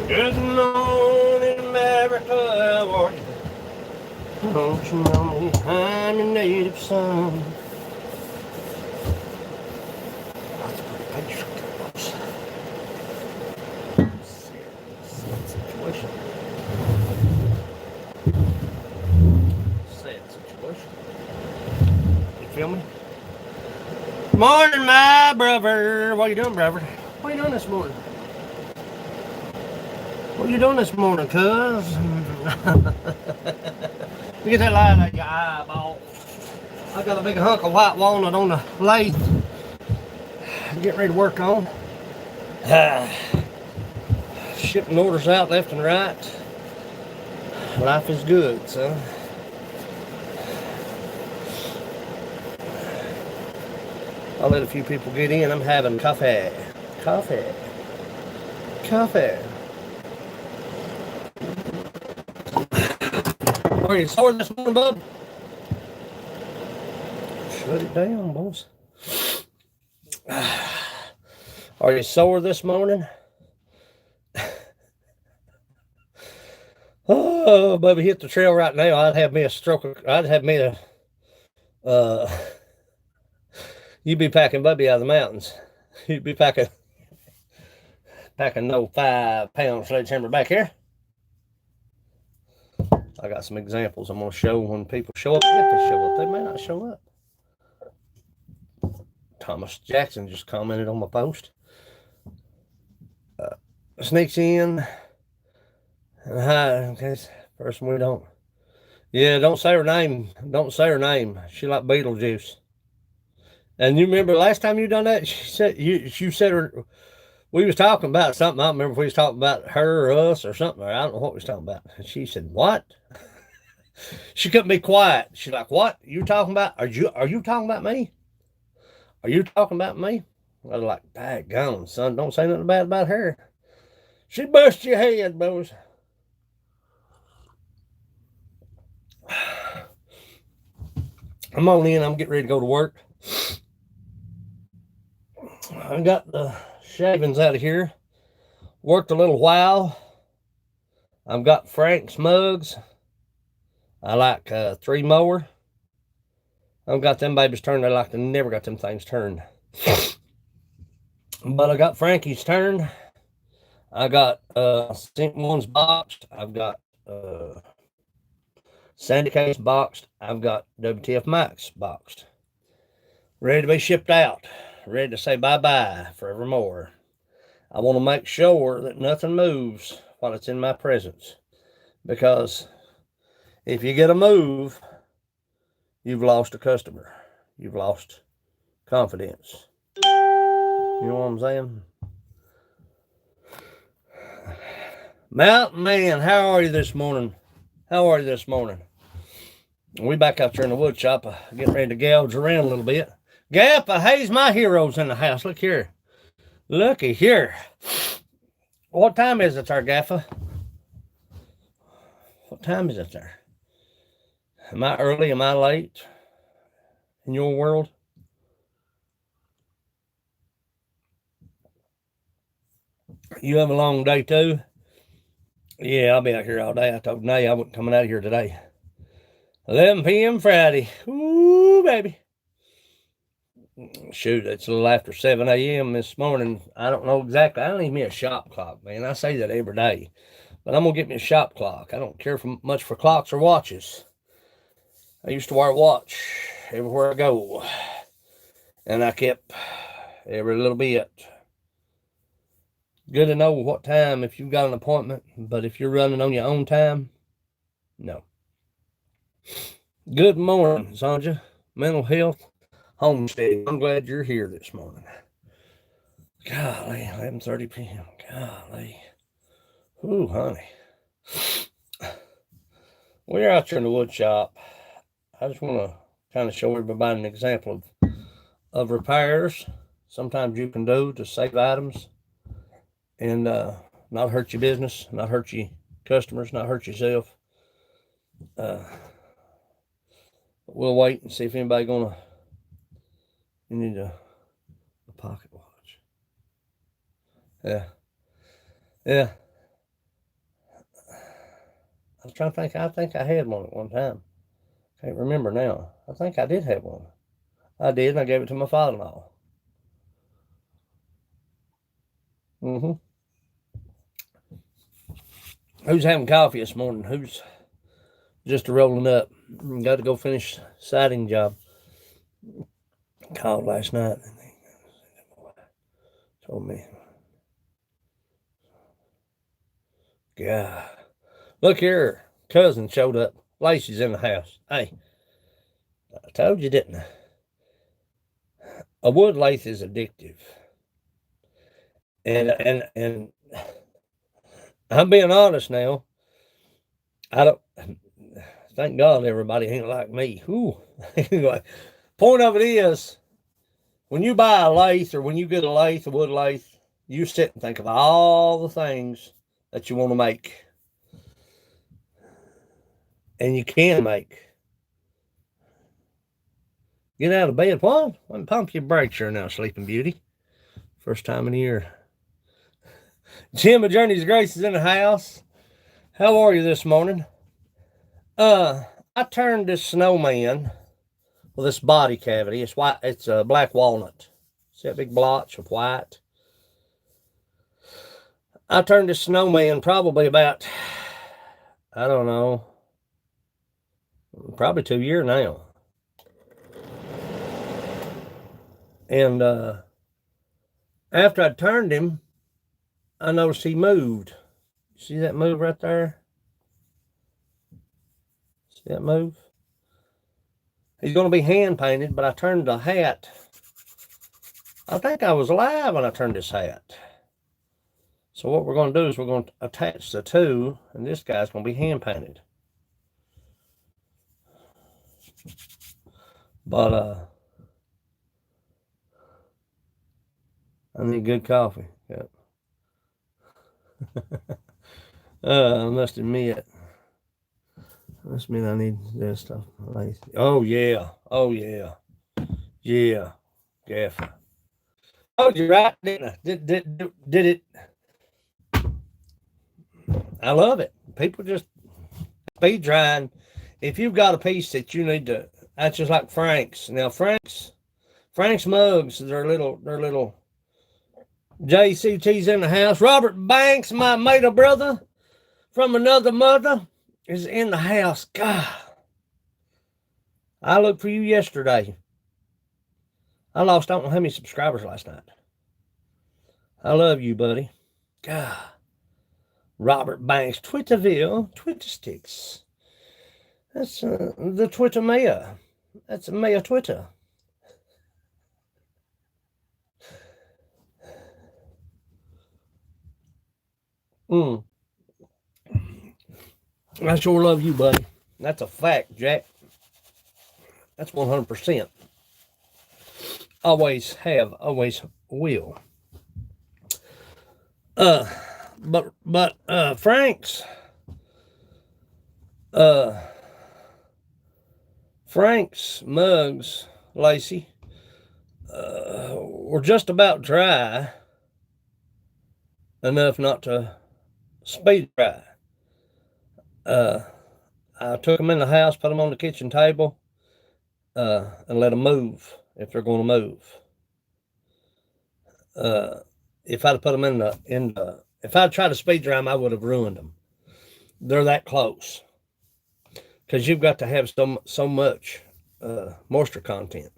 Good morning, America, boy. Don't you know me? I'm your native son. That's a pretty picture there, boys. Sad situation. Sad situation. You feel me? Morning, my brother. What you doing, brother? What you doing this morning? What you doing this morning, cuz? You get that light out of your eyeball. I got a big hunk of white walnut on the lathe. Getting ready to work on. Shipping orders out left and right. Life is good, son. I'll let a few people get in. I'm having coffee. Coffee. Coffee. Are you sore this morning, bub? Shut it down, boys. Are you sore this morning? Oh, baby, hit the trail right now. I'd have me a stroke. I'd have me a. You'd be packing Bubby out of the mountains. You'd be packing no 5-pound sledgehammer back here. I got some examples I'm going to show when people show up. If they show up, they may not show up. Thomas Jackson just commented on my post. Sneaks in. Hi, okay, person we don't. Yeah, don't say her name. Don't say her name. She like Beetlejuice. And you remember last time you done that? She said you said her. We was talking about something. I don't remember if we was talking about her or us or something. I don't know what we was talking about. And she said, "What?" She couldn't be quiet. She's like, "What? You talking about? Are you talking about me? Are you talking about me?" I was like, "Daggone, son, don't say nothing bad about her. She bust your head, boys." I'm on in. I'm getting ready to go to work. I got the shavings out of here. Worked a little while. I've got Frank's mugs. I like 3 mower. I've got them babies turned. I like to never got them things turned. But I got Frankie's turned. I got St. One's boxed. I've got Sandy Case boxed. I've got WTF Max boxed. Ready to be shipped out. Ready to say bye-bye forevermore. I want to make sure that nothing moves while it's in my presence. Because if you get a move, you've lost a customer. You've lost confidence. You know what I'm saying? Mountain Man, how are you this morning? How are you this morning? We back out there in the wood shop, getting ready to gouge around a little bit. Gappa, hey's my heroes in the house. Look here. Looky here. What time is it there, Gaffa? What time is it there? Am I early? Am I late? In your world? You have a long day too? Yeah, I'll be out here all day. I told Nay I wasn't coming out of here today. 11 p.m. Friday. Ooh, baby. Shoot, it's a little after 7 a.m. this morning. I don't know exactly. I don't need me a shop clock, man. I say that every day. But I'm going to get me a shop clock. I don't care much for clocks or watches. I used to wear a watch everywhere I go. And I kept every little bit. Good to know what time if you've got an appointment. But if you're running on your own time, no. Good morning, Sonja. Mental health, homesteading. I'm glad you're here this morning. Golly, 11:30 p.m. Golly. Ooh, honey. We're out here in the wood shop. I just want to kind of show everybody an example of repairs sometimes you can do to save items and not hurt your business, not hurt your customers, not hurt yourself. We'll wait and see if anybody gonna. You need a pocket watch. Yeah. was trying to think. I think I had one at one time. Can't remember now. I think I did have one. I did, and I gave it to my father-in-law. Mm-hmm. Who's having coffee this morning? Who's just rolling up? Got to go finish siding job. Called last night. Told me. God. Look here. Cousin showed up. Lacey's in the house. Hey. I told you, didn't I? A wood lathe is addictive. And I'm being honest now. I don't thank God everybody ain't like me. Ooh. Point of it is, when you buy a lathe or when you get a lathe, a wood lathe, you sit and think of all the things that you want to make. And you can make. Get out of bed. What? Pump your brakes here now, Sleeping Beauty. First time in the year. Jim of Journey's Grace is in the house. How are you this morning? I turned this snowman with this body cavity. It's white. It's a black walnut. See that big blotch of white? I turned this snowman probably about, I don't know, probably 2 years now. And after I turned him, I noticed he moved. See that move right there? See that move? He's going to be hand painted, but I turned the hat. I think I was alive when I turned this hat. So what we're going to do is we're going to attach the two, and this guy's going to be hand painted. But I need good coffee. Yep. I must admit I need this stuff. Oh yeah. Oh yeah. Yeah. Gaffer. Oh, you're right, didn't I? Did it? I love it. People just speed drying. If you've got a piece that you need to, that's just like Frank's. Now Frank's mugs, they're little JCT's in the house. Robert Banks, my mate brother from another mother, is in the house. God, I looked for you yesterday. I lost I don't know how many subscribers last night. I love you, buddy. God. Robert Banks, Twitterville, Twitter sticks. That's the Twitter mayor. That's Mayor Twitter. I sure love you, buddy. That's a fact, Jack. That's 100%. Always have, always will. But Frank's mugs, Lacey, were just about dry enough not to speed dry. I took them in the house, put them on the kitchen table, and let them move if they're going to move. If I'd put them if I'd tried to speed dry them, I would have ruined them. They're that close, because you've got to have so much moisture content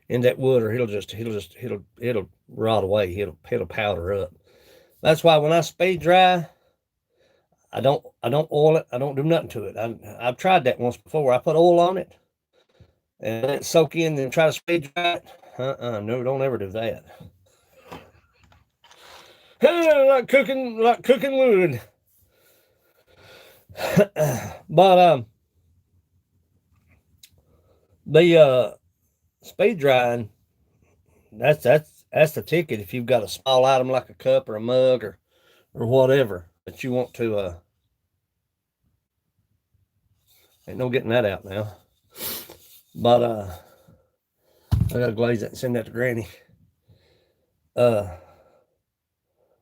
in that wood, or it'll rot away. It'll powder up. That's why when I speed dry, I don't oil it. I don't do nothing to it. I've tried that once before. I put oil on it and let it soak in, and try to speed dry it. No, don't ever do that. like cooking wood. But the speed drying, that's the ticket. If you've got a small item like a cup or a mug or whatever that you want to, ain't no getting that out now. But I gotta glaze that and send that to Granny.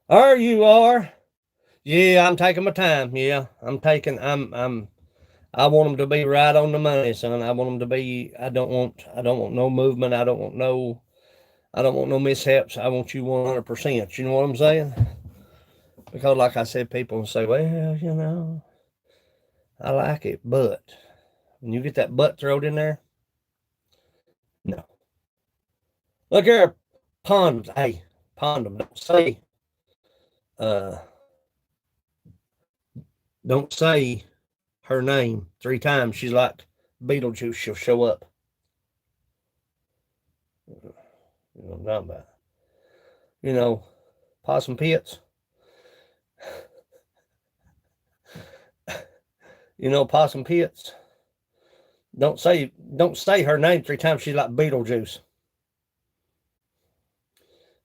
You Yeah, I'm taking my time. Yeah, I want them to be right on the money, son. I want them to be. I don't want no movement. I don't want no mishaps. I want you 100%. You know what I'm saying? Because, like I said, people say, well, I like it, but when you get that butt throat in there, no. Look here, Pond. Hey, Pond. Uh, don't say her name 3 times. She's like Beetlejuice. She'll show up. You know what I'm talking about? You know, Possum Pits. You know Possum Pits. Don't say her name 3 times. She's like Beetlejuice.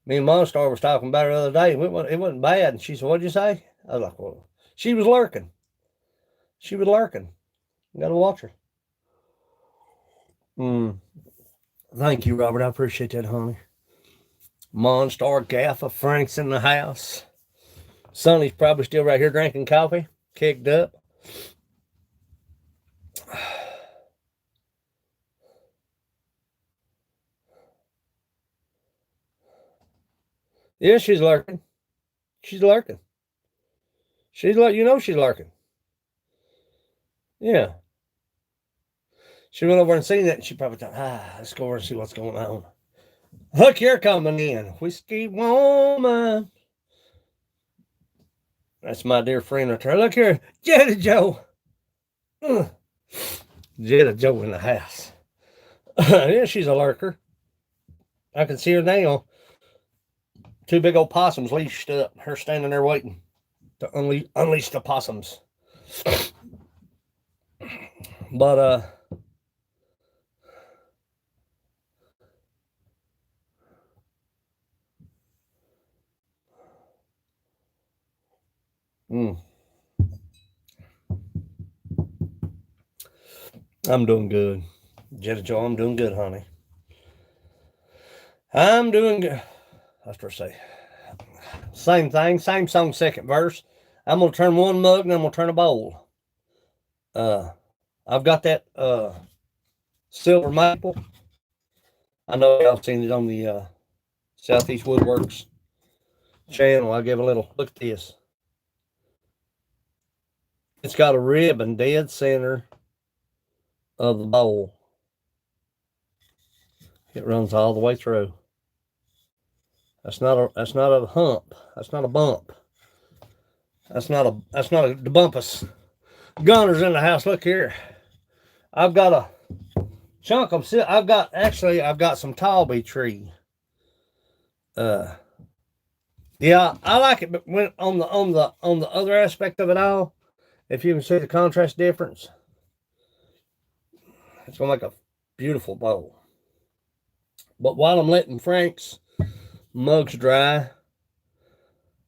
Me and Monstar was talking about her the other day. It wasn't bad. And she said, "What'd you say?" I was like, "Well, she was lurking. She was lurking. You gotta watch her." Mm. Thank you, Robert. I appreciate that, honey. Monstar Gaffa Frank's in the house. Sonny's probably still right here drinking coffee, kicked up. Yeah, she's lurking. She's lurking. She's like, she's lurking. Yeah. She went over and seen that, and she probably thought, let's go over and see what's going on. Look, you're coming in. Whiskey woman. That's my dear friend right there. Look here, Jetta Joe. Jetta Joe in the house. Yeah, she's a lurker. I can see her now. 2 big old possums leashed up. Her standing there waiting to unleash the possums. But I'm doing good. Jetta Joe, I'm doing good, honey. I'm doing good. That's what I say. Same thing, same song, second verse. I'm gonna turn one mug and I'm gonna turn a bowl. I've got that silver maple. I know y'all seen it on the Southeast Woodworks channel. I'll give a little look at this. It's got a ribbon dead center of the bowl. It runs all the way through. That's not a hump. That's not a bump. That's not the bumpus. Gunner's in the house. Look here. I've got a chunk of I've got some tallby tree. Yeah, I like it, but when on the other aspect of it all, if you can see the contrast difference, it's gonna make a beautiful bowl. But while I'm letting Frank's mugs dry,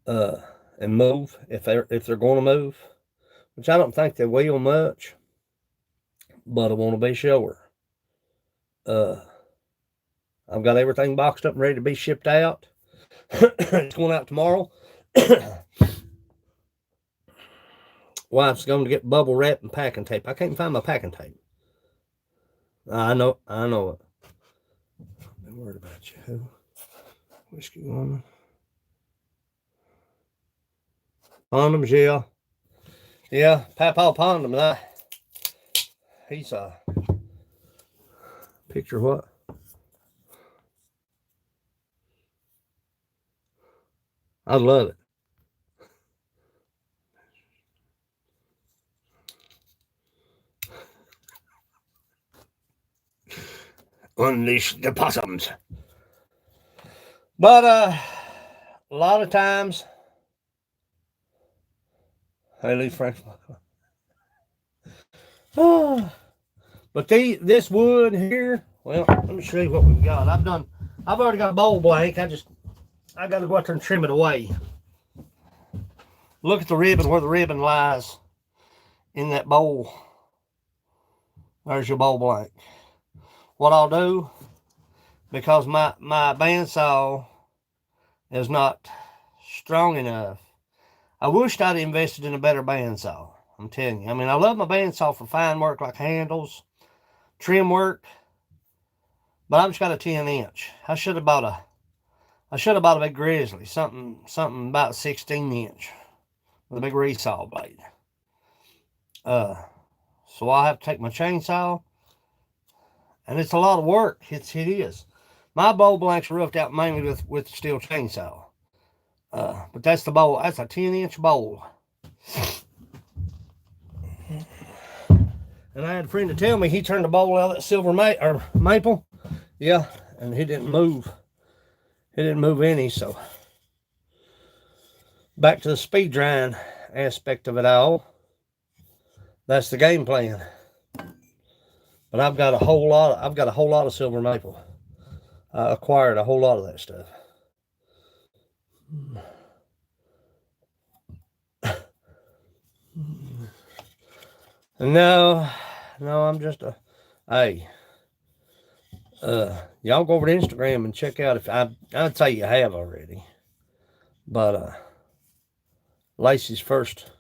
and move if they're going to move, which I don't think they will much, but I want to be sure. I've got everything boxed up and ready to be shipped out. It's going out tomorrow. Wife's going to get bubble wrap and packing tape. I can't find my packing tape. I know it. I'm worried about you. Whiskey woman. Condoms, yeah. Yeah, Papa Pondom. He's a picture what? I love it. Unleash the possums. But a lot of times, hey, leave Frank. Oh, but this wood here, well, let me show you what we've got. I've already got a bowl blank. I got to go out there and trim it away. Look at the ribbon, where the ribbon lies in that bowl. There's your bowl blank. What I'll do, because my bandsaw is not strong enough, I wished I'd invested in a better bandsaw. I'm telling you. I mean, I love my bandsaw for fine work like handles, trim work, but I've just got a 10-inch. I should have bought a big grizzly, something about 16-inch with a big resaw blade. So I'll have to take my chainsaw, and it's a lot of work. It is. My bowl blanks are roughed out mainly with steel chainsaw. But that's the bowl. That's a 10-inch bowl. And I had a friend to tell me he turned the bowl out of that silver maple. Yeah, and he didn't move. He didn't move any, so. Back to the speed drying aspect of it all. That's the game plan. But I've got a whole lot of silver maple. I acquired a whole lot of that stuff. No, I'm just hey. Y'all go over to Instagram and check out if I'd say you have already. But Lacey's first.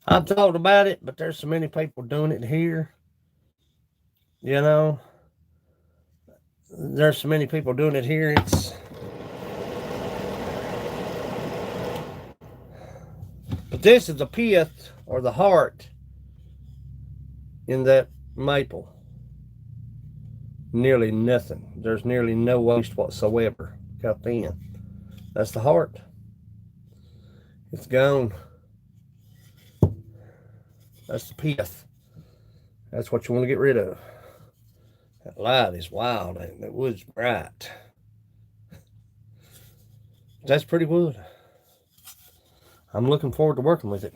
I've thought about it, but there's so many people doing it here. You know, there's so many people doing it here. But this is the pith or the heart in that maple. Nearly nothing. There's nearly no waste whatsoever. Got thin. That's the heart. It's gone. That's the pith. That's what you want to get rid of. That light is wild. That wood's bright. That's pretty wood. I'm looking forward to working with it.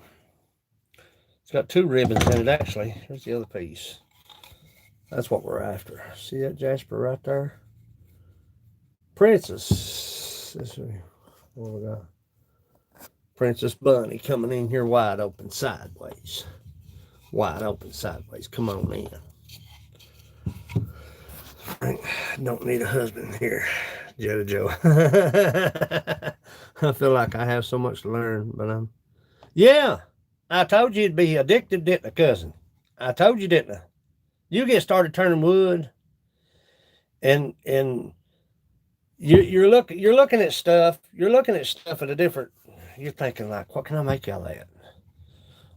It's got 2 ribbons in it, actually. Here's the other piece. That's what we're after. See that jasper right there? Princess. This is what we got. Princess Bunny coming in here wide open sideways. Wide open sideways. Come on in. I don't need a husband here, Joe. I feel like I have so much to learn, but yeah, I told you you'd be addicted, didn't I, cousin? I told you, didn't I? You get started turning wood, and you're looking at stuff. You're looking at stuff at a different. You're thinking like, what can I make out of that?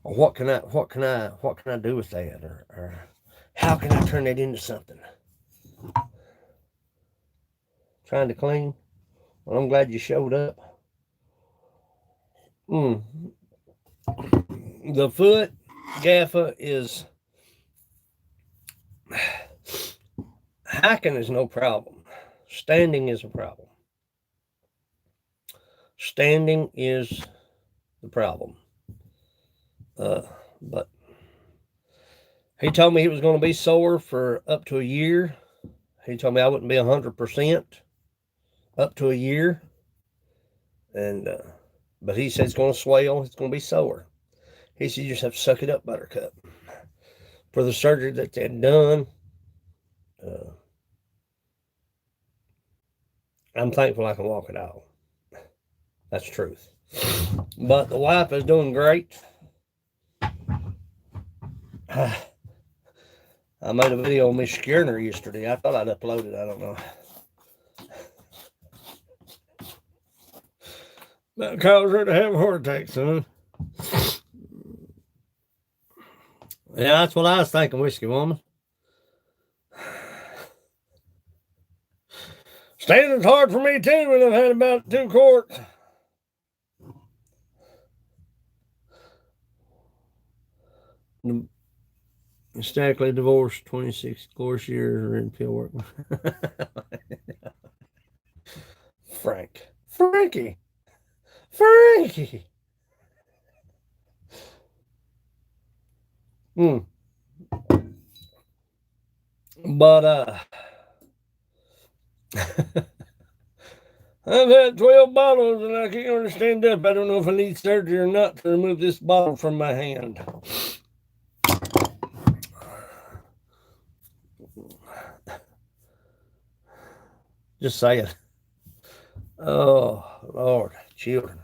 Or what can I do with that? Or how can I turn that into something? Trying to clean. Well, I'm glad you showed up. The foot gaffer is hiking is no problem. Standing is a problem. Standing is the problem. But he told me he was going to be sore for up to a year. He told me I wouldn't be 100% up to a year. And but he said it's going to swell. It's going to be sore. He said you just have to suck it up, Buttercup. For the surgery that they had done, I'm thankful I can walk it out. That's the truth. But the wife is doing great. I made a video of me scaring her yesterday. I thought I'd upload it. I don't know. That caused her to have a heart attack, son. Yeah, that's what I was thinking, Whiskey Woman. Standing's hard for me, too, when I've had about 2 quarts. Stackly divorced, 26 course years in field work. Frankie. But I've had 12 bottles and I can't understand up. I don't know if I need surgery or not to remove this bottle from my hand. Just saying. Oh, Lord, children.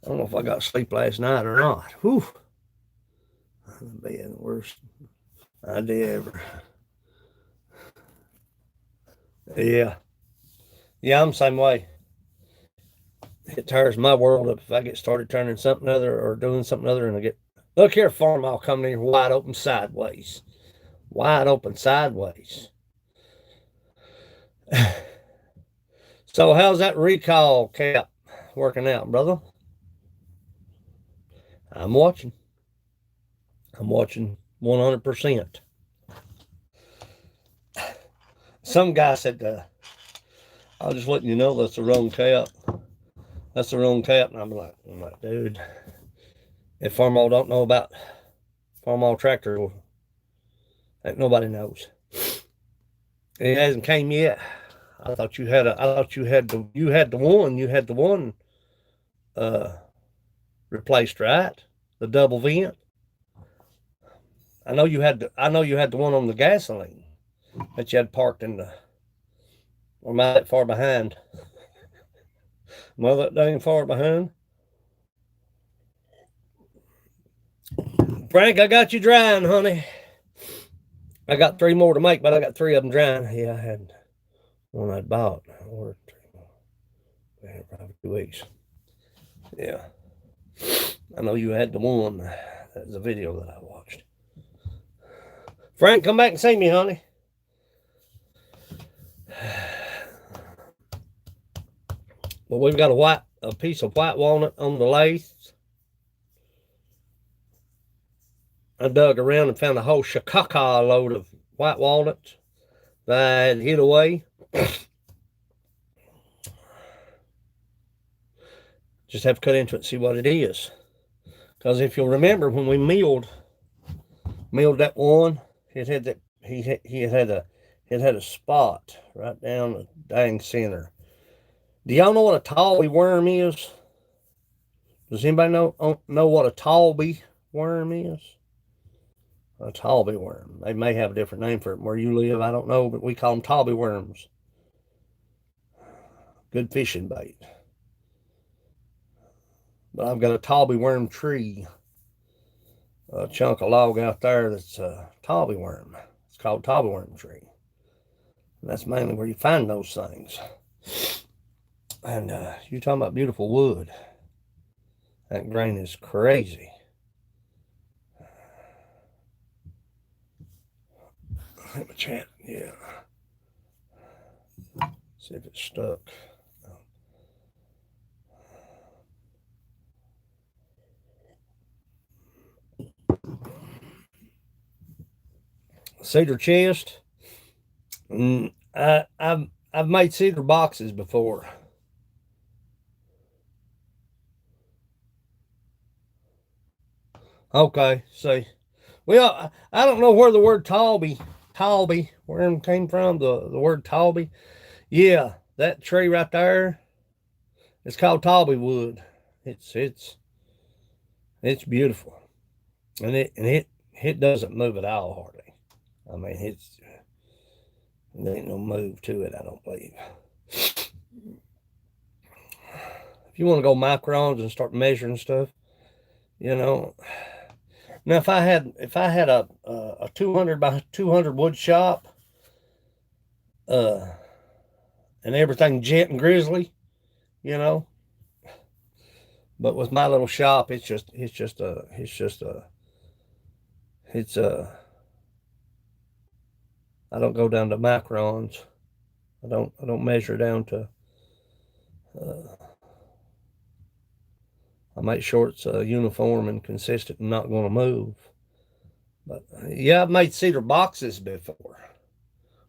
I don't know if I got sleep last night or not. Whew. Being the worst idea ever. Yeah. Yeah, I'm the same way. It tears my world up if I get started turning something other or doing something other and I get, look here, farm, I'll come in here wide open sideways. Wide open sideways. So how's that recall cap working out, brother? I'm watching. I'm watching 100%. Some guy said, I'll just let you know that's the wrong cap. That's the wrong cap. And I'm like, dude, if Farmall don't know about Farmall tractor, nobody knows. It hasn't came yet. I thought you had the one uh replaced, right? The double vent. I know you had the one on the gasoline that you had parked in the, or am I that far behind? Am I that dang far behind? Frank, I got you drying, honey. I got 3 more to make, but I got 3 of them drying. Yeah, I had one I'd bought. I ordered 3 more. Probably 2 weeks. Yeah. I know you had the one. That was a video that I watched. Frank, come back and see me, honey. Well, we've got a piece of white walnut on the lathe. I dug around and found a whole shakaka load of white walnuts that I had hid away. Just have to cut into it and see what it is. Because if you'll remember, when we milled that one, it had that he had a spot right down the dang center. Do y'all know what a Talby worm is? Does anybody know what a Talby worm is? A Talby worm. They may have a different name for it where you live. I don't know, but we call them Talby worms. Good fishing bait. But I've got a Talby worm tree, a chunk of log out there that's a Talby worm. It's called Talby worm tree. And that's mainly where you find those things. And you're talking about beautiful wood. That grain is crazy. Let me check. Yeah. See if it's stuck. Cedar chest. I've made cedar boxes before. Okay, see. Well, I don't know where the word Talby worm came from. The word Talby. Yeah, that tree right there. It's called Talby wood. It's beautiful, and it doesn't move at all hardly. I mean, there ain't no move to it. I don't believe. If you want to go microns and start measuring stuff, you know. Now, if I had a 200 by 200 wood shop, and everything jet and grizzly, you know. But with my little shop, I don't go down to microns. I don't measure down to. I make sure it's uniform and consistent and not going to move. But yeah, I've made cedar boxes before,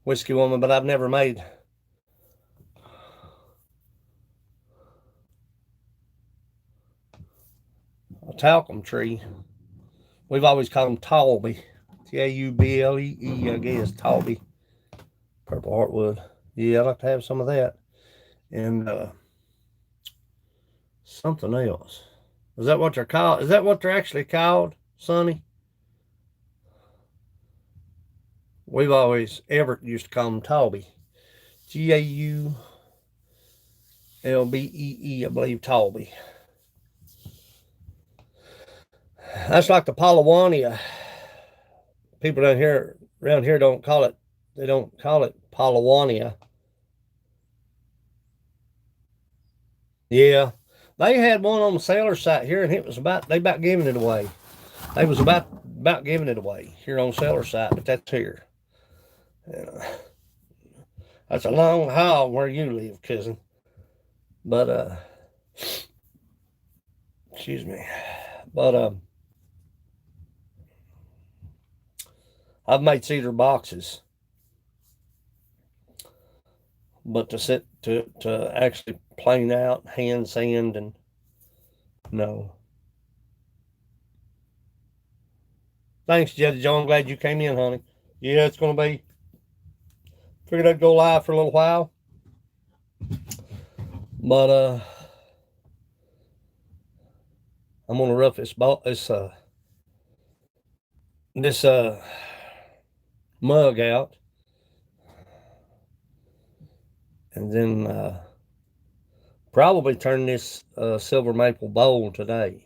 Whiskey Woman, but I've never made a talcum tree. We've always called them Talby. Tauble, I guess. Talby. Purple heartwood. Yeah, I'd like to have some of that. And something else. Is that what they're called? Is that what they're actually called, Sonny? We've always, Everett used to call them Talby. G-A-U. L-B-E-E, I believe, Talby. That's like the Palawania. People around here don't call it, they don't call it Palawania. Yeah. They had one on the sailor site here, and they about giving it away. They was about giving it away here on sailor site, but that's here. Yeah. That's a long haul where you live, cousin. But excuse me. But I've made cedar boxes, but to actually plane out, hand sand, and no. Thanks, Judge Joe. I'm glad you came in, honey. Yeah, it's gonna be. Figured I'd go live for a little while, but I'm gonna rough this mug out, and then probably turn this silver maple bowl today.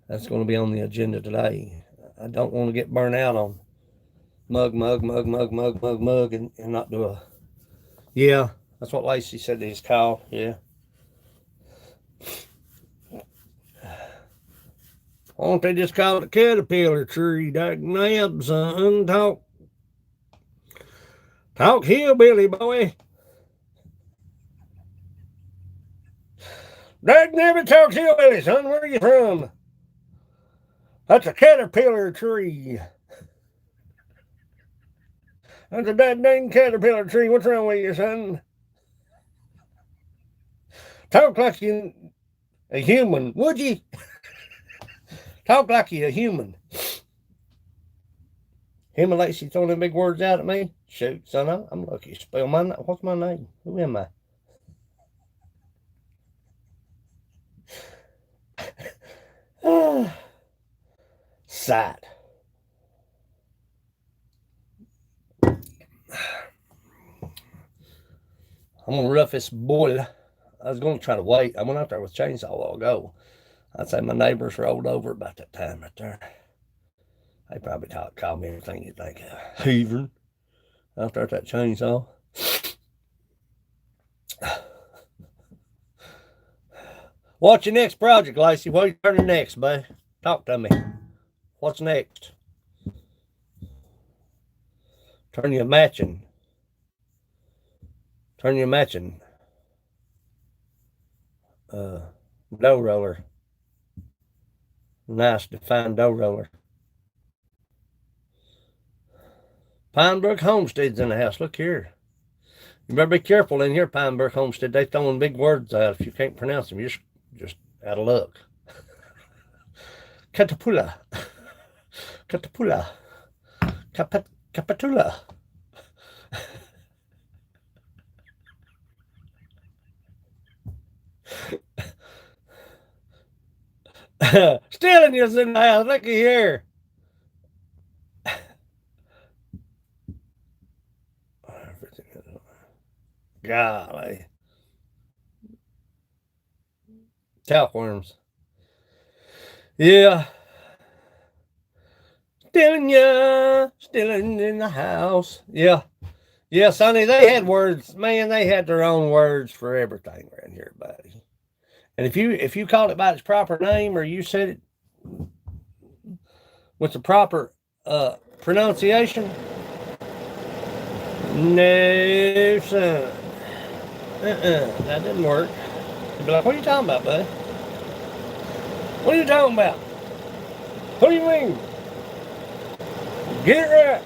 That's going to be on the agenda today. I don't want to get burnt out on mug, and not do a. Yeah, that's what Lacey said these called. Yeah. Why don't they just call it a caterpillar tree? Dag nab, son. Talk hillbilly, boy. Dag nabbit, talk hillbilly, son. Where are you from? That's a caterpillar tree. That's a dang caterpillar tree. What's wrong with you, son? Talk like you a human, would you? Talk like you a human. Him and Lacey throwing them big words out at me. Shoot, son, I'm lucky. Spell my name. What's my name? Who am I? Sight. I'm gonna rough this boil. I was gonna try to wait. I went out there with chainsaw a while ago. I'd say my neighbors rolled over about that time right there. They probably called me everything you think of. Heaving out there with that chainsaw. What's your next project, Lacey? What are you turning next, bud? Talk to me. What's next? Turn your matching dough roller. Nice defined dough roller. Pinebrook Homestead's in the house. Look here. You better be careful in here, Pinebrook Homestead. They throwing big words out. If you can't pronounce them, you're just out of luck. Catapula. Catapula. Capitula. Stealing you's in the house. Looky here. Golly. Talkworms. Yeah. Stealing in the house. Yeah. Yeah, Sonny, they had words. Man, they had their own words for everything around here, buddy. And if you called it by its proper name or you said it with the proper pronunciation, no, son. That didn't work. You'd be like, what are you talking about, buddy? What are you talking about? What do you mean? Get it right.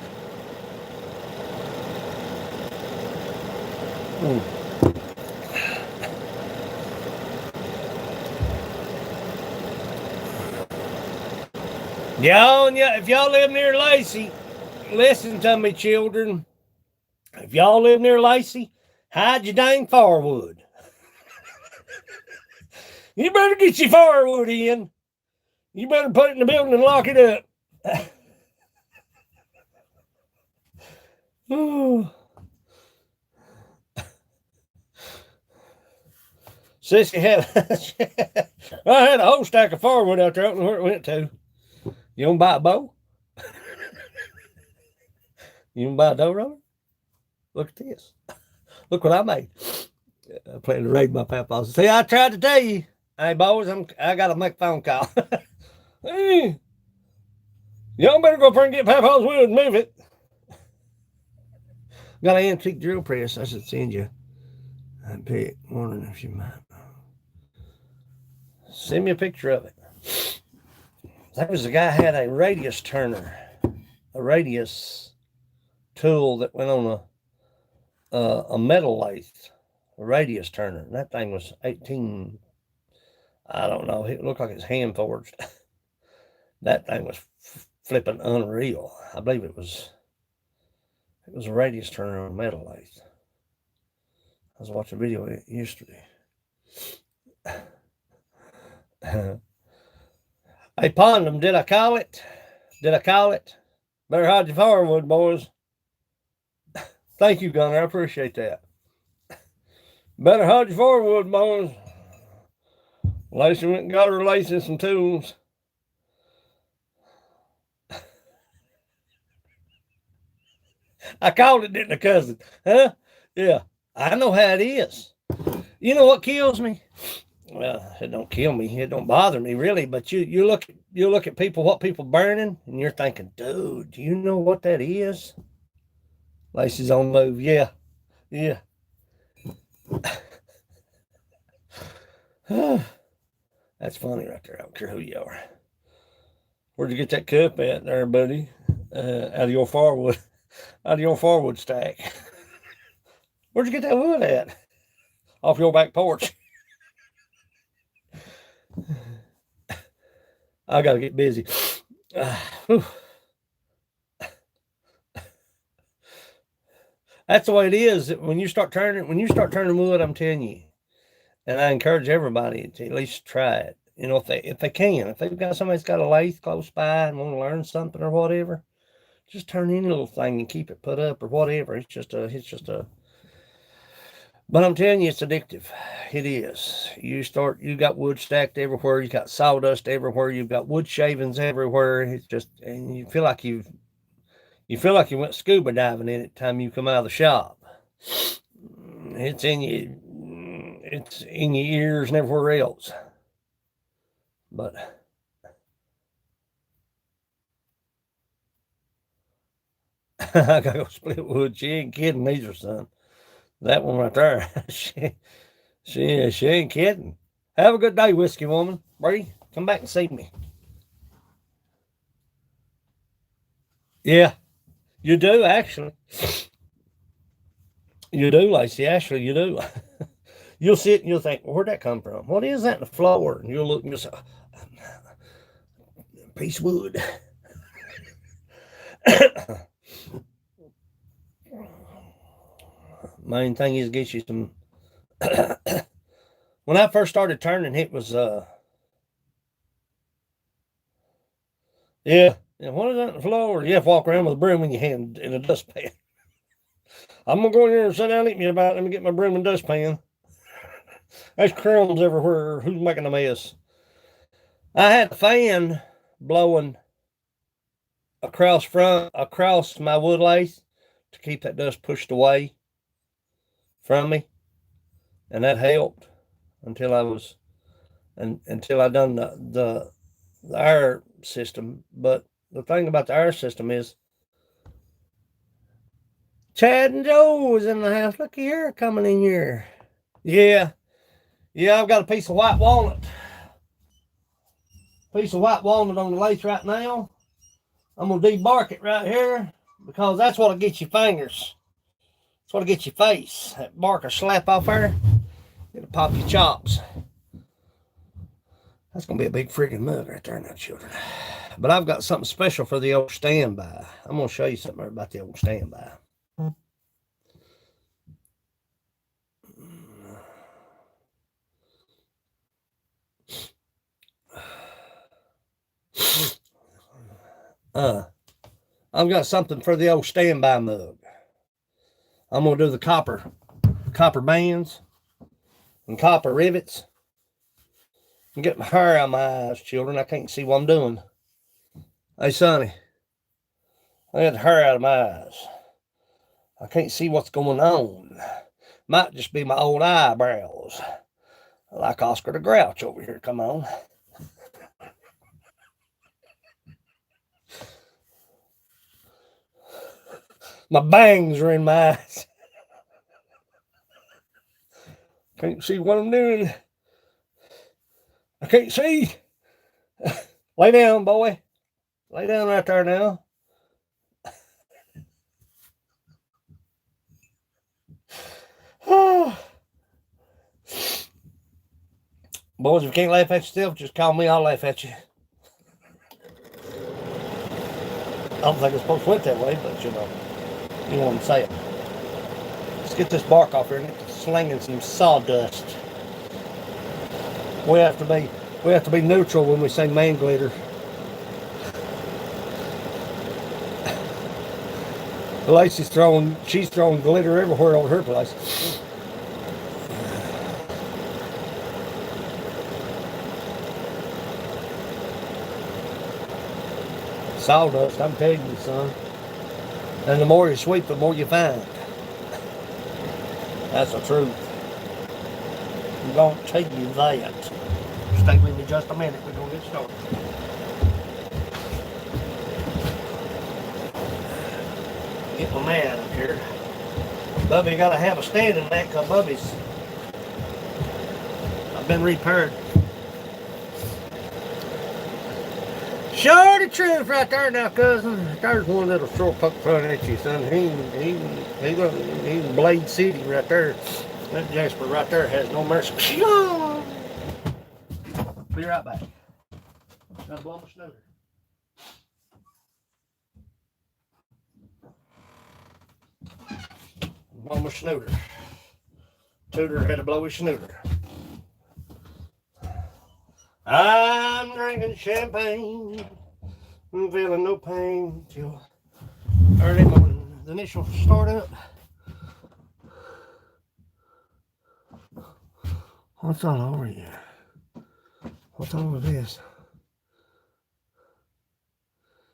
If y'all live near Lacey, listen to me, children. If y'all live near Lacey, hide your dang firewood. You better get your firewood in. You better put it in the building and lock it up. Sissy had, I had a whole stack of firewood out there. I don't know where it went to. You want to buy a bow? You want to buy a dough roller? Look at this. Look what I made. I plan to raid my papa's. See, I tried to tell you. Hey, boys, I got to make a phone call. Hey, y'all better go up there and get papa's wood and move it. Got an antique drill press. I should send you. I pick. Wondering if you might. Send me a picture of it. There was a guy had a radius turner, a radius tool that went on a metal lathe, a radius turner. And that thing was 18. I don't know. It looked like it's hand forged. That thing was flipping unreal. I believe it was a radius turner on a metal lathe. I was watching a video of it yesterday. Hey, Pondum, did I call it? Did I call it? Better hide your firewood, boys. Thank you, Gunner. I appreciate that. Better hide your firewood, boys. Lacey went and got her Lacey some tools. I called it, didn't I, cousin? Huh? Yeah. I know how it is. You know what kills me? Well, it don't kill me. It don't bother me really. But you look at people, what people burning, and you're thinking, dude, do you know what that is? Lacey's on the move. Yeah, yeah. That's funny right there. I don't care who you are. Where'd you get that cup at there, buddy? Out of your firewood stack. Where'd you get that wood at? Off your back porch. I gotta get busy. That's the way it is. When you start turning wood, I'm telling you, and I encourage everybody to at least try it. You know, if they can, if they've got somebody's got a lathe close by and want to learn something or whatever, just turn any little thing and keep it put up or whatever. It's just a. But I'm telling you, it's addictive. It is. You got wood stacked everywhere. You got sawdust everywhere. You've got wood shavings everywhere. It's just, and you feel like you went scuba diving in it the time you come out of the shop. It's in your ears and everywhere else. But I gotta go split wood. She ain't kidding either, son. That one right there. she ain't kidding. Have a good day, whiskey woman. Bree, come back and see me. Yeah, you do actually. You do, Lacey. Actually, you do. You'll sit and you'll think, well, where'd that come from? What is that in the floor? And you'll look and you'll say, piece of wood. Main thing is get you some. When I first started turning, it was yeah. What is that on the floor? You have to walk around with a broom in your hand in a dustpan. I'm gonna go in here and sit down and eat me about. Let me get my broom and dustpan. There's crumbs everywhere. Who's making a mess? I had a fan blowing across my wood lathe to keep that dust pushed away from me, and that helped until I done the air system. But the thing about the air system is Chad and Joe is in the house. Look here, coming in here. Yeah, I've got a piece of white walnut on the lathe right now. I'm gonna debark it right here because that's what'll get your fingers. That's what'll get your face. That bark will slap off there. It'll pop your chops. That's gonna be a big friggin' mug right there now, children. But I've got something special for the old standby. I'm gonna show you something about the old standby. I've got something for the old standby mug. I'm gonna do the copper bands. and copper rivets. I'm getting hair out of my eyes, children. I can't see what I'm doing. Hey, Sonny, I got the hair out of my eyes. I can't see what's going on. Might just be my old eyebrows. Like Oscar the Grouch over here. Come on. My bangs are in my eyes. Can't see what I'm doing. I can't see. Lay down, boy. Lay down right there now. Boys, if you can't laugh at yourself, just call me. I'll laugh at you. I don't think it's supposed to went that way, but you know what I'm saying. Let's get this bark off here and get to slinging some sawdust. We have to be neutral when we say man glitter. Lacey's she's throwing glitter everywhere on her place. Sawdust, I'm telling you, son. And the more you sweep, the more you find. That's the truth. I'm going to tell you that. Stay with me just a minute. We're going to get started. Get my man up here. Bubby got to have a stand in that because Bubby's... I've been repaired. Sure the truth right there now, cousin. There's one little short poke front at you, son. He's Blade City right there. That Jasper right there has no mercy. Be right back. Gotta blow my snooter. Blow my snooter. Tudor had to blow his snooter. I'm drinking champagne. I'm feeling no pain till early morning. The initial start up. What's all over here? What's all of this?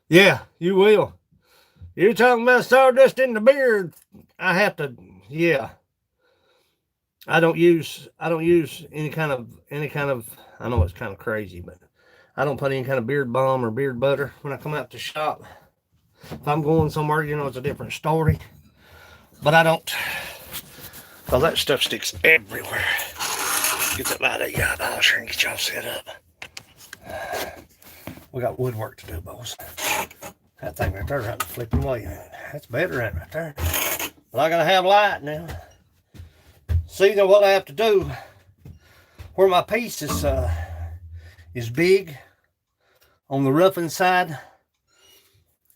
Yeah, you will. You're talking about sawdust in the beard. I have to, yeah. I don't use any kind of, I know it's kind of crazy, but I don't put any kind of beard balm or beard butter when I come out to shop. If I'm going somewhere, it's a different story. But I don't, because that stuff sticks everywhere. Get that light out of your eyeballs here and get y'all set up. We got woodwork to do, boys. That thing right there right flipping away. That's better right there. But I gotta have light now. See, now what I have to do, where my piece is big on the roughing side,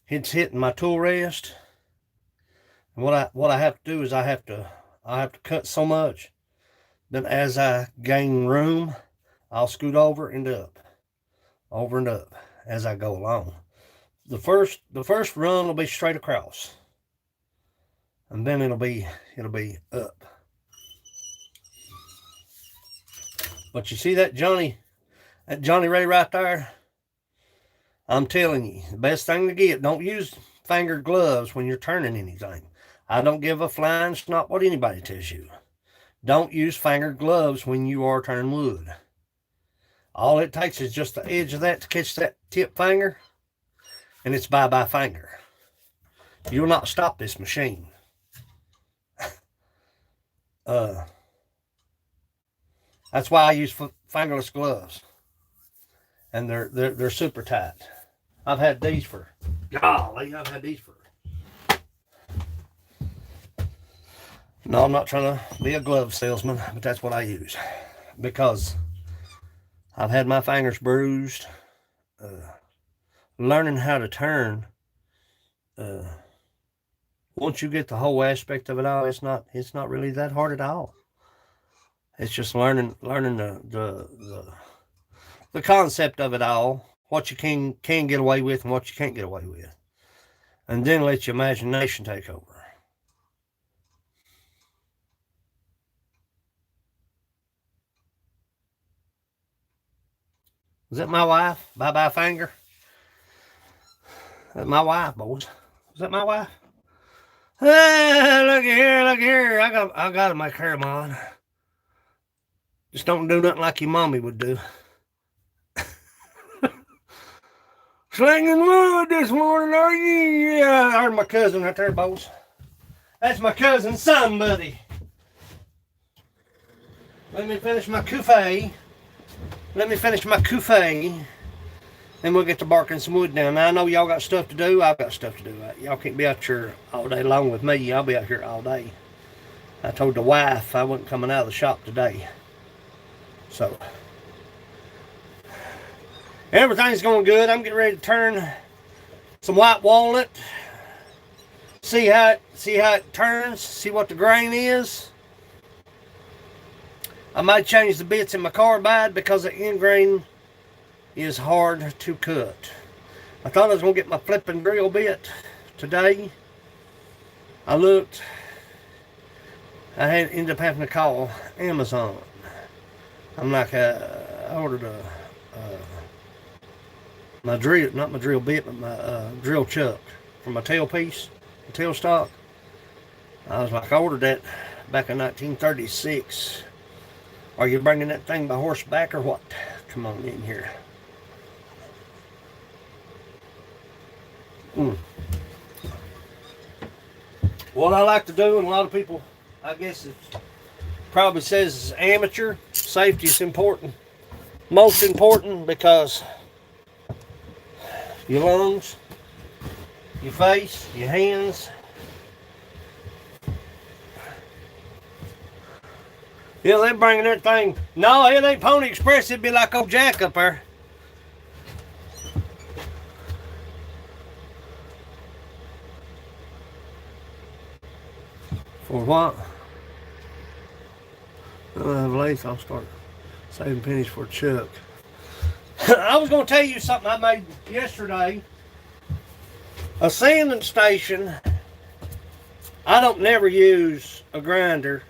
it's hitting my tool rest. And what I have to do is I have to cut so much that as I gain room, I'll scoot over and up as I go along. The first run will be straight across, and then it'll be up. But you see that Johnny Ray right there? I'm telling you, the best thing to get, don't use fingered gloves when you're turning anything. I don't give a flying snot what anybody tells you. Don't use fingered gloves when you are turning wood. All it takes is just the edge of that to catch that tip finger, and it's bye-bye finger. You'll not stop this machine. That's why I use fingerless gloves, and they're super tight. I've had these for No, I'm not trying to be a glove salesman, but that's what I use because I've had my fingers bruised. Learning how to turn. Once you get the whole aspect of it all, it's not really that hard at all. It's just learning the concept of it all, what you can get away with and what you can't get away with, and then let your imagination take over. Is that my wife? Bye-bye finger. That's my wife, boys. Is that my wife? Ah, look here, look here. I gotta make her mine. Just don't do nothing like your mommy would do. Slinging wood this morning, are you? Yeah, I heard my cousin right there, boys. That's my cousin's son, buddy. Let me finish my coffee. Then we'll get to barking some wood down. Now, I know y'all got stuff to do. I've got stuff to do. Y'all can't be out here all day long with me. I'll be out here all day. I told the wife I wasn't coming out of the shop today. So, everything's going good. I'm getting ready to turn some white walnut. See how it turns. See what the grain is. I might change the bits in my carbide because the end grain is hard to cut. I thought I was going to get my flipping drill bit today. I looked. I had ended up having to call Amazon. I'm like, I ordered my drill, not my drill bit, but my drill chuck for my tailpiece, the tail stock. I was like, I ordered that back in 1936. Are you bringing that thing by horseback or what? Come on in here. What I like to do, and a lot of people, I guess it probably says is amateur, safety is important. Most important because your lungs, your face, your hands. Yeah, they're bringing that thing. No, it ain't Pony Express. It'd be like old Jack up there. For what? I'll have lace. I'll start saving pennies for Chuck. I was going to tell you something I made yesterday. A sanding station. I don't never use a grinder,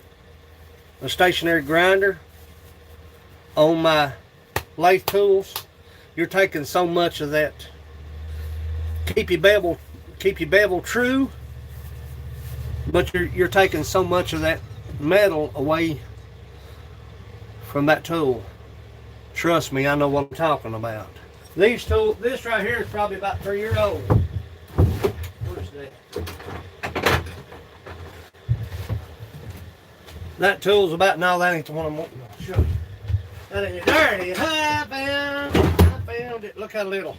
a stationary grinder, on my lathe tools. You're taking so much of that. Keep your bevel true, but you're taking so much of that metal away from that tool. Trust me, I know what I'm talking about. This right here is probably about 3 years old. Where's that? That tool's about, no, that ain't the one I'm wanting to show you. That ain't it. There it is. I found it. Look how little.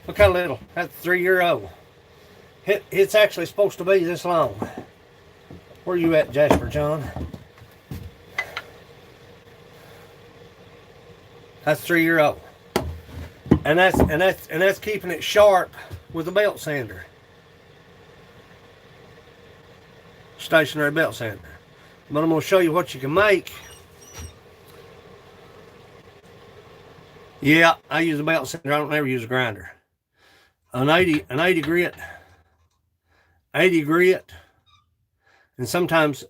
Look how little. That's 3 year old. It's actually supposed to be this long. Where you at, Jasper John? That's 3 year old. And that's keeping it sharp with a belt sander. Stationary belt sander. But I'm going to show you what you can make. Yeah, I use a belt sander. I don't ever use a grinder. An 80 grit, and sometimes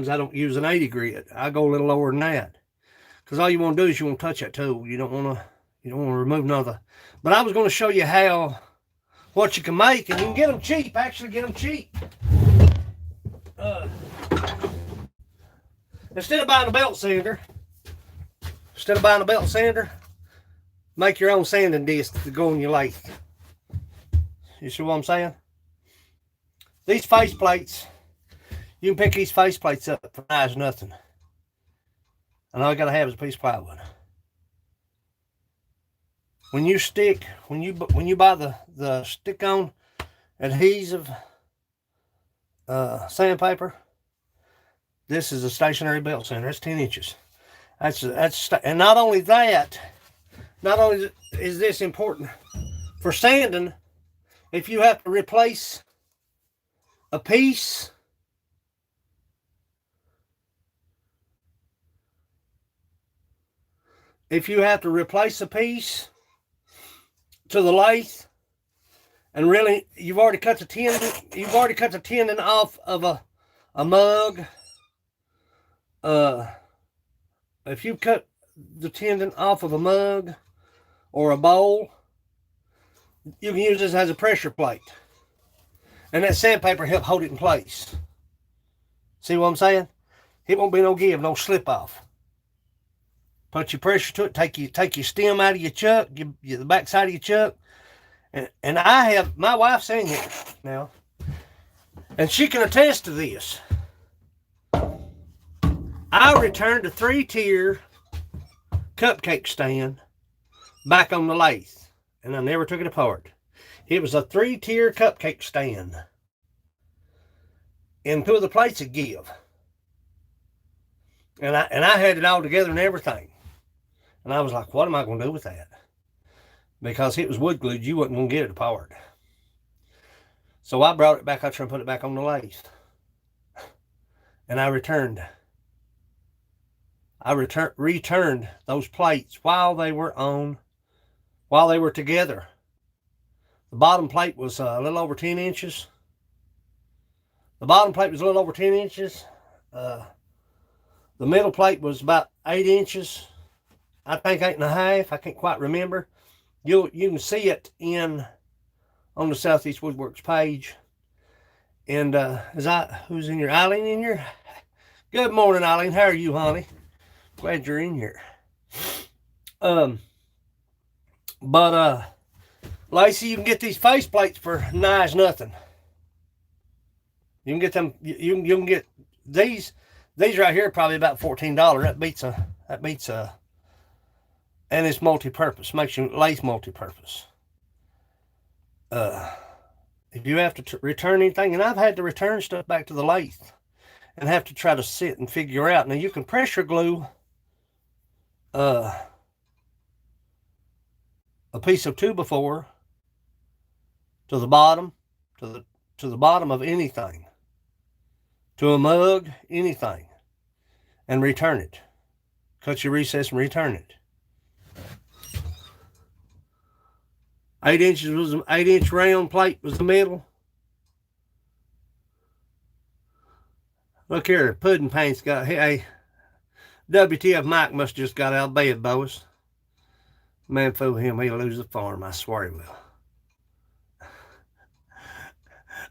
I don't use an 80 grit. I go a little lower than that, because all you want to do is you want to touch that tool. You don't want to remove another. But I was going to show you what you can make, and you can get them cheap. Actually, get them cheap. Instead of buying a belt sander, make your own sanding disc to go on your lathe. You see what I'm saying? These face plates, you can pick these face plates up for nice nothing. And all you gotta have is a piece of plywood. When you buy the stick-on adhesive sandpaper, this is a stationary belt sander. That's 10 inches. And not only is this important for sanding, if you have to replace a piece, to the lathe, and really you've already cut the tendon off of a mug. If you cut the tendon off of a mug or a bowl, you can use this as a pressure plate. And that sandpaper help hold it in place. See what I'm saying? It won't be no give, no slip off. Put your pressure to it, take your stem out of your chuck, the back side of your chuck. And I have, my wife's in here now, and she can attest to this. I returned a 3-tier cupcake stand back on the lathe, and I never took it apart. It was a 3-tier cupcake stand, and 2 of the plates would give. And I had it all together and everything. And I was like, what am I going to do with that? Because it was wood glued, you wasn't going to get it apart. So I brought it back out there and put it back on the lathe. And I returned those plates while they were together. The bottom plate was a little over 10 inches. The middle plate was about 8 inches. I think 8.5. I can't quite remember. You can see it on the Southeast Woodworks page. And who's in here? Eileen in here? Good morning, Eileen. How are you, honey? Glad you're in here. Lacey, you can get these face plates for nigh as nothing. You can get them. You can get these. These right here probably about $14. That beats a. And it's multi-purpose. Makes your lathe multi-purpose. If you have to return anything, and I've had to return stuff back to the lathe, and have to try to sit and figure out. Now you can pressure glue a piece of 2x4 to the bottom, to the bottom of anything, to a mug, anything, and return it. Cut your recess and return it. 8 inches was an 8-inch round plate was the middle. Look here, Pudding Paint's got, hey, WTF Mike must have just got out of bed, boys. Man, fool him, he'll lose the farm, I swear he will.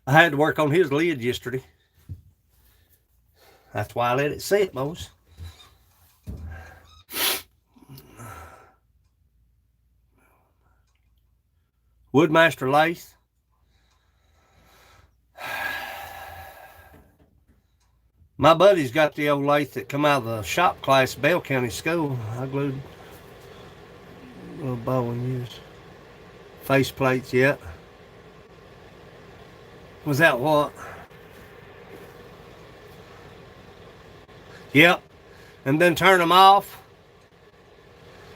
I had to work on his lid yesterday. That's why I let it sit, boys. Woodmaster lathe. My buddy's got the old lathe that come out of the shop class at Bell County School. I glued a little bow and used face plates, yeah. Was that what? Yep. And then turn them off.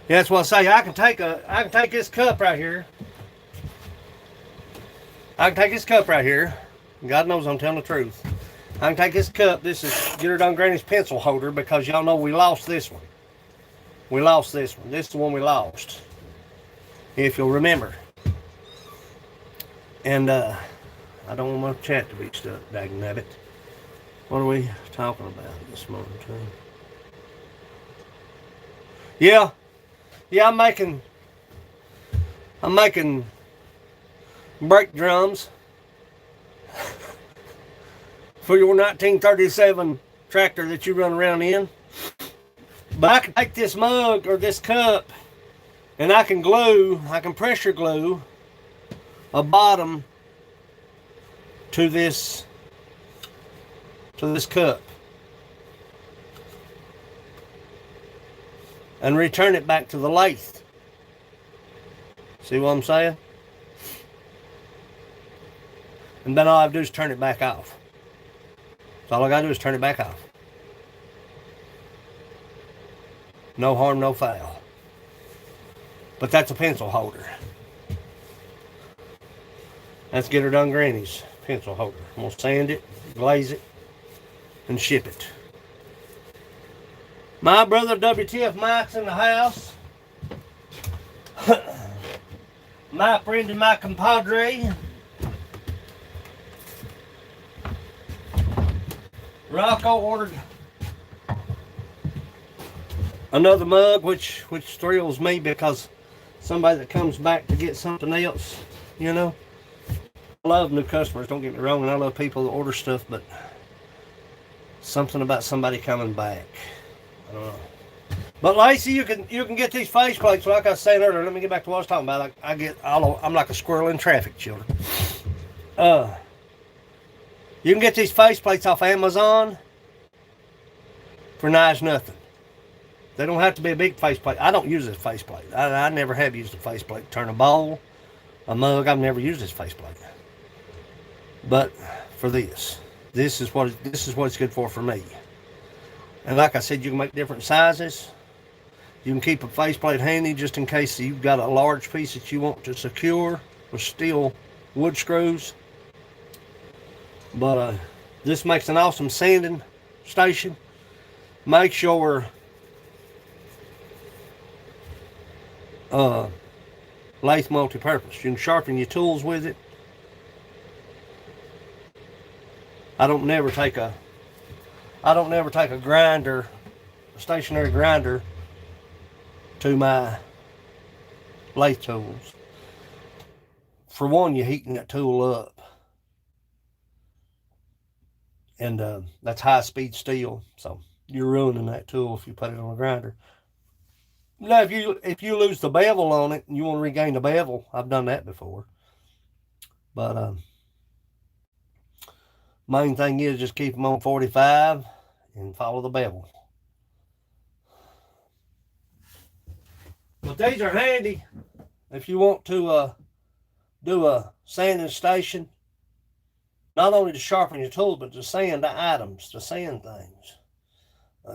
Yeah, that's what I say. I can take this cup right here. God knows I'm telling the truth. I can take this cup. This is Get Her Done Granny's pencil holder, because y'all know we lost this one. This is the one we lost, if you'll remember. And I don't want my chat to be stuck, dagnabbit. What are we talking about this morning, too? Yeah, I'm making brake drums for your 1937 tractor that you run around in. But I can take this mug or this cup and I can pressure glue a bottom to this cup and return it back to the lathe. See what I'm saying? And then all I have to do is turn it back off. So all I gotta do is turn it back off. No harm, no foul. But that's a pencil holder. That's Get Her Done Granny's pencil holder. I'm gonna sand it, glaze it, and ship it. My brother WTF Mike's in the house. My friend and my compadre. Rocco ordered another mug, which thrills me, because somebody that comes back to get something else, you know. I love new customers, don't get me wrong, and I love people that order stuff, but something about somebody coming back. I don't know. But Lacey, you can get these faceplates. Like I was saying earlier, let me get back to what I was talking about. I'm like a squirrel in traffic, children. You can get these faceplates off Amazon for nice nothing. They don't have to be a big faceplate. I don't use this faceplate. I never have used a faceplate. Turn a bowl, a mug. I've never used this faceplate. But for this is what it's good for me. And like I said, you can make different sizes. You can keep a faceplate handy just in case you've got a large piece that you want to secure with steel wood screws. But this makes an awesome sanding station. Make sure lathe multi-purpose. You can sharpen your tools with it. I don't never take a grinder, a stationary grinder, to my lathe tools. For one, you're heating that tool up, and that's high-speed steel, so you're ruining that tool if you put it on a grinder. Now, if you lose the bevel on it and you want to regain the bevel, I've done that before. But main thing is just keep them on 45 and follow the bevel. But these are handy if you want to do a sanding station. Not only to sharpen your tools, but to sand the items, to sand things.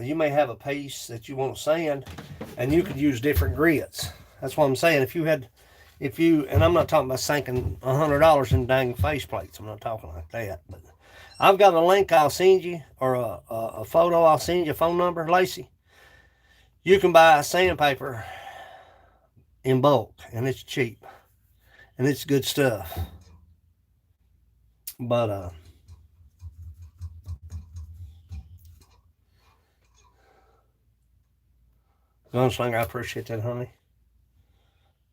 You may have a piece that you want to sand, and you could use different grits. That's what I'm saying. And I'm not talking about sinking $100 in dang faceplates. I'm not talking like that. But I've got a link I'll send you, or a photo I'll send you, a phone number, Lacey. You can buy sandpaper in bulk, and it's cheap, and it's good stuff. But Gunslinger, I appreciate that, honey.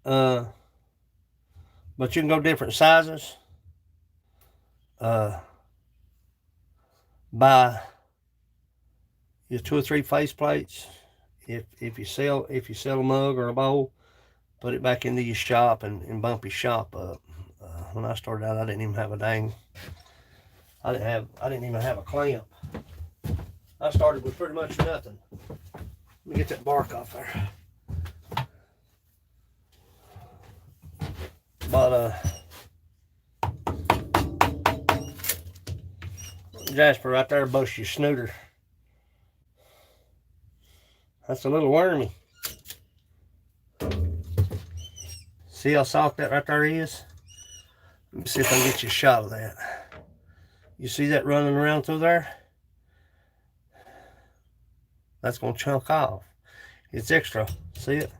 But you can go different sizes. Buy your 2 or 3 faceplates. If you sell a mug or a bowl, put it back into your shop and bump your shop up. When I started out, I didn't even have a dang. I didn't even have a clamp. I started with pretty much nothing. Let me get that bark off there. But Jasper, right there, bust your snooter. That's a little wormy. See how soft that right there is? Let me see if I can get you a shot of that. You see that running around through there? That's going to chunk off. It's extra. See it?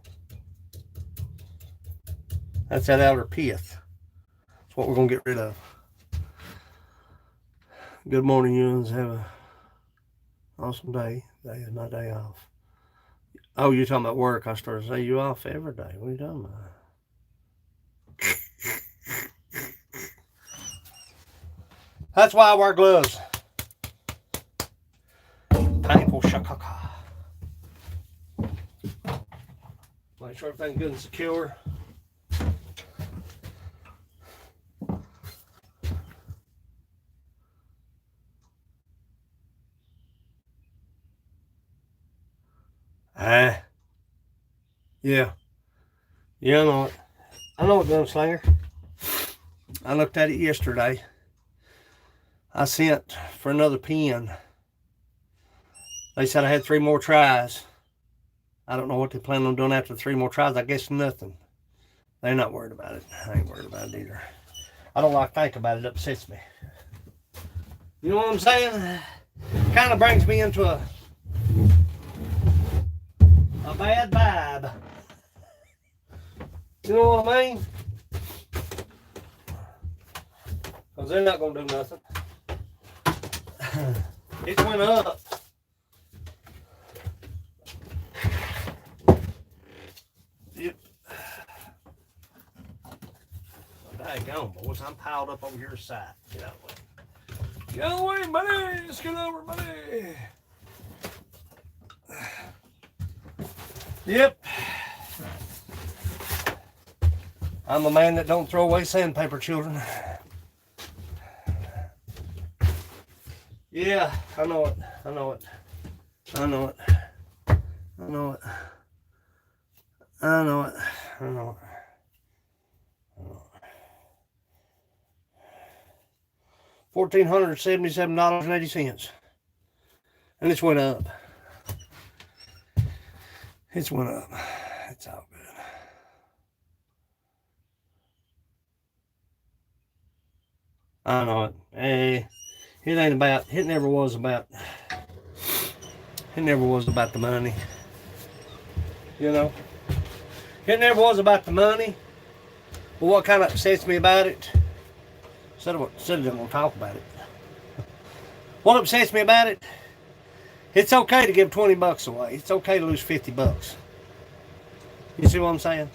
That's that outer pith. That's what we're going to get rid of. Good morning, Ewans. Have an awesome day. Today is my day off. Oh, you're talking about work. I started to say you off every day. What are you talking about? That's why I wear gloves. Painful shakaka. Make sure everything's good and secure. Yeah. Yeah, I know it. I know it, Gunslinger. I looked at it yesterday. I sent for another pen. They said I had 3 more tries. I don't know what they plan on doing after 3 more tries. I guess nothing. They're not worried about it. I ain't worried about it either. I don't like to think about it. It upsets me. You know what I'm saying? Kind of brings me into a bad vibe. You know what I mean? Because they're not going to do nothing. It went up. on, boys. I'm piled up over your side. Get out of the way. Get out of the way, buddy. Let's get over, buddy. Yep. I'm a man that don't throw away sandpaper, children. Yeah, I know it. I know it. I know it. I know it. I know it. I know it. $1,477.80. And it's went up. It's went up. It's all good. I know it. It ain't about, it never was about the money. You know? It never was about the money. But what kind of upsets me about it, instead of didn't want to talk about it. What upsets me about it, it's okay to give 20 bucks away. It's okay to lose 50 bucks. You see what I'm saying?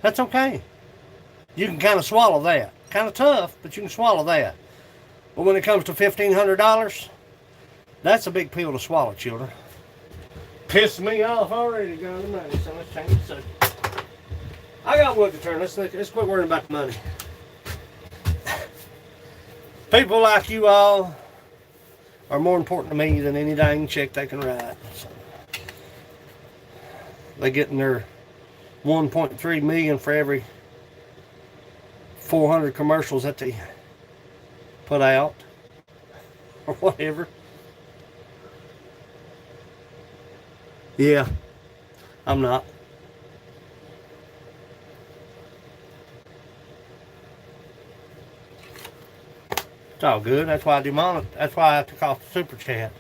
That's okay. You can kind of swallow that. Kind of tough, but you can swallow that. But when it comes to $1,500, that's a big pill to swallow, children. Pissed me off already, God almighty. So let's change the subject. I got wood to turn. Let's quit worrying about the money. People like you all are more important to me than any dang check they can write. So they getting their 1.3 million for every 400 commercials that they put out or whatever. Yeah, I'm not. It's all good. That's why that's why I took off the super chat.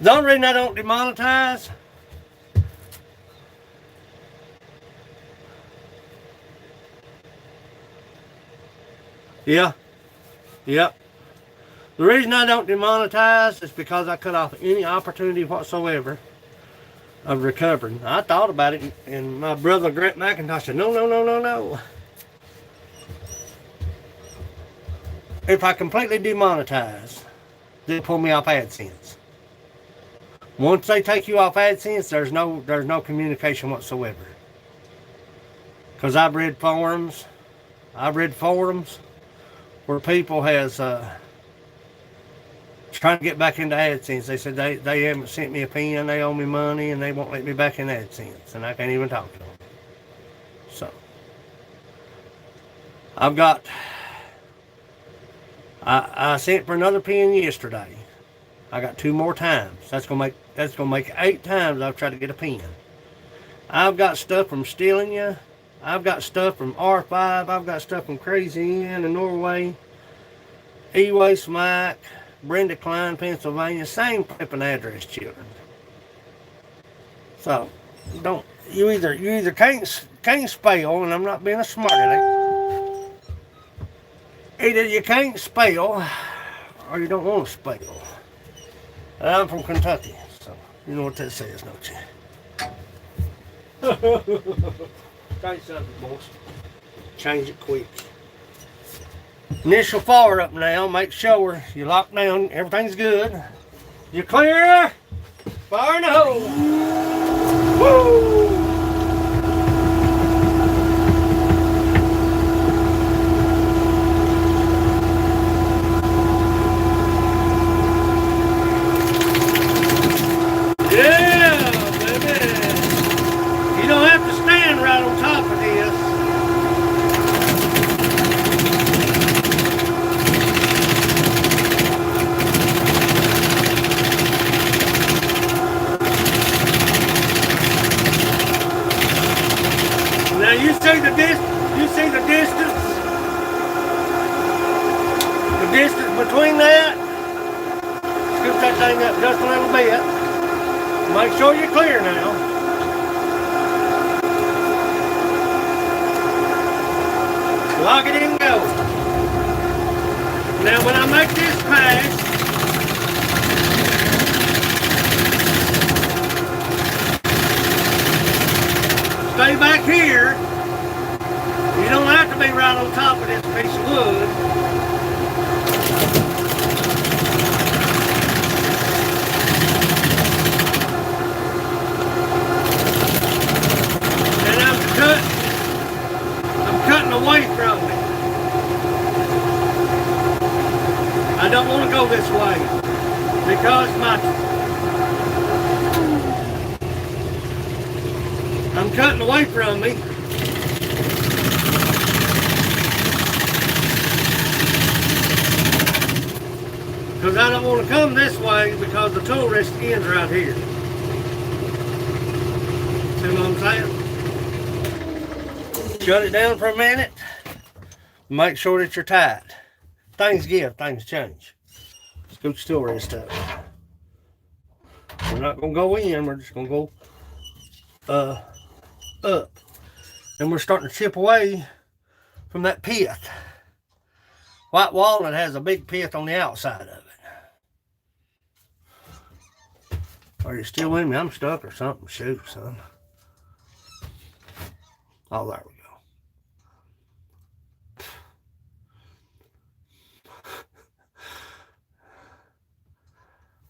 The only reason I don't demonetize, yeah. The reason I don't demonetize is because I cut off any opportunity whatsoever of recovering. I thought about it, and my brother Grant McIntosh said, no. If I completely demonetize, they'll pull me off AdSense. Once they take you off AdSense, there's no communication whatsoever. Because I've read forums where people has trying to get back into AdSense. They said they haven't sent me a pen, they owe me money, and they won't let me back in AdSense, and I can't even talk to them. So I've got. I sent for another pen yesterday. I got 2 more times. That's gonna make 8 times I've tried to get a pen. I've got stuff from Stealing You. I've got stuff from R5. I've got stuff from Crazy Inn in Norway. Eway Smack. Brenda Klein, Pennsylvania. Same flipping address, children. So you either can't spell, and I'm not being a smart aleck. Either you can't spell, or you don't want to spell. And I'm from Kentucky, so you know what that says, don't you? Change something, boys. Change it quick. Initial fire up now. Make sure you lock down. Everything's good. You clear? Fire in the hole. Woo! Between that, scoop that thing up just a little bit. Make sure you're clear now. Lock it in and go. Now when I make this pass, stay back here. You don't have to be right on top want to go this way because I'm cutting away from me. Because I don't want to come this way because the tourist ends right here. See what I'm saying? Shut it down for a minute. Make sure that you're tight. Things give, things change. Scoot still rest up. We're not going to go in, we're just going to go up. And we're starting to chip away from that pith. White walnut has a big pith on the outside of it. Are you still with me? I'm stuck or something. Shoot, son. Oh, there we go.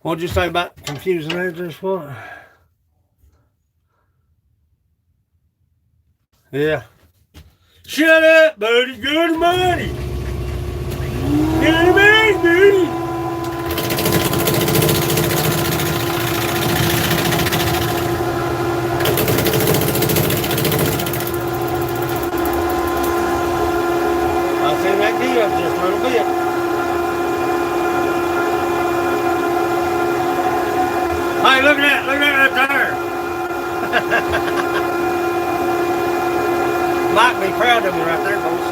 What'd you say about confusing edges? What? Yeah. Shut up, buddy. Good money. Good money, buddy. I'll see that deal just a little bit. Hey, look at that right there. Might be proud of me right there, folks.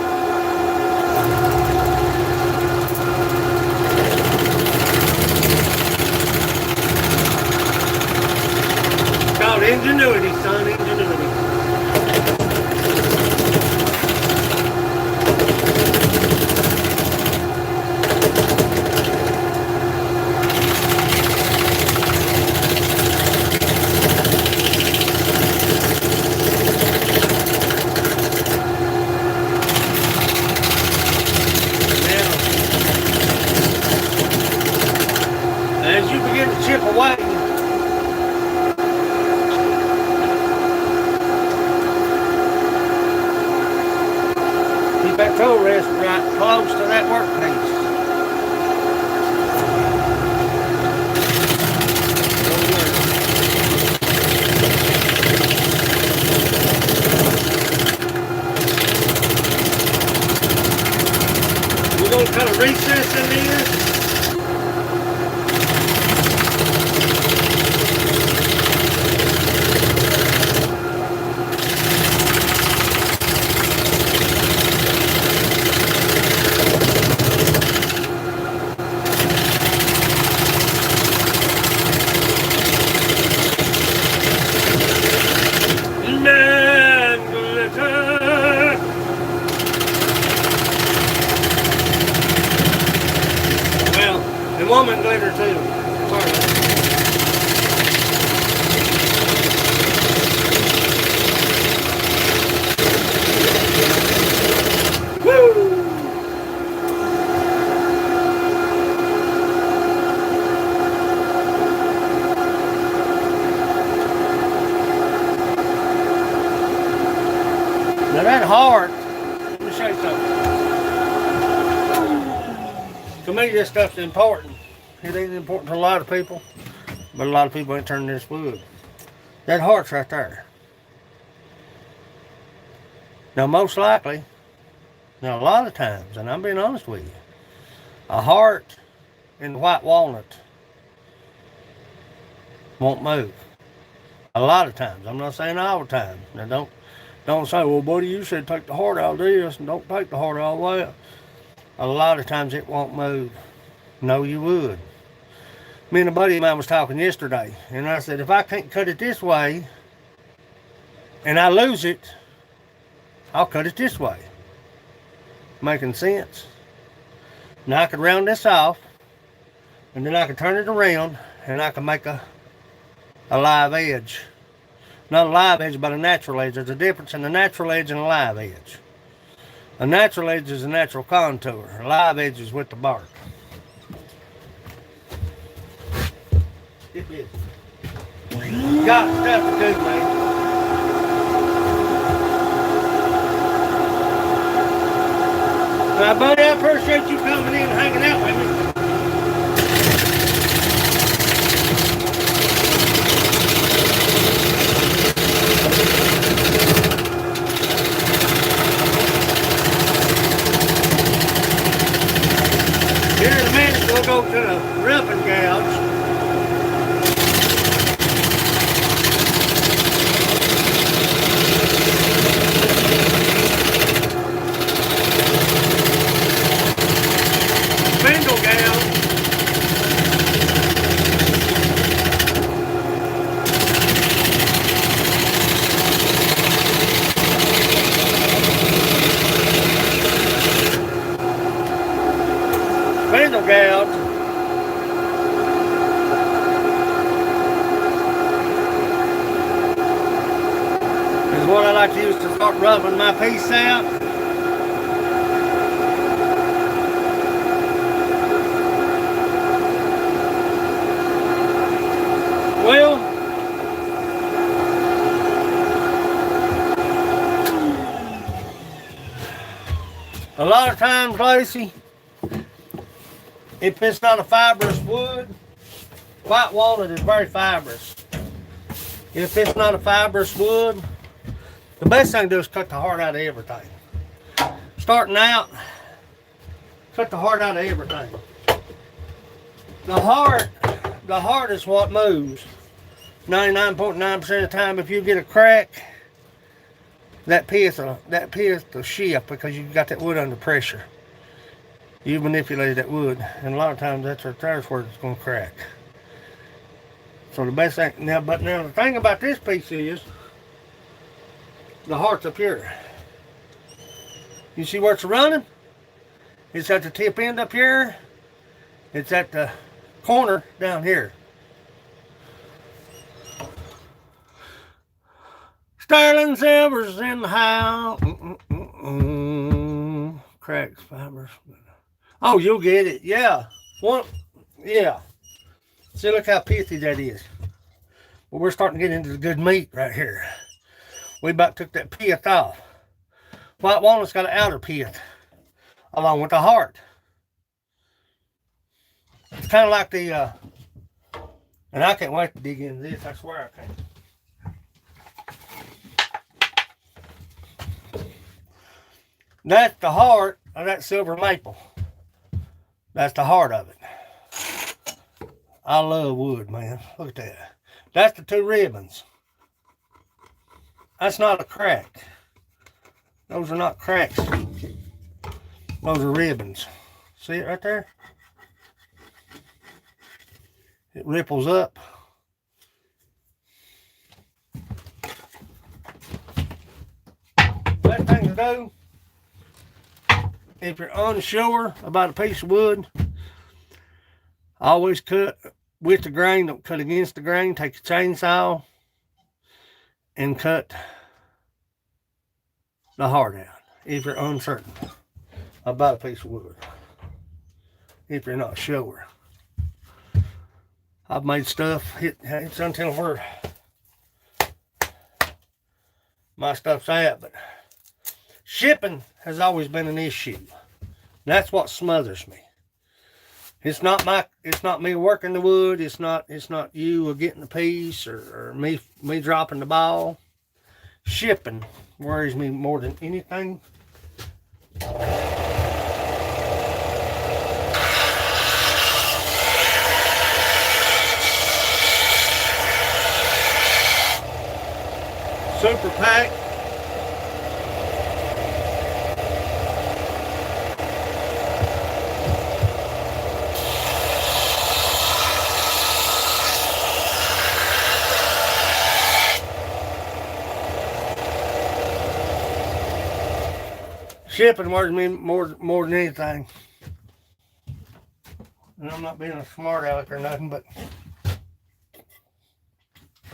It's called ingenuity, son, ingenuity. As you begin to chip away, keep that toe rest right close to that workpiece. We're going to cut a recess in here. Woman glitter too. Sorry. Woo! Now that heart, let me show you something. To me, this stuff's important. It ain't important to a lot of people, but a lot of people ain't turning this wood. That heart's right there. Now, most likely, now a lot of times, and I'm being honest with you, a heart in the white walnut won't move. A lot of times. I'm not saying all the time. Now, don't say, well, buddy, you said take the heart out of this, and don't take the heart all the way out. A lot of times it won't move. No, you would. Me and a buddy of mine was talking yesterday, and I said, if I can't cut it this way, and I lose it, I'll cut it this way. Making sense? Now I could round this off, and then I could turn it around, and I can make a live edge. Not a live edge, but a natural edge. There's a difference in a natural edge and a live edge. A natural edge is a natural contour. A live edge is with the bark. It is. Got stuff to do, man. Now, buddy, I appreciate you coming in and hanging out with me. start rubbing my piece out. Well, a lot of times, Lacey, if it's not a fibrous wood, white walnut is very fibrous. If it's not a fibrous wood, the best thing to do is cut the heart out of everything. Starting out, cut the heart out of everything. The heart is what moves. 99.9% of the time, if you get a crack, that piece will shift because you got that wood under pressure. You manipulated that wood, and a lot of times that's where it's going to crack. So the best thing now, the thing about this piece is the heart's up here. You see where it's running? It's at the tip end up here. It's at the corner down here. Sterling silver's in the house. Cracks, fibers. Oh, you'll get it. Yeah. Yeah. See, look how pithy that is. Well, we're starting to get into the good meat right here. We about took that pith off. White walnut's got an outer pith along with the heart. It's kind of like the, and I can't wait to dig into this. I swear I can. That's the heart of that silver maple. That's the heart of it. I love wood, man. Look at that. That's the two ribbons. That's not a crack. Those are not cracks. Those are ribbons. See it right there? It ripples up. Best thing to do, if you're unsure about a piece of wood, always cut with the grain. Don't cut against the grain. Take your chainsaw and cut the heart out if you're uncertain about a piece of wood. If you're not sure. I've made stuff, it's until where my stuff's at, but shipping has always been an issue. That's what smothers me. It's not me working the wood, it's not you getting the piece or me dropping the ball. Shipping worries me more than anything. Super pack. Shipping worries me more than anything. And I'm not being a smart aleck or nothing, but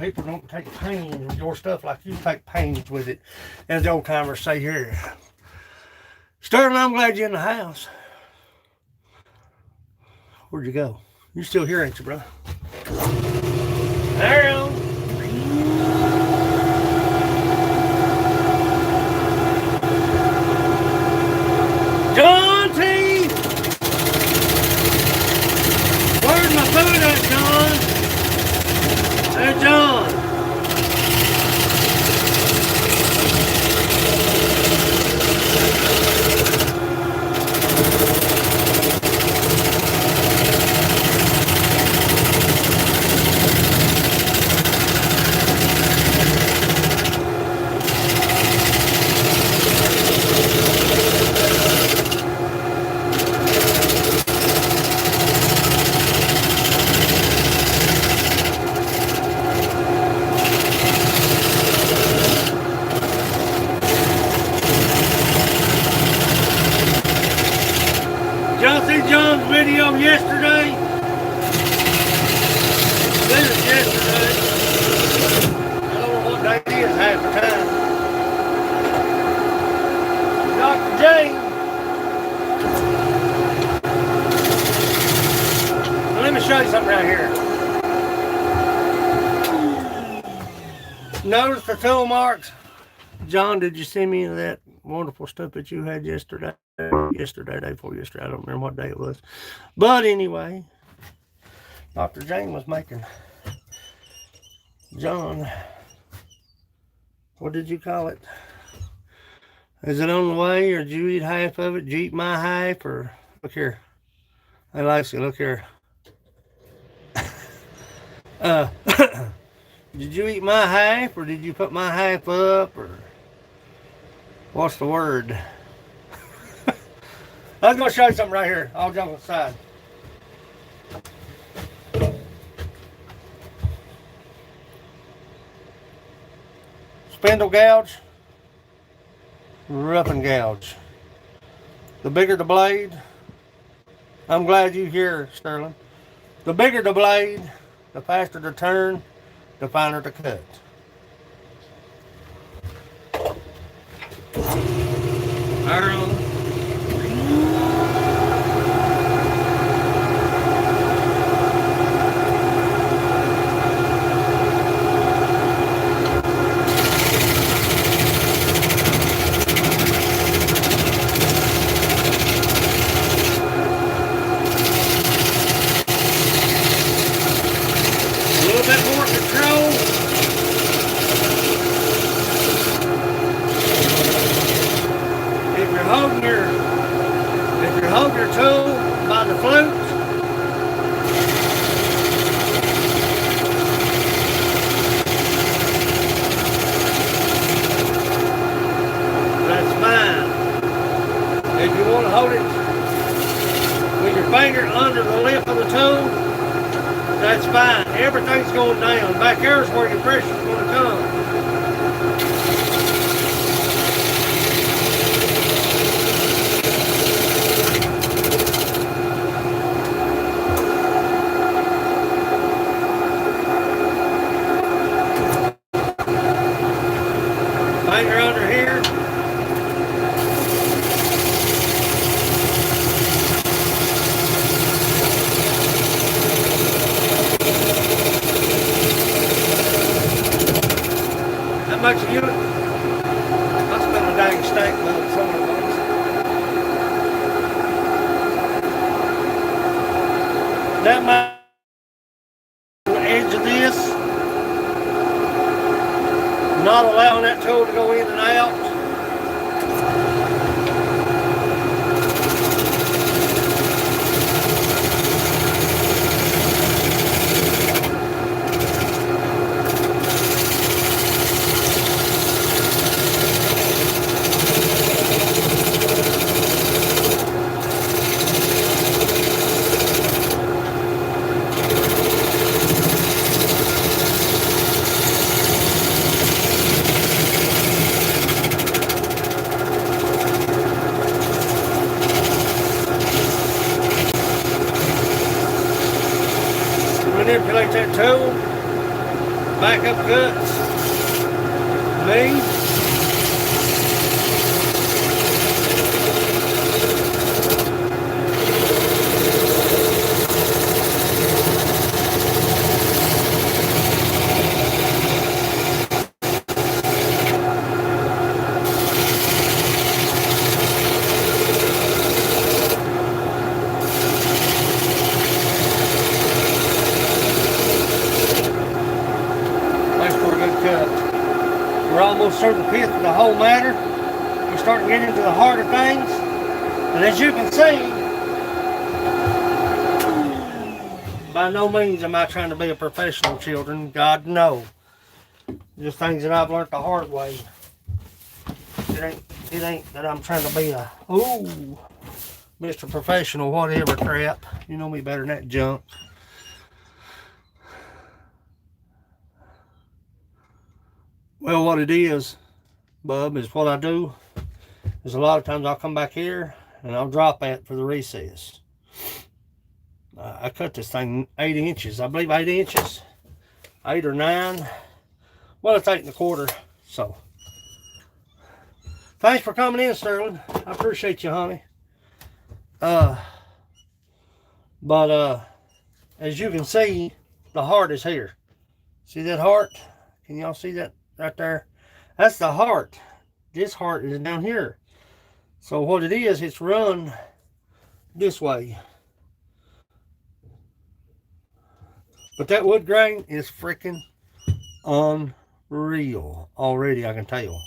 people don't take pains with your stuff like you take pains with it, as the old timers say here. Sterling, I'm glad you're in the house. Where'd you go? You still here, ain't you, bro? There you go. John T! Where's my food at, John? Hey, John. me show you something right here. Notice the tool marks. John, did you send me that wonderful stuff that you had yesterday? Yesterday, day before yesterday. I don't remember what day it was. But anyway, Dr. Jane was making John, what did you call it? Is it on the way, or did you eat half of it? Did you eat my half, or look here? Hey, Lacey, look here. Did you eat my half, or did you put my half up, or what's the word? I was going to show you something right here. I'll jump aside. Spindle gouge, rough and gouge. The bigger the blade, I'm glad you're here, Sterling. The bigger the blade, the faster the turn, the finer the cut. Earl. If you're holding your tool by the flute, that's fine. If you want to hold it with your finger under the lip of the tool, that's fine. Everything's going down. Back here is where your pressure's going to come. Finger under here. How much of you? I spent a dang steak on some of those. That might be the edge of this. Not allowing that tool to go in and out. Manipulate that tool, back up cuts, lean. We're almost through the fifth of the whole matter. We're starting to get into the harder things. And as you can see, by no means am I trying to be a professional, children. God, no. Just things that I've learned the hard way. It ain't that I'm trying to be a, ooh, Mr. Professional, whatever crap. You know me better than that junk. Well, what it is, bub, is what I do is a lot of times I'll come back here and I'll drop that for the recess. I cut this thing 8 inches, I believe 8 inches, 8 or 9. Well, it's 8 1/4. So, thanks for coming in, Sterling. I appreciate you, honey. as you can see, the heart is here. See that heart? Can y'all see that right there? That's the heart. This heart is down here. So what it is, it's run this way. But that wood grain is freaking unreal already, I can tell.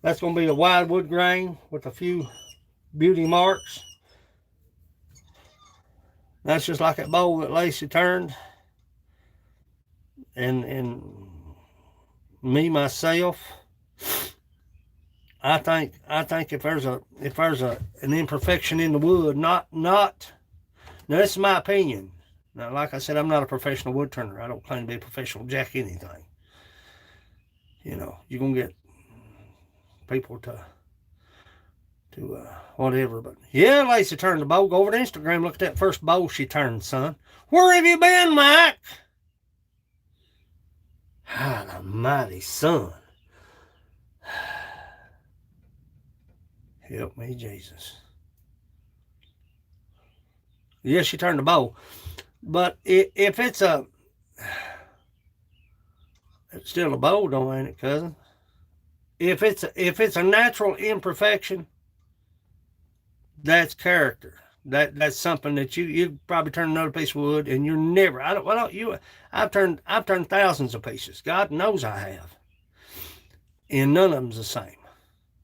That's going to be a wide wood grain with a few beauty marks. That's just like that bowl that Lacey turned. And me myself, I think if there's an imperfection in the wood, not now this is my opinion. Now, like I said, I'm not a professional wood turner. I don't claim to be a professional jack anything. You know, you're gonna get people to whatever. But yeah, Lacey turned the bowl. Go over to Instagram. Look at that first bowl she turned, son. Where have you been, Mike? God almighty, son. Help me, Jesus. Yeah, she turned the bowl. But if it's still a bowl, though, ain't it, cousin? If it's a natural imperfection, that's character. That's something that you probably turn another piece of wood, and you're never. I've turned thousands of pieces. God knows I have, and none of them's the same.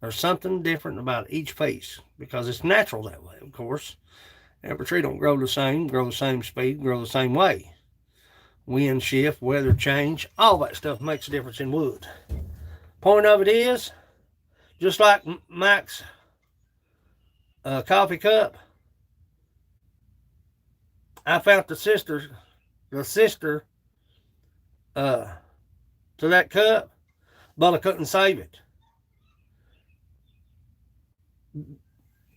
There's something different about each piece because it's natural that way. Of course, every tree don't grow the same speed, grow the same way. Wind shift, weather change, all that stuff makes a difference in wood. Point of it is, just like Mike's coffee cup, I found the sister to that cup, but I couldn't save it.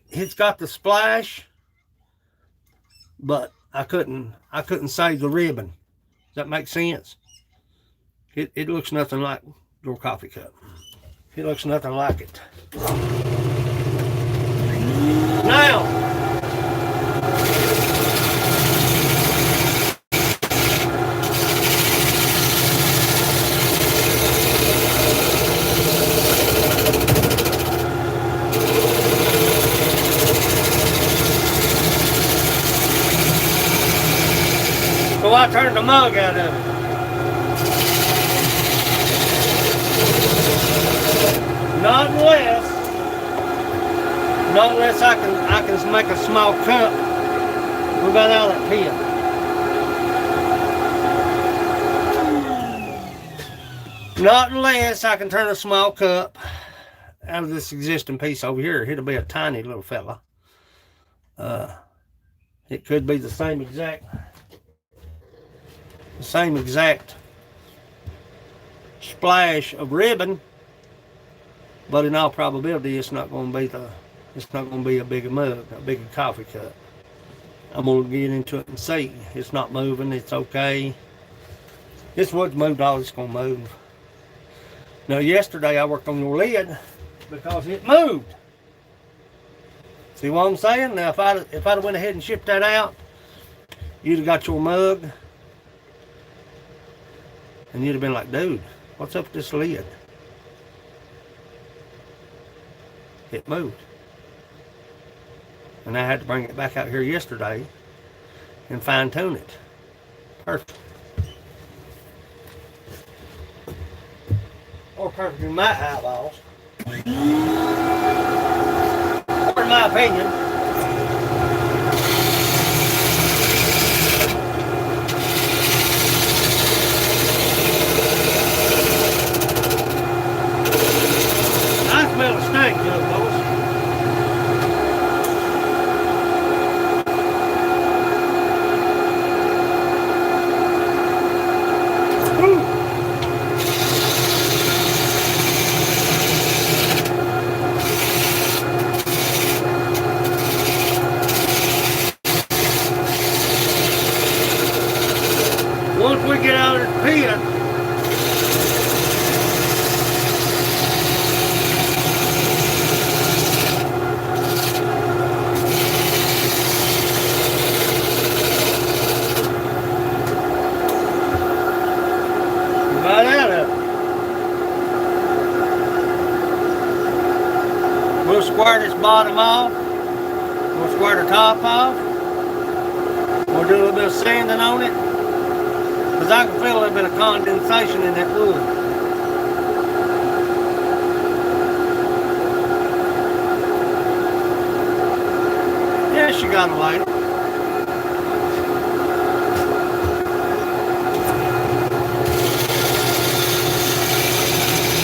It's got the splash, but I couldn't save the ribbon. Does that make sense? It looks nothing like your coffee cup. It looks nothing like it. Now, so I turned the mug out of it. Not unless I can make a small cup. We got out of that pit. Not unless I can turn a small cup out of this existing piece over here. It'll be a tiny little fella. It could be the same exact splash of ribbon, but in all probability, it's not going to be a bigger mug, a bigger coffee cup. I'm going to get into it and see. It's not moving. It's okay. This wood's moved all it's going to move. Now, yesterday I worked on your lid because it moved. See what I'm saying? Now, if I'd went ahead and shipped that out, you'd have got your mug, and you'd have been like, dude, what's up with this lid? It moved. And I had to bring it back out here yesterday and fine tune it. Perfect. Or perfect in my eyeballs. Or in my opinion. I smell a snake, Judge Lois. Once we get out of the pit, bottom off. We'll square the top off. We'll do a little bit of sanding on it. Because I can feel a little bit of condensation in that wood. Yeah, she got a light.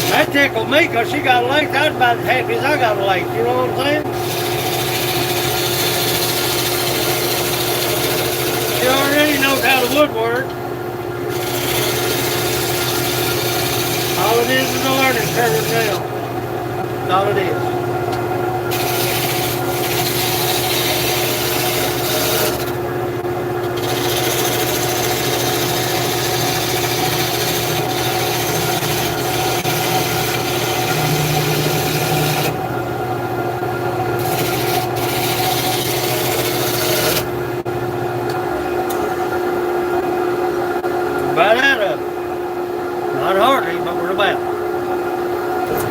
That tickled me because she got a length. I was about as happy as I got a length. You know what I'm saying? She already knows how to woodwork. All it is a learning curve now. That's all it is. About out of it. Not hardly, but we're about.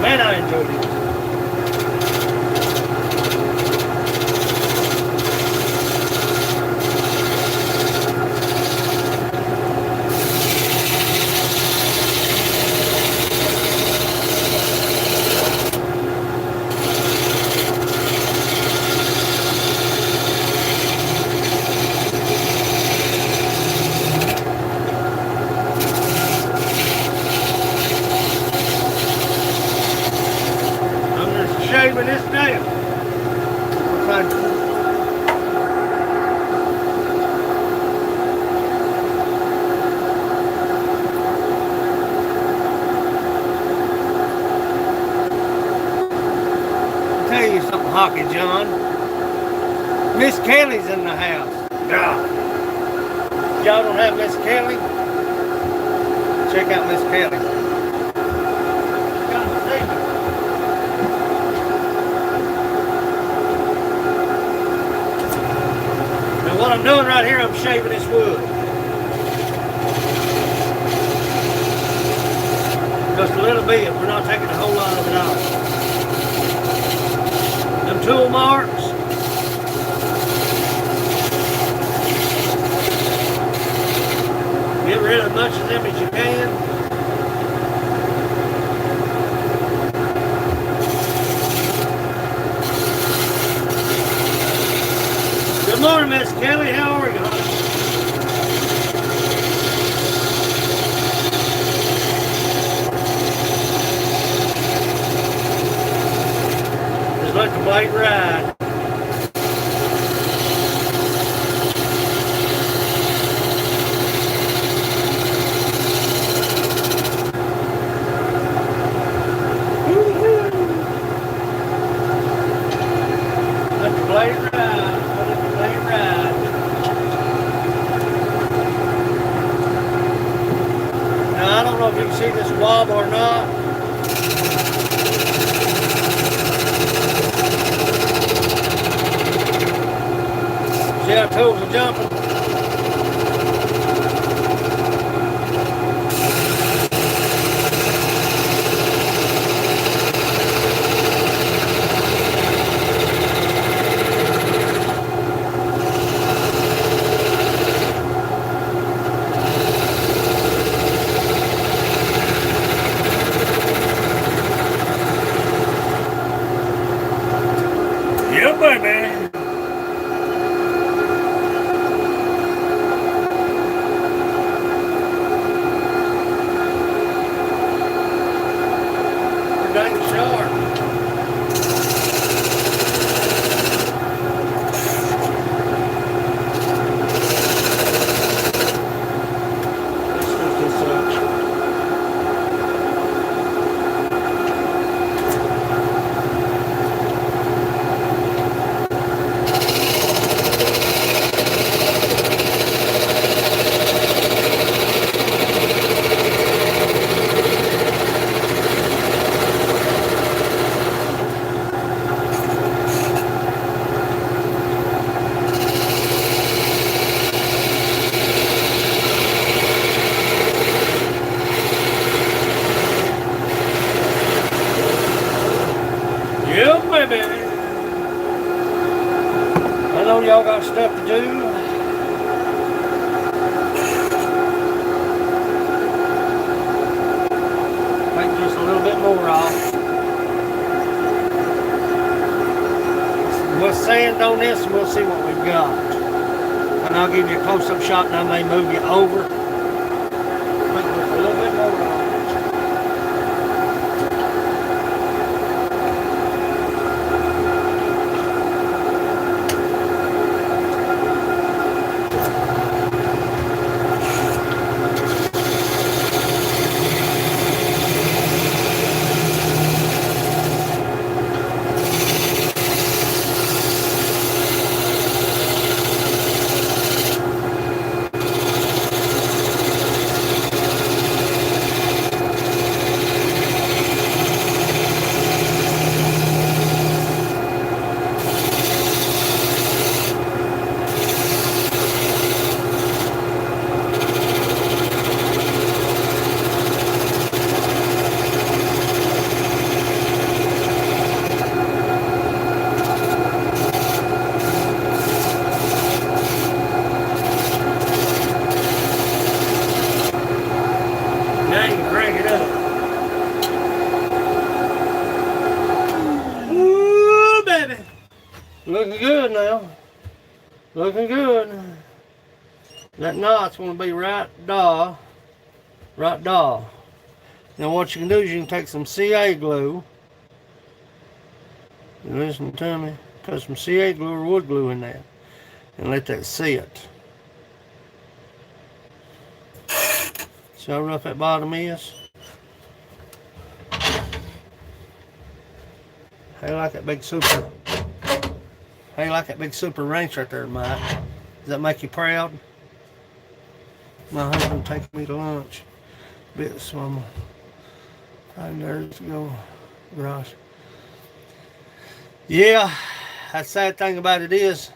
Man, I enjoyed it. Shaving this down. I'll tell you something, Hockey John. Miss Kelly's in the house. God. Y'all don't have Miss Kelly? Check out Miss Kelly. What I'm doing right here, I'm shaving this wood. Just a little bit. We're not taking a whole lot of it off. Them tool marks. Get rid of as much of them as you can. Good morning, Miss Kelly. How are you, honey? Just let the blade ride. Let the blade ride. Now, I don't know if you can see this wobble or not. See how tools are jumping? Yeah, baby. We're dang sharp. Let's hook this up. more off. We'll sand on this and we'll see what we've got. And I'll give you a close-up shot and I may move you over. Put a little bit more on. Looking good now. Looking good. That knot's going to be right da. Right da. Now what you can do is you can take some CA glue. And listen to me. Put some CA glue or wood glue in there. And let that sit. See how rough that bottom is? Hey, like that big super. Hey, like that big super ranch right there, Mike. Does that make you proud? My husband takes me to lunch. Bit so I'm find there to go. Gosh. Yeah, that sad thing about it is.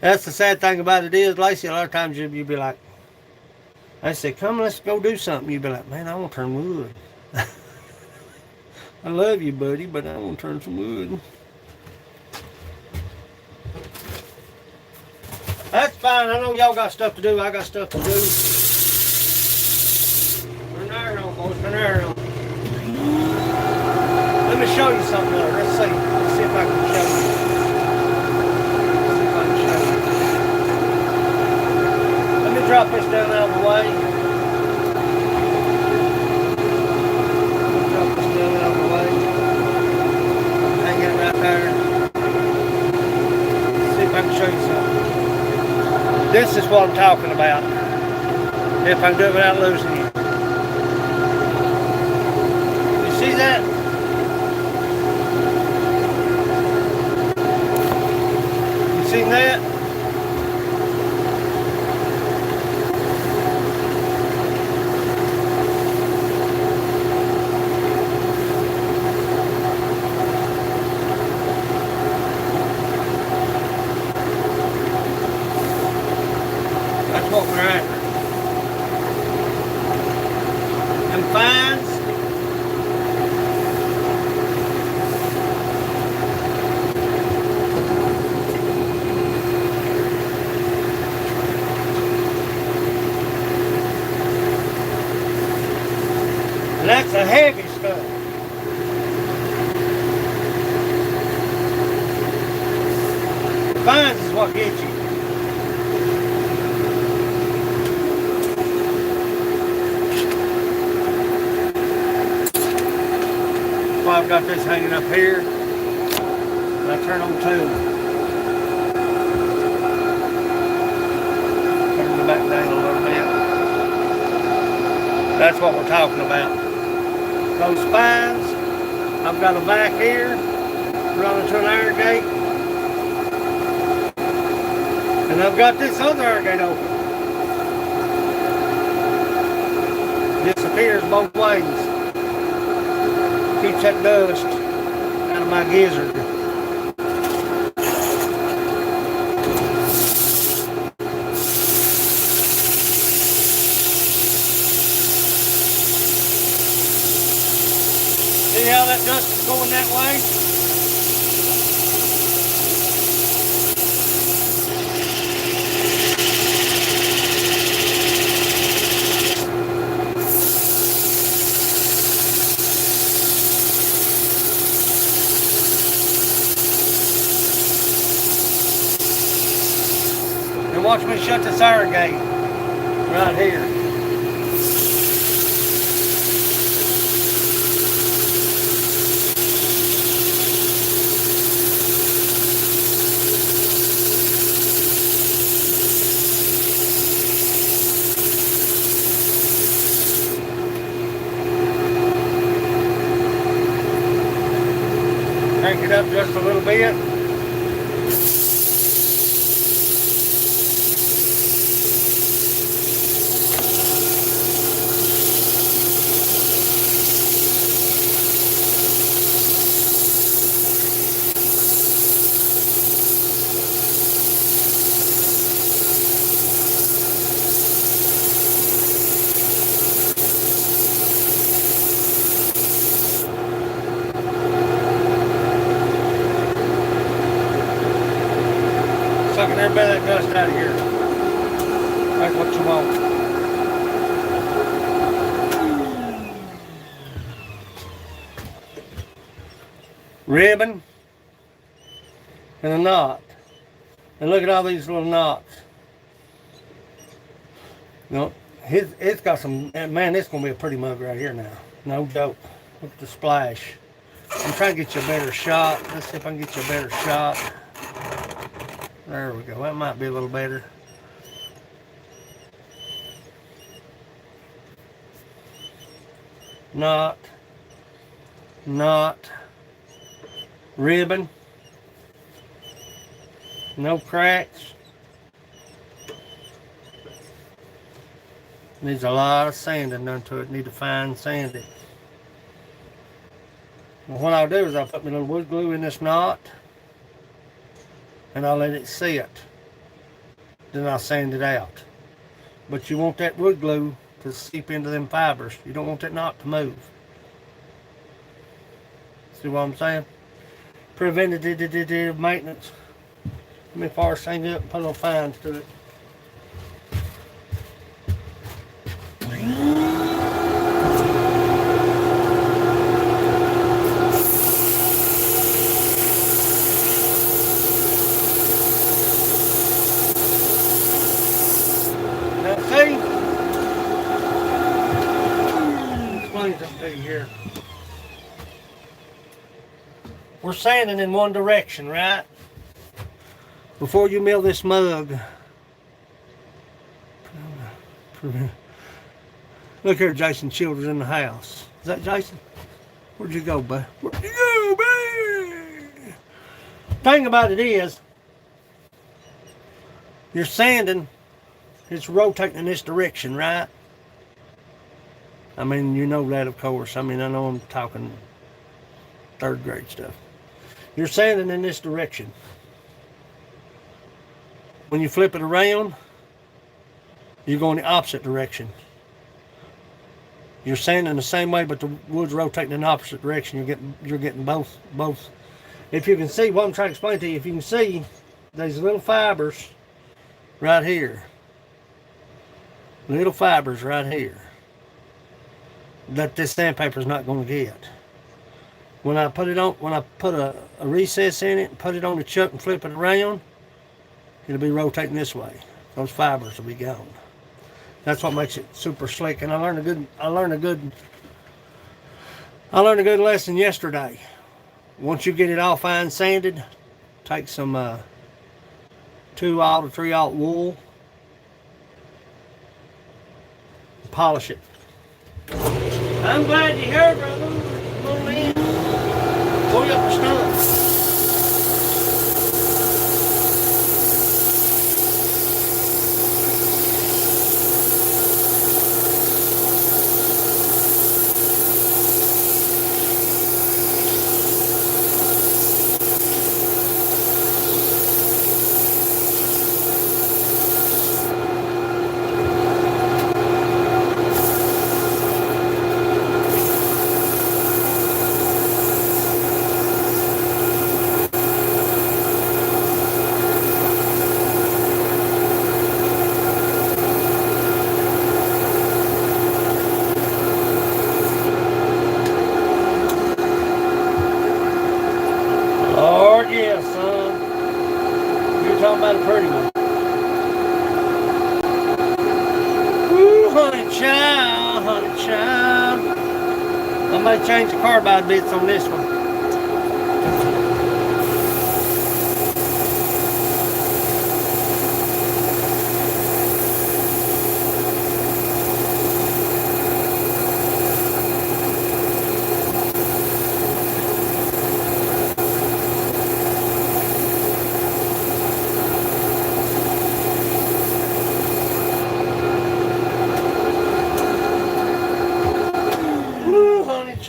That's the sad thing about it is, Lacey, a lot of times you'll be like, I say, come, let's go do something. You'll be like, man, I want to turn wood. I love you, buddy, but I want to turn some wood. That's fine. I know y'all got stuff to do. I got stuff to do. Turn there on, boys. Turn there on. Let me show you something there. Let's see. Let's see if I can show you. Let me drop this down out of the way. Drop this down out of the way. Hang it right there. See if I can show you something. This is what I'm talking about. If I can do it without losing you. You see that? You seen that? That's what we're at. And fines. And that's the heavy stuff. Fines is what gets you. I've got this hanging up here, and I turn on two. Turn the back down a little bit. That's what we're talking about. Those spines, I've got a vac here, running to an iron gate, and I've got this other iron gate open. Disappears both ways. Keeps that dust out of my gizzard. See how that dust is going that way? me shut this iron gate right here. Crank it up just a little bit. Sucking every bit of that dust out of here. That's what you want. Ribbon and a knot. And look at all these little knots. You know, it's got some, man, it's going to be a pretty mug right here now. No joke. Look at the splash. I'm trying to get you a better shot. Let's see if I can get you a better shot. There we go. That might be a little better. Knot. Ribbon. No cracks. Needs a lot of sanding done to it. Need to fine sand it. Well, what I'll do is I'll put my little wood glue in this knot and I'll let it sit. Then I'll sand it out. But you want that wood glue to seep into them fibers. You don't want that knot to move. See what I'm saying? Preventative maintenance. Let me fire this thing up and put a little fines to it. Now see? Explain something to you here. We're sanding in one direction, right? Before you mill this mug, look here, Jason Childers in the house. Is that Jason? Where'd you go, bud? Where'd you go, bud? Thing about it is, you're sanding, it's rotating in this direction, right? I mean, you know that, of course. I mean, I know I'm talking third grade stuff. You're sanding in this direction. When you flip it around, you're going the opposite direction. You're sanding the same way, but the wood's rotating in the opposite direction. You're getting both. If you can see what I'm trying to explain to you, if you can see these little fibers right here, little fibers right here, that this sandpaper is not going to get. When I put a recess in it, put it on the chuck and flip it around, it'll be rotating this way. Those fibers will be gone. That's what makes it super slick. And I learned a good lesson yesterday. Once you get it all fine sanded, take some 2/0 to 3/0 wool, and polish it. I'm glad you're here, brother. Come on in. Pull you up the stump. child, honey child. I might change the carbide bits on this one.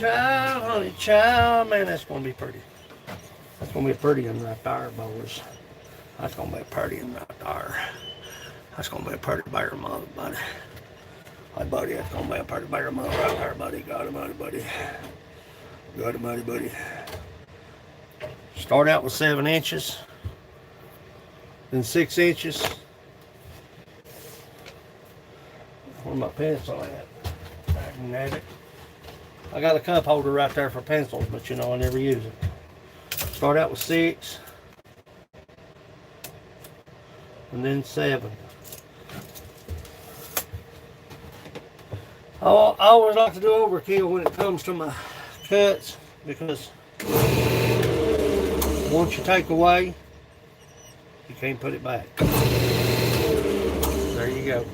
Honey child, man, that's gonna be pretty. That's gonna be pretty in right there, boys. That's gonna be pretty in right there. That's gonna be a pretty bear mother, buddy. Hey, buddy, that's gonna be a pretty bear mother right there, buddy. Got him, buddy. Got him, buddy. Start out with 7 inches, then 6 inches. Where's my pencil at? I can add it. I got a cup holder right there for pencils, but you know I never use it. Start out with 6, and then 7. I always like to do overkill when it comes to my cuts, because once you take away, you can't put it back. There you go.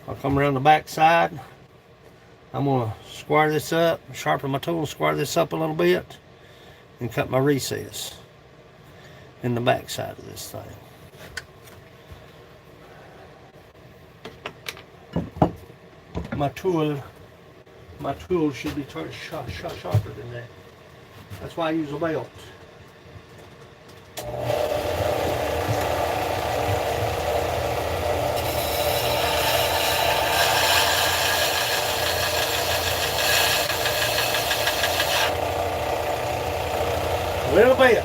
I'll come around the back side. I'm going to square this up, sharpen my tool, square this up a little bit, and cut my recess in the back side of this thing. My tool should be sharper than that. That's why I use a belt. A little bit.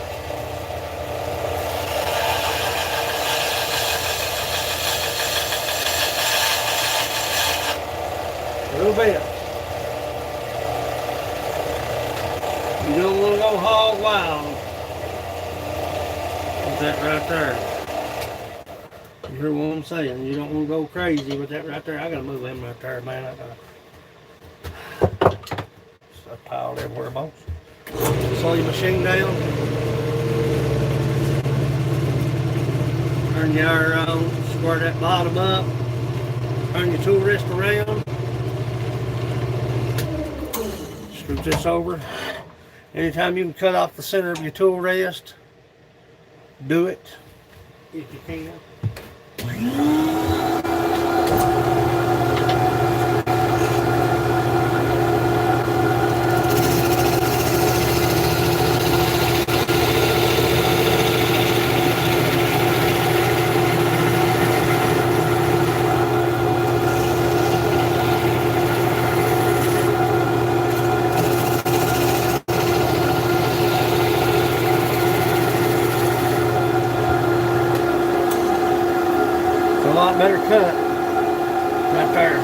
A little bit. You don't want to go hog wild with that right there. You hear what I'm saying? You don't want to go crazy with that right there. I gotta move him right there, man. I gotta. Stuff piled everywhere, boss. Slow your machine down. Turn your iron on. Square that bottom up. Turn your tool rest around. Scoot this over. Anytime you can cut off the center of your tool rest, do it if you can. Better cut right there.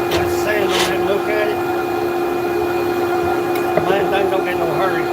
Got sand on it, look at it. Man, thing don't get no hurry.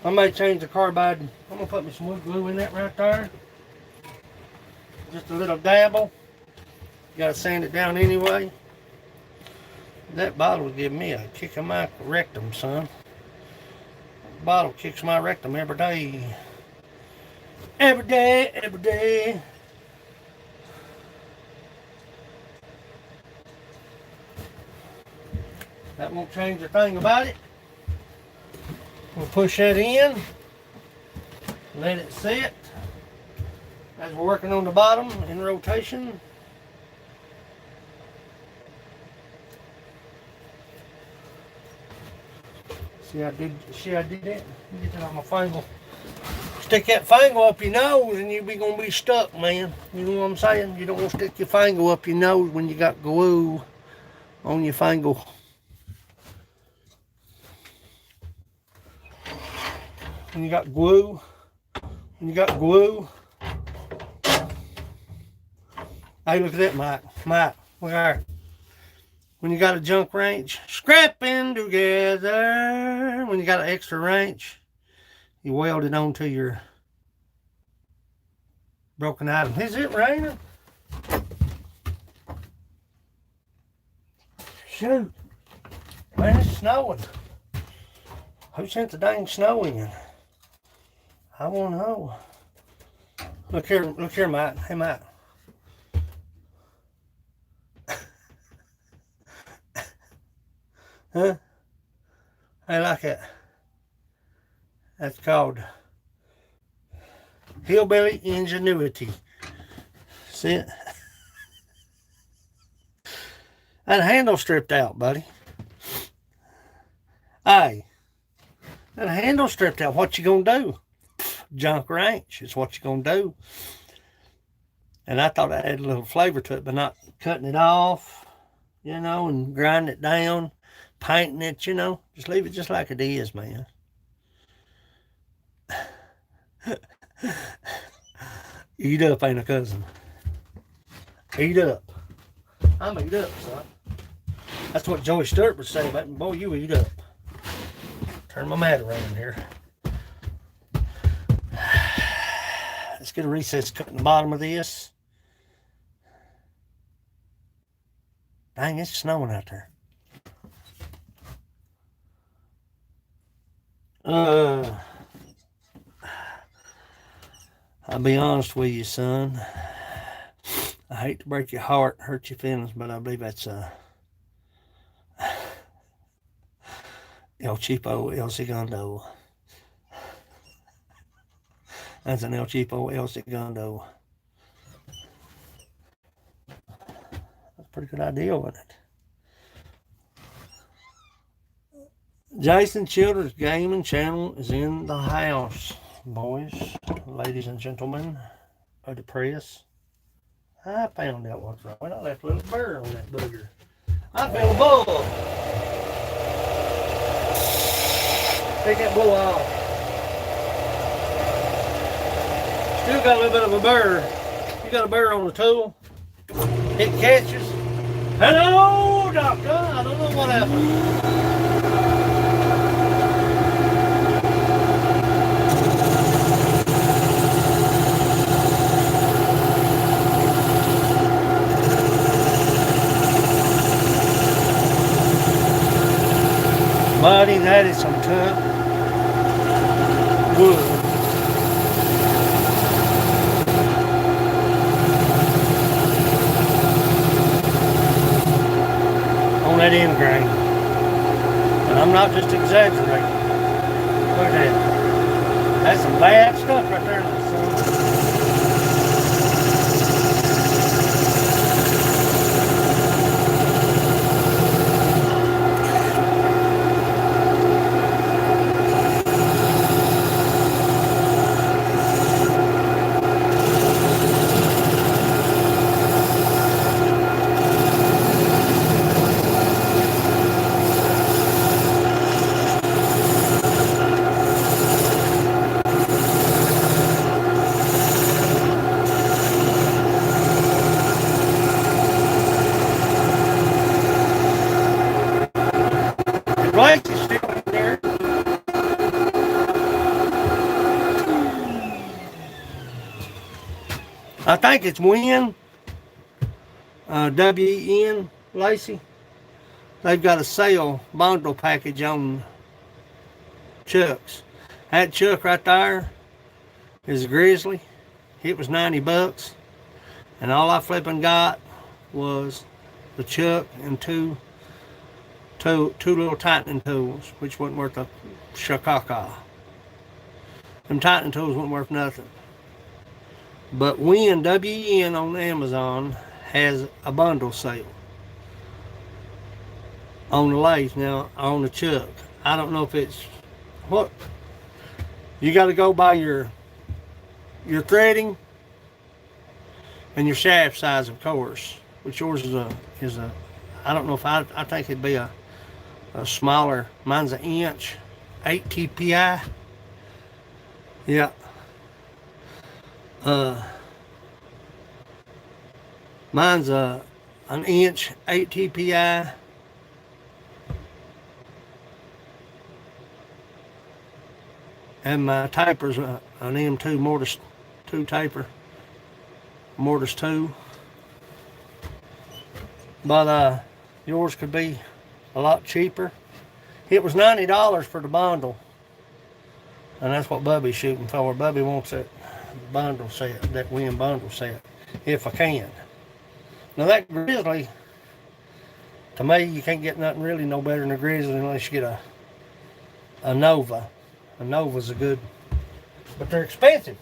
I may change the carbide. I'm gonna put me some wood glue in that right there. Just a little dabble. You gotta sand it down anyway. That bottle will give me a kick in my rectum, son. That bottle kicks my rectum every day. Every day, every day. That won't change a thing about it. We'll push that in, let it sit as we're working on the bottom in rotation. See I did that? Get that on my finger. Stick that finger up your nose and you'll be gonna be stuck, man. You know what I'm saying? You don't want to stick your finger up your nose when you got glue on your finger. When you got glue. Hey, look at that, Mike. Look at when you got a junk wrench, scrapping together. When you got an extra wrench, you weld it onto your broken item. Is it raining? Shoot. Man, it's snowing. Who sent the dang snow in? I want to know. Look here, Matt. Hey, Matt. Huh? I like it. That's called hillbilly ingenuity. See it? That handle stripped out, buddy. Hey, that handle stripped out. What you gonna do? Junk wrench is what you gonna do. And I thought I had a little flavor to it, but not cutting it off, you know, and grinding it down, painting it, you know. Just leave it just like it is, man. Eat up, ain't a cousin. Eat up. I'm eat up, son. That's what Joey Stewart would say about me. Boy, you eat up. Turn my mat around here. Let's get a recess cut in the bottom of this. Dang, it's snowing out there. I'll be honest with you, son. I hate to break your heart, hurt your feelings, but I believe that's El Cheapo El Segundo. That's an El Cheapo El Segundo. That's a pretty good idea, wasn't it? Jason Childers Gaming Channel is in the house, boys, ladies and gentlemen of the press. I found out what's wrong. I left a little burr on that booger. I feel a bull. Take that bull off. Still got a little bit of a burr. You got a burr on the tool. It catches. Hello, doctor. I don't know what happened. Buddy, that is some tough wood. On that end grain. And I'm not just exaggerating. Look at that. That's some bad stuff right there, son. I think it's Win, W-E-N, Lacey. They've got a sale bundle package on Chucks. That Chuck right there is a Grizzly. It was $90. And all I flipping got was the Chuck and two two little tightening tools, which wasn't worth a shakaka. Them tightening tools weren't worth nothing. But Win, W-N on Amazon, has a bundle sale on the lathe now, on the chuck. I don't know if it's what you got to go by your threading and your shaft size, of course. Which yours is a I don't know if I think it'd be a smaller. Mine's an inch, 8 TPI. Yeah. Mine's an inch, 8 TPI. And my taper's an M2 Mortise 2 taper. Mortise 2. But yours could be a lot cheaper. It was $90 for the bundle. And that's what Bubby's shooting for. Bubby wants that bundle set, that Win bundle set, if I can. Now that Grizzly, to me, you can't get nothing really no better than a Grizzly unless you get a Nova. A Nova's a good, but they're expensive.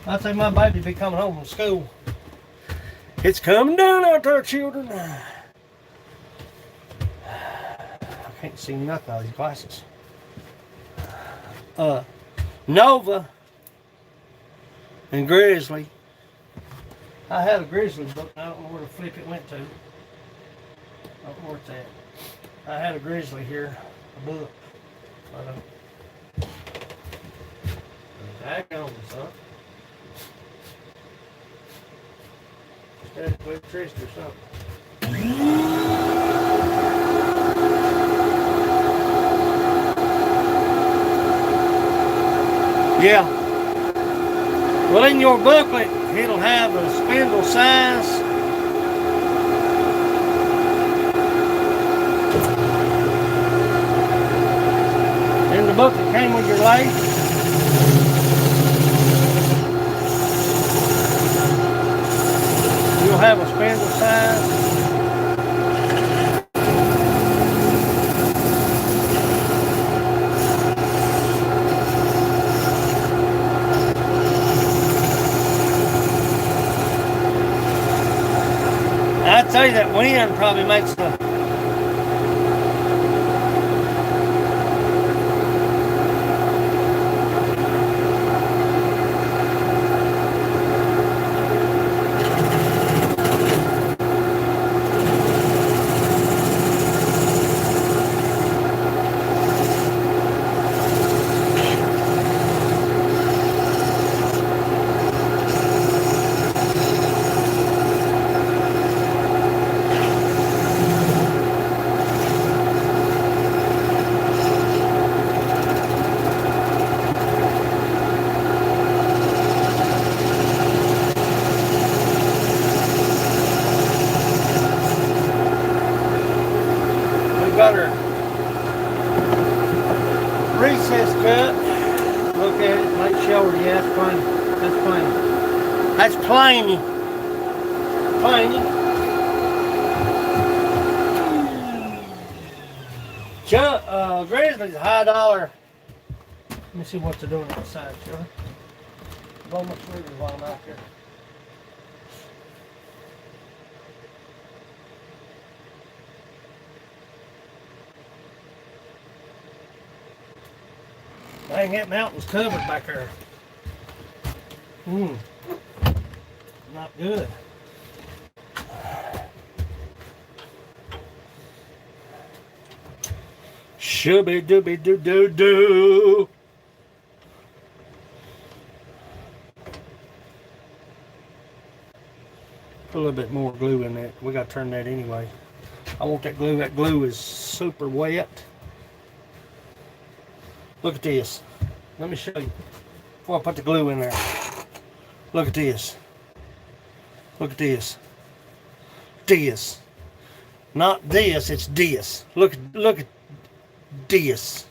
I think my baby be coming home from school. It's coming down out there, children. I can't see nothing out of these glasses. Nova and Grizzly. I had a Grizzly book. I don't know where the flip it went to. I don't know where it's at. I had a Grizzly here, a book. Back on, son. Instead of electricity or something. Yeah. Well, in your booklet, it'll have a spindle size. In the book that came with your lathe. You'll have a spindle size. I'd say that Win probably makes the recess cut. Look at it, make sure. Yeah, that's plain. That's plain. That's plainy. Plainy. Grizzly's a high dollar. Let me see what they're doing outside, shall I? Blow my trigger while I'm out there. Dang, that mountain's covered back there. Not good. Shooby dooby doo doo doo. Put a little bit more glue in that. We got to turn that anyway. I want that glue. That glue is super wet. Look at this. Let me show you. Before I put the glue in there. Look at this. Look at this. This. Not this, it's this. Look at this.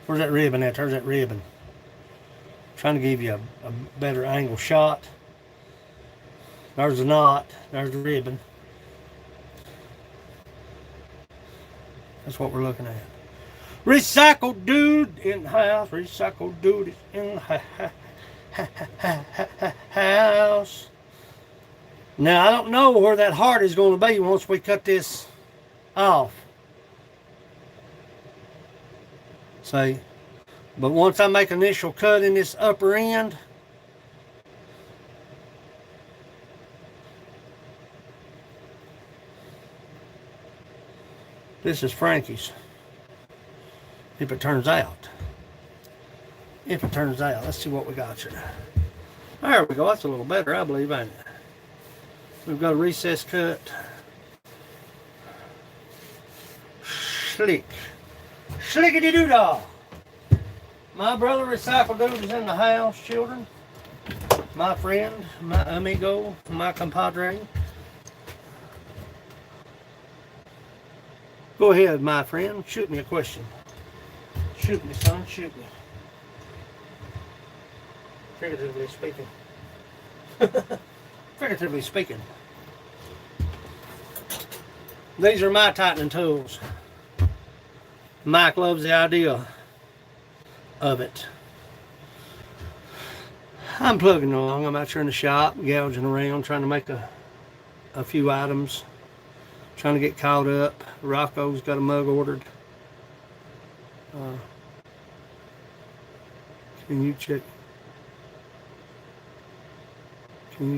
Where's that ribbon at? There's that ribbon. Trying to give you a better angle shot. There's the knot. There's the ribbon. That's what we're looking at. Recycled dude in the house. Recycled dude is in the house. Now, I don't know where that heart is going to be once we cut this off. See? But once I make initial cut in this upper end, this is Frankie's. If it turns out. If it turns out. Let's see what we got here. There we go. That's a little better, I believe, ain't it? We've got a recess cut. Slick. Slickety-doo-dah. My brother Recycle Dude is in the house, children. My friend, my amigo, my compadre. Go ahead, my friend. Shoot me a question. Shoot me, son. Shoot me. Figuratively speaking. Figuratively speaking. These are my tightening tools. Mike loves the idea of it. I'm plugging along. I'm out here in the shop, gouging around, trying to make a few items. Trying to get caught up. Rocco's got a mug ordered. Can you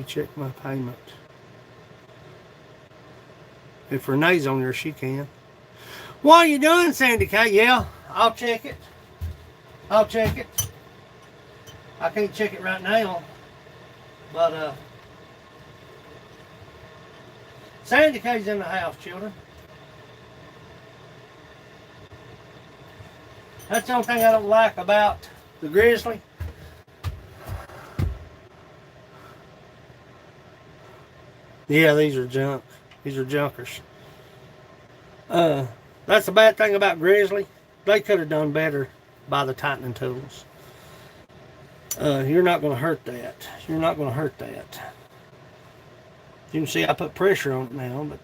check my payment? If Renee's on there, she can. What are you doing, Sandy K? Yeah, I'll check it. I'll check it. I can't check it right now. But, Sandy K's in the house, children. That's the only thing I don't like about the Grizzly. Yeah, these are junk. These are junkers. That's the bad thing about Grizzly. They could have done better by the tightening tools. You're not going to hurt that. You're not going to hurt that. You can see I put pressure on it now, but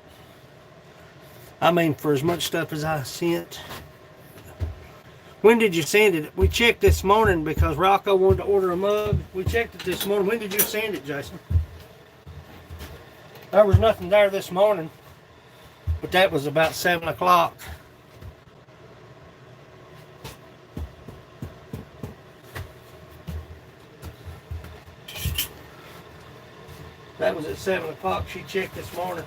I mean, for as much stuff as I sent. When did you send it? We checked this morning because Rocco wanted to order a mug. We checked it this morning. When did you send it, Jason? There was nothing there this morning, but that was about 7 o'clock. That was at 7 o'clock. She checked this morning.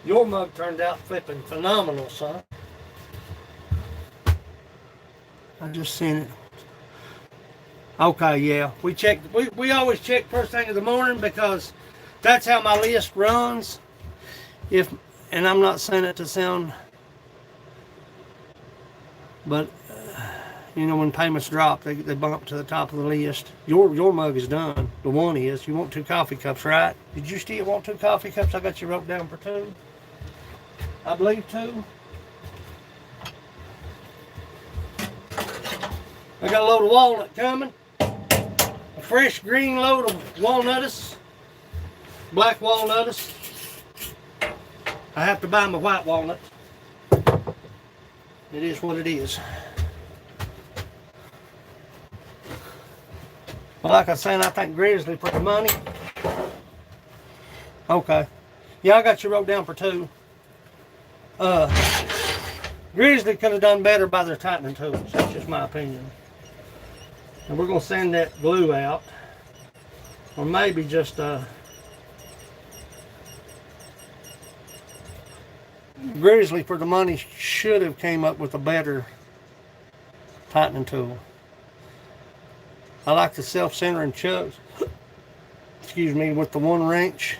Your mug turned out flipping phenomenal, son. I just sent it. Okay, yeah. We checked. We always check first thing in the morning because that's how my list runs. And I'm not saying it to sound, but you know, when payments drop, they bump to the top of the list. Your mug is done. The one is. You want 2 coffee cups, right? Did you still want 2 coffee cups? I got you wrote down for 2. I believe 2. I got a load of walnut coming. A fresh green load of walnuts. Black walnuts. I have to buy my white walnut. It is what it is. But like I was saying, I think Grizzly for the money. Okay. Yeah, I got you wrote down for 2. Grizzly could have done better by their tightening tools. That's just my opinion. And we're going to send that glue out. Or maybe just Grizzly for the money should have came up with a better tightening tool. I like the self-centering chucks. Excuse me, with the 1 wrench.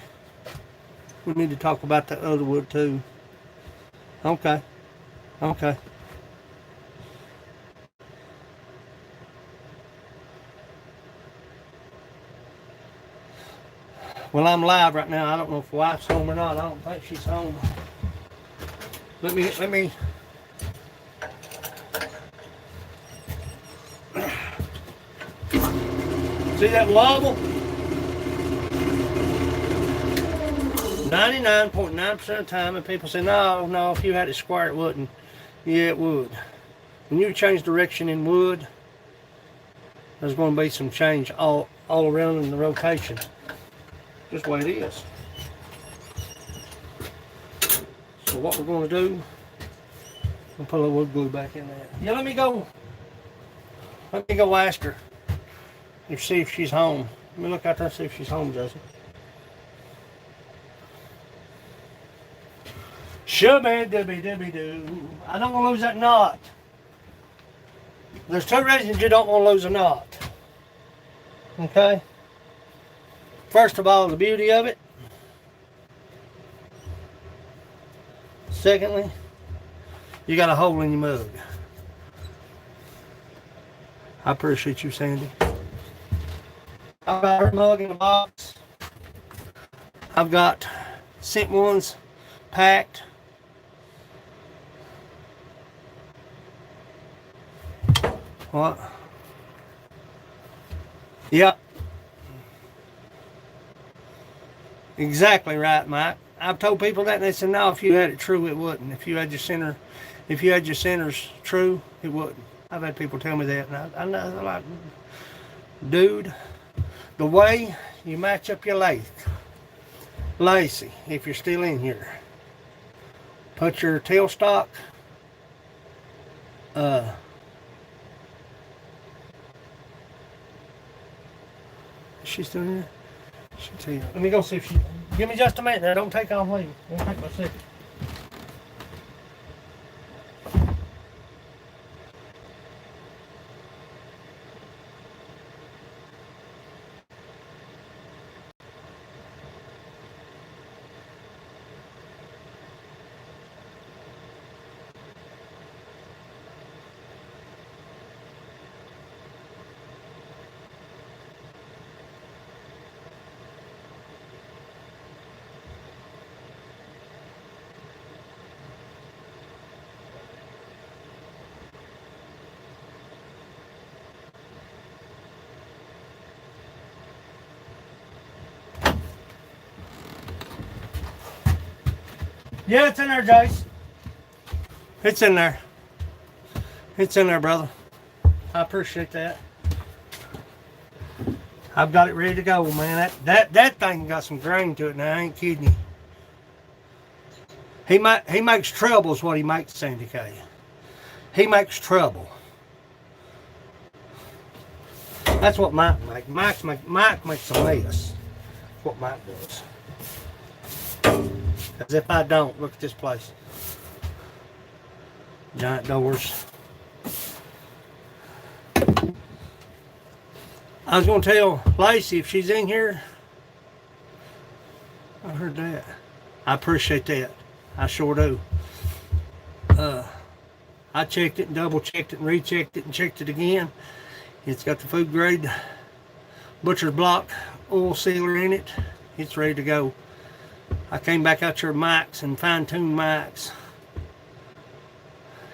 We need to talk about that other wood too. Okay. Okay. Well, I'm live right now. I don't know if wife's home or not. I don't think she's home. Let me See that wobble? 99.9% of the time, and people say, no, if you had it square, it wouldn't. Yeah, it would. When you change direction in wood, there's going to be some change all around in the rotation. Just the way it is. So what we're going to do, we'll put a little wood glue back in there. Yeah, let me go ask her and see if she's home. Let me look out there and see if she's home, Joseph. Shubby-dubby-dubby-doo. I don't want to lose that knot. There's two reasons you don't want to lose a knot. Okay? First of all, the beauty of it. Secondly, you got a hole in your mug. I appreciate you, Sandy. I've got her mug in the box. I've got scent ones packed. What? Yep. Exactly right, Mike. I've told people that and they said, no, if you had it true, it wouldn't. If you had your centers true, it wouldn't. I've had people tell me that, and I know, they're like, dude, the way you match up your lathe, Lacey, if you're still in here, put your tailstock, is she still in here? Let me go see if she, give me just a minute now, don't take off leave. Don't take my second. Yeah, it's in there, Jace. It's in there. It's in there, brother. I appreciate that. I've got it ready to go, man. That thing got some grain to it now. I ain't kidding you. He makes trouble is what he makes, Sandy K. He makes trouble. That's what Mike makes. Mike makes a mess. That's what Mike does. As if I don't. Look at this place. Giant doors. I was going to tell Lacey if she's in here. I heard that. I appreciate that. I sure do. I checked it and double checked it and rechecked it and checked it again. It's got the food grade butcher's block oil sealer in it. It's ready to go. I came back out here Mike's and fine-tuned Mike's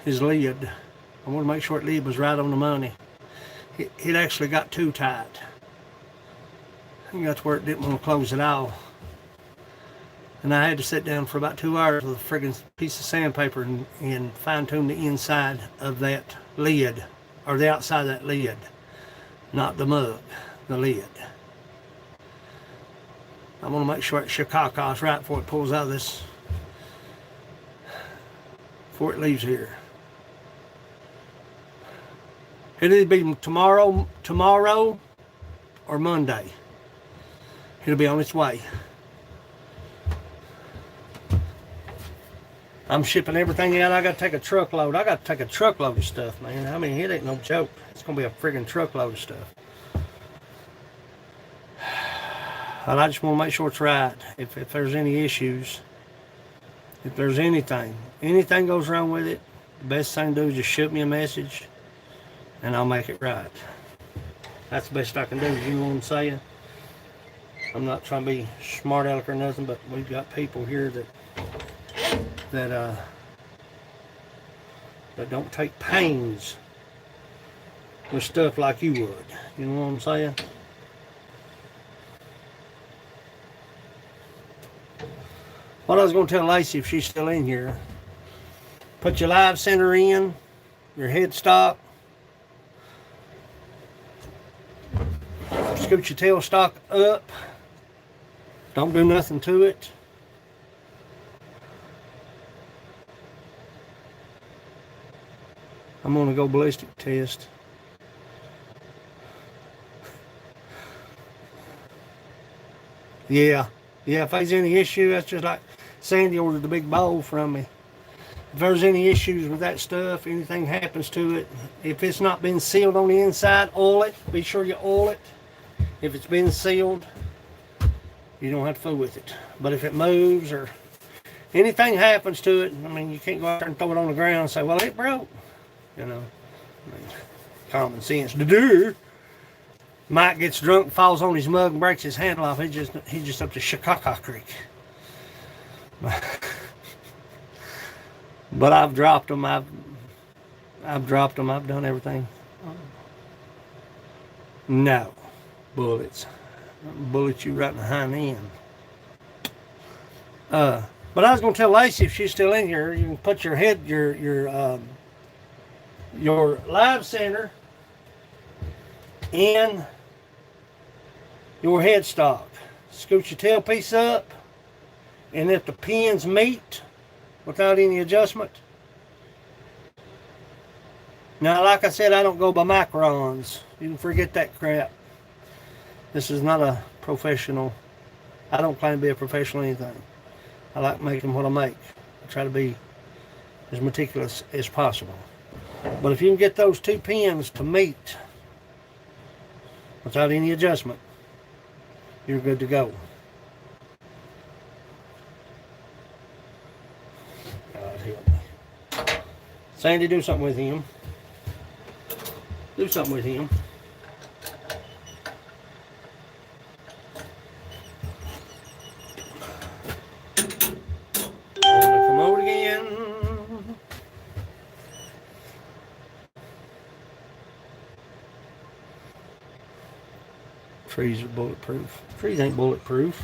his lid. I wanted to make sure that lid was right on the money. It actually got too tight. I got to where it didn't want to close at all. And I had to sit down for about 2 hours with a friggin' piece of sandpaper and fine-tune the inside of that lid, or the outside of that lid. Not the mug, the lid. I want to make sure that Chicago is right before it pulls out of this, before it leaves here. It'll either be tomorrow or Monday. It'll be on its way. I'm shipping everything out. I got to take a truckload. I got to take a truckload of stuff, man. I mean, it ain't no joke. It's going to be a friggin' truckload of stuff. And I just want to make sure it's right. If there's any issues, if there's anything goes wrong with it, the best thing to do is just shoot me a message and I'll make it right. That's the best I can do, you know what I'm saying? I'm not trying to be smart aleck or nothing, but we've got people here that don't take pains with stuff like you would. You know what I'm saying? What I was going to tell Lacey if she's still in here, put your live center in, your headstock, scoot your tailstock up, don't do nothing to it. I'm going to go ballistic test. Yeah, if there's any issue, that's just like Sandy ordered the big bowl from me. If there's any issues with that stuff, anything happens to it, if it's not been sealed on the inside, oil it. Be sure you oil it. If it's been sealed, you don't have to fool with it. But if it moves or anything happens to it, I mean, you can't go out there and throw it on the ground and say, well, it broke. You know, I mean, common sense to do. Mike gets drunk, falls on his mug, and breaks his handle off. He's just up to Chicago Creek. But I've dropped them. I've dropped them. I've done everything. No bullets. Bullet you right in the hind end. But I was going to tell Lacey if she's still in here, you can put your head, your live center in your headstock. Scoot your tailpiece up, and if the pins meet without any adjustment. Now, like I said, I don't go by microns. You can forget that crap. This is not a professional. I don't claim to be a professional anything. I like making what I make. I try to be as meticulous as possible. But if you can get those two pins to meet without any adjustment, you're good to go. God help me. Sandy, do something with him. Do something with him. On the commode again. Trees are bulletproof. Trees ain't bulletproof.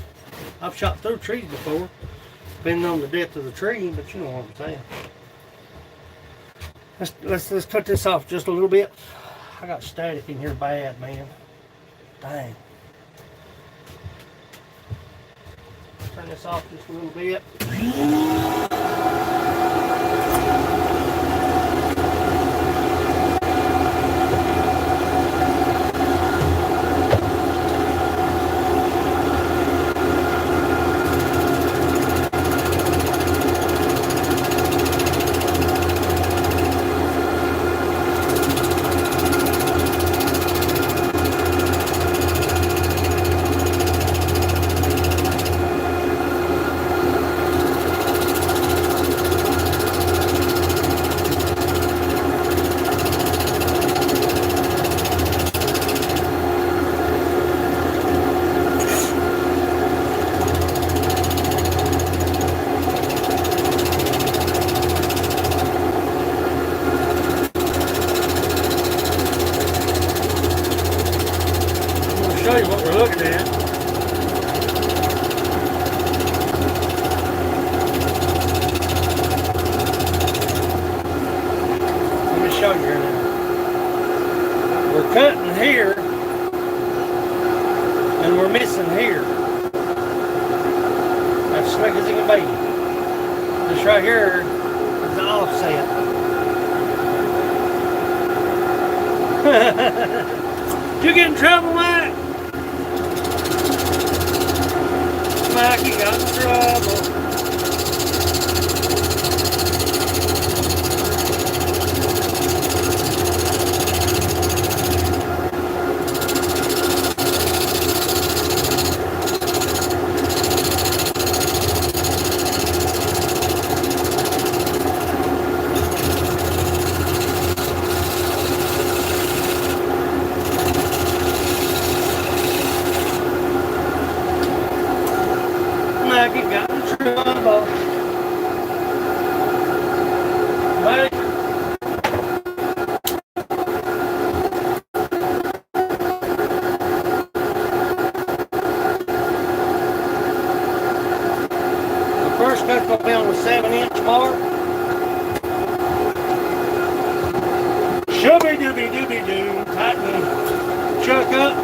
I've shot through trees before, depending on the depth of the tree, but you know what I'm saying. Let's cut this off just a little bit. I got static in here bad, man. Dang. Turn this off just a little bit. Show you what we're looking at. Let me show you here now. We're cutting here and we're missing here. That's slick as it can be. This right here is the offset. Did you get in trouble, Mike? Mike, you got in trouble. Mike, you got in trouble. dooby-doo. Tighten the chuck up.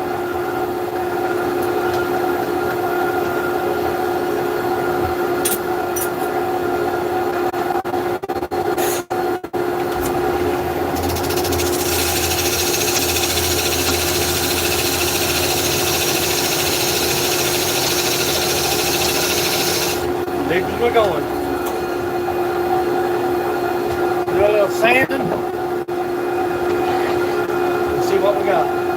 Deep as we're going. Do a little sanding. And see what we got.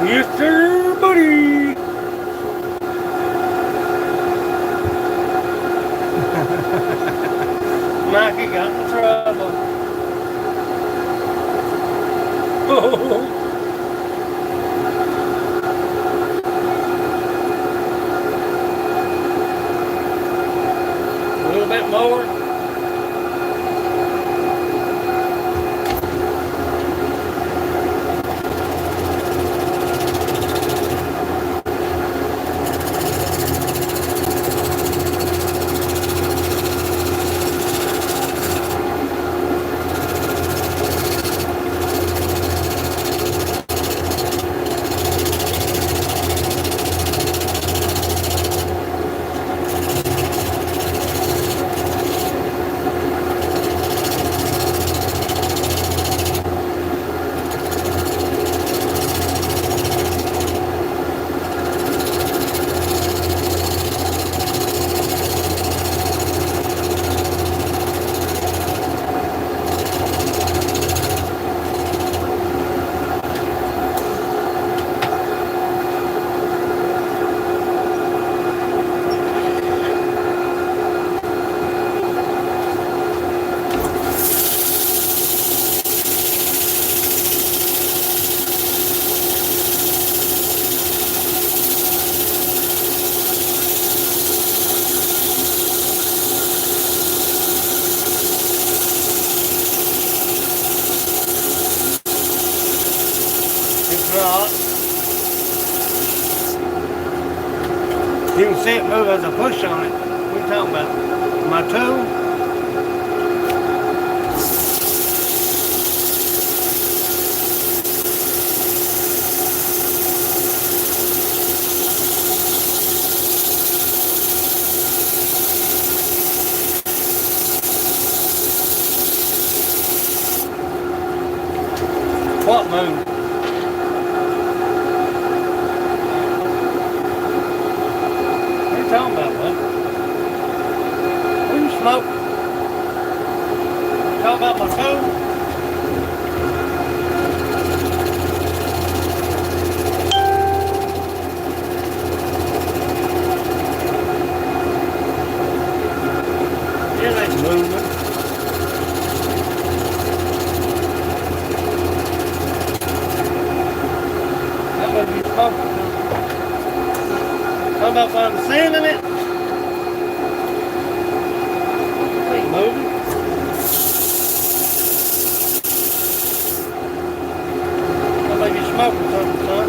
Yes, sir, buddy. Mikey got in trouble. Oh. A little bit more. You can see it move as I push on it. What are you talking about? My toe? What move? What are you talking about, bud? What are you smoking? You talking about my toe? It ain't moving. How about when I'm sanding it? It ain't moving. How about you smoking something, son?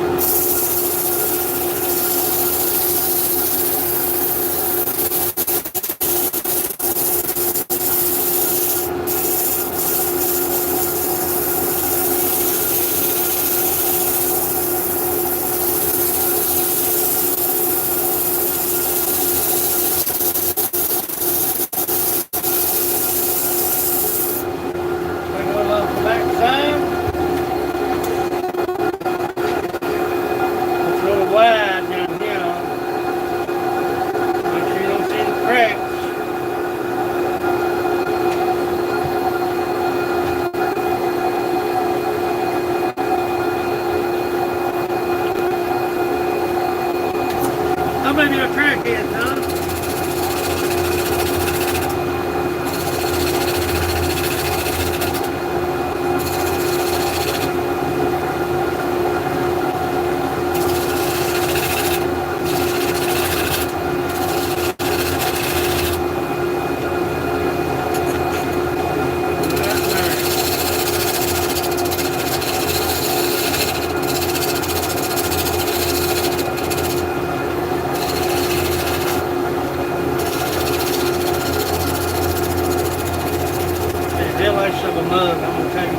Of a mug, I'm gonna tell you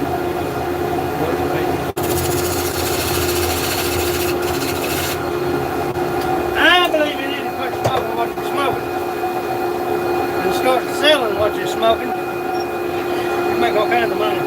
what it will be. I believe you need to quit smoking what you're smoking and start selling what you're smoking. You make all kinds of money.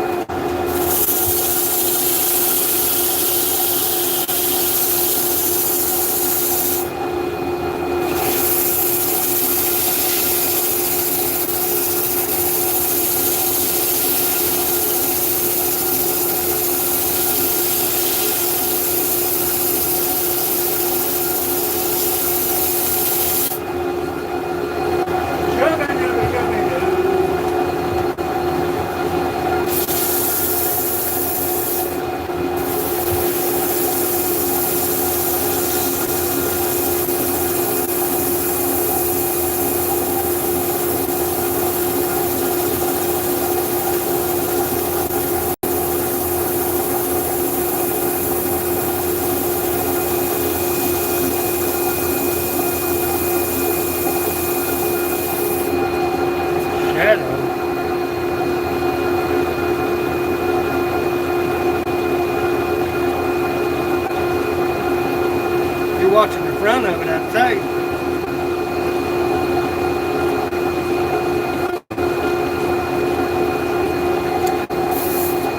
You're watching the front of it, I'd say.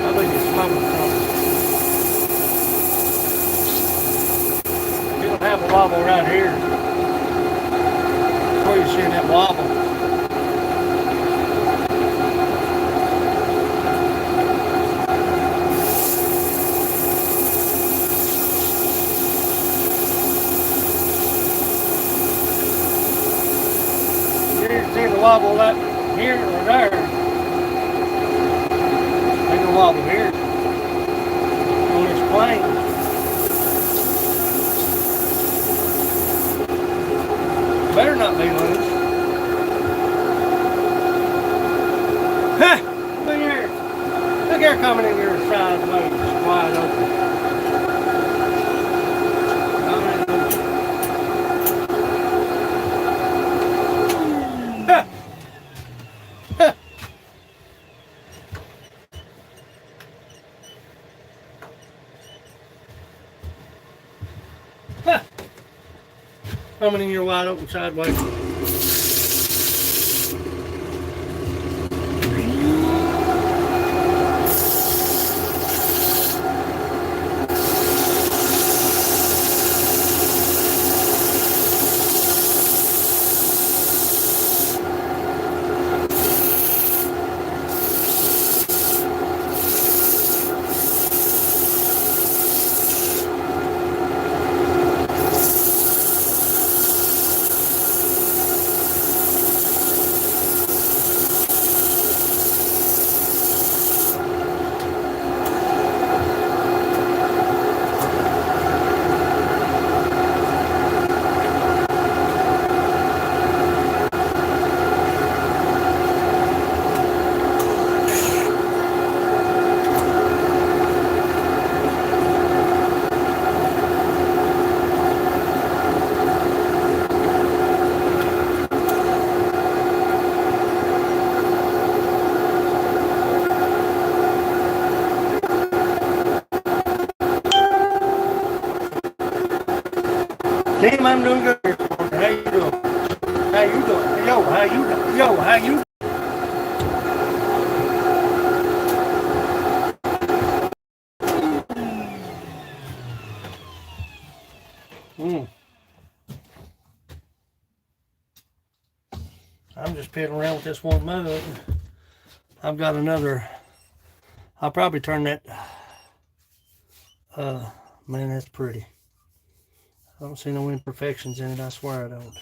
I think it's smoking something. It'll have a wobble right here. Where you see that wobble. See the wobble up here or there. Ain't no wobble here. On this plane. Better not be loose. Ha! Look here. Look here coming in your sideways, wide open. Coming in your wide open sideways. Tim, I'm doing good. How you doing? How you doing? Yo, how you doing? Yo, how you doing? I'm just piddling around with this one mug. I've got another. I'll probably turn that. Man, that's pretty. I don't see no imperfections in it. I swear I don't.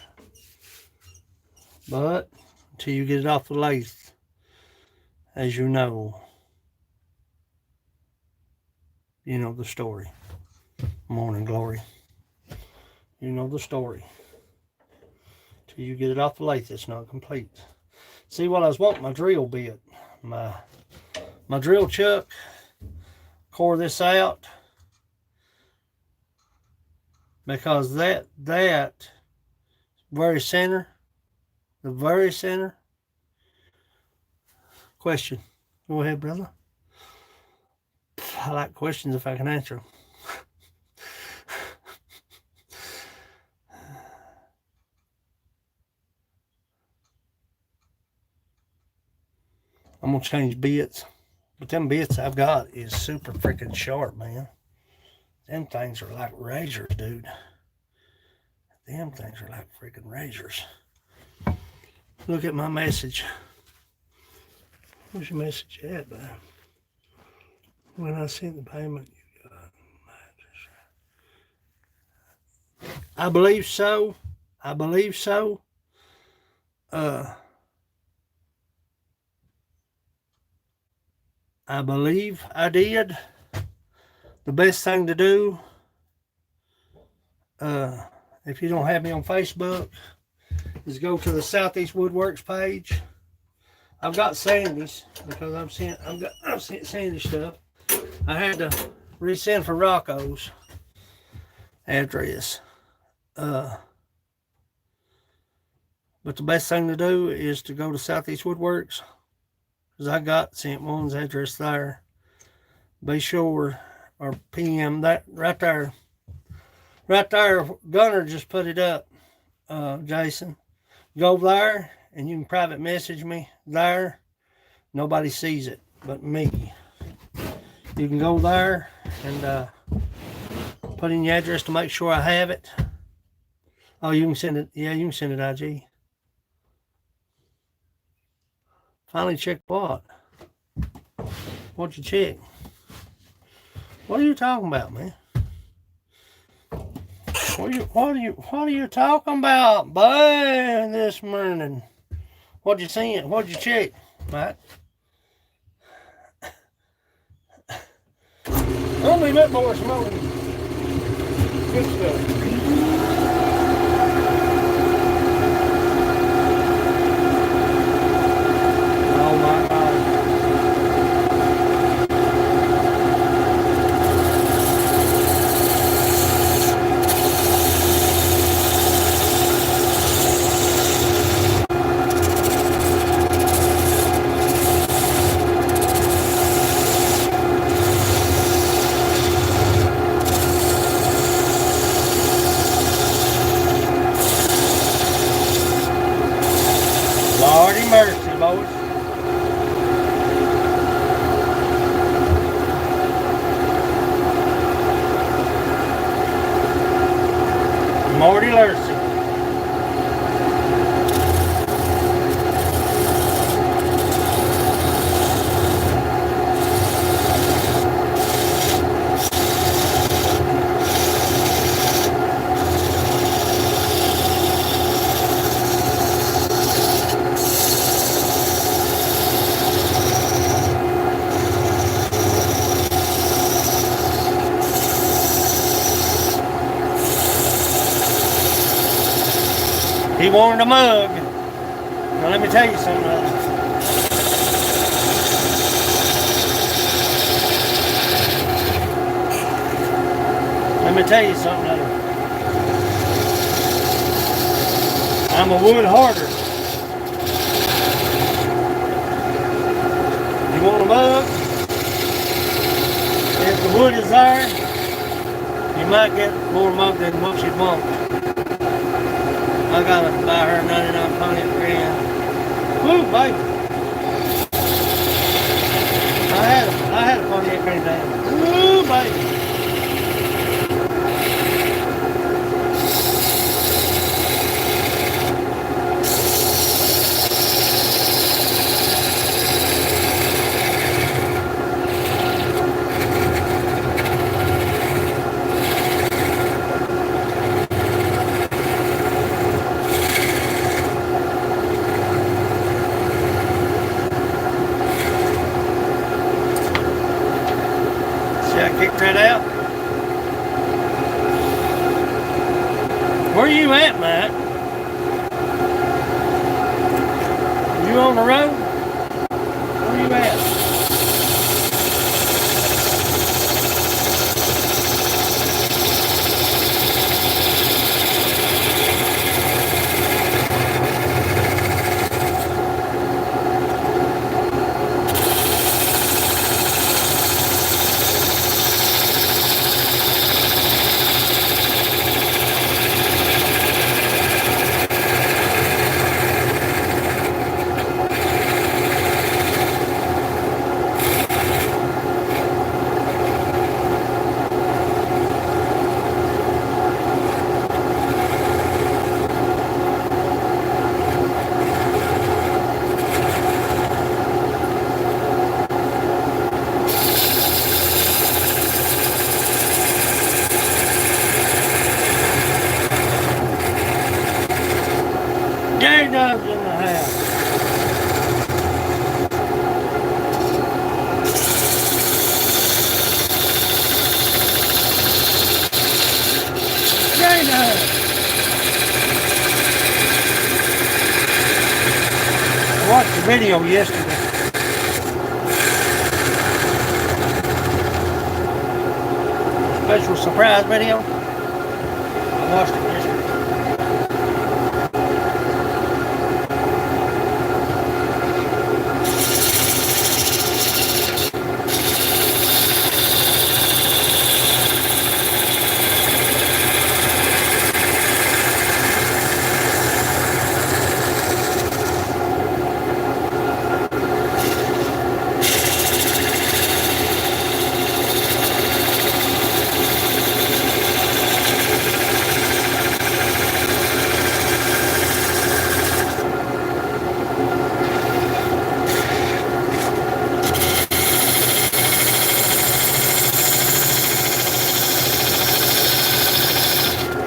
But until you get it off the lathe, as you know the story. Morning glory. You know the story. Till you get it off the lathe, it's not complete. See, what I was wanting my drill bit, my drill chuck, core this out, because that very center, the very center. Question. Go ahead, brother. I like questions if I can answer them. I'm going to change bits. But them bits I've got is super freaking sharp, man. Them things are like razors, dude. Them things are like freaking razors. Look at my message. Where's your message at, man? When I sent the payment, you got I believe so. I believe so. I believe I did. The best thing to do, if you don't have me on Facebook, is go to the Southeast Woodworks page. I've got Sandy's because I've sent Sandy stuff. I had to resend for Rocco's address. But the best thing to do is to go to Southeast Woodworks, because I got sent one's address there. Be sure, or PM that right there. Right there, Gunner just put it up, Jason. Go there and you can private message me there. Nobody sees it but me. You can go there and put in your address to make sure I have it. Oh, you can send it. Yeah, you can send it IG. Finally check what? What'd you check? What are you talking about, man? What are you talking about, boy, this morning? What'd you see? What'd you check, Mike? Only bit more smoking. Good stuff. Oh my God. Lordy mercy, boys. Lordy mercy. He wanted a mug. Now let me tell you something. Let me tell you something. I'm a wood harder. You want a mug? If the wood is there, you might get more mug than what you'd want. I gotta buy her 99 Pontiac Grand. Woo, baby. I had a Pontiac Grand down. Woo, baby. You on the road? Where you at? J-Dub's in the house. J-Dub. I watched the video yesterday. Special surprise video. I watched it yesterday.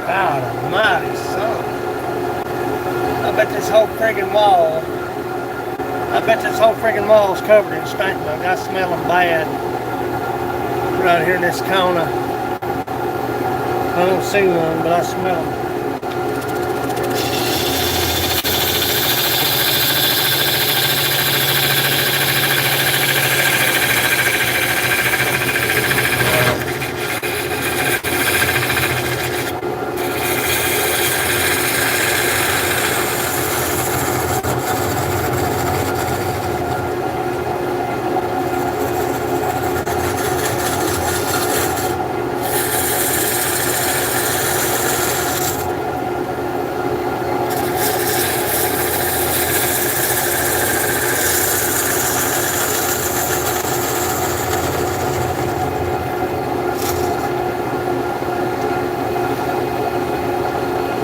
God almighty, son. I bet this whole friggin' wall, wall's covered in stink bug. I smell them bad. Right here in this corner. I don't see one, but I smell them.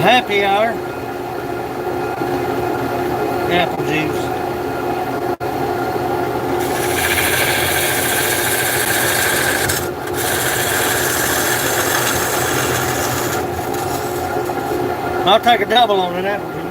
Happy hour. Apple juice. I'll take a double on an apple juice.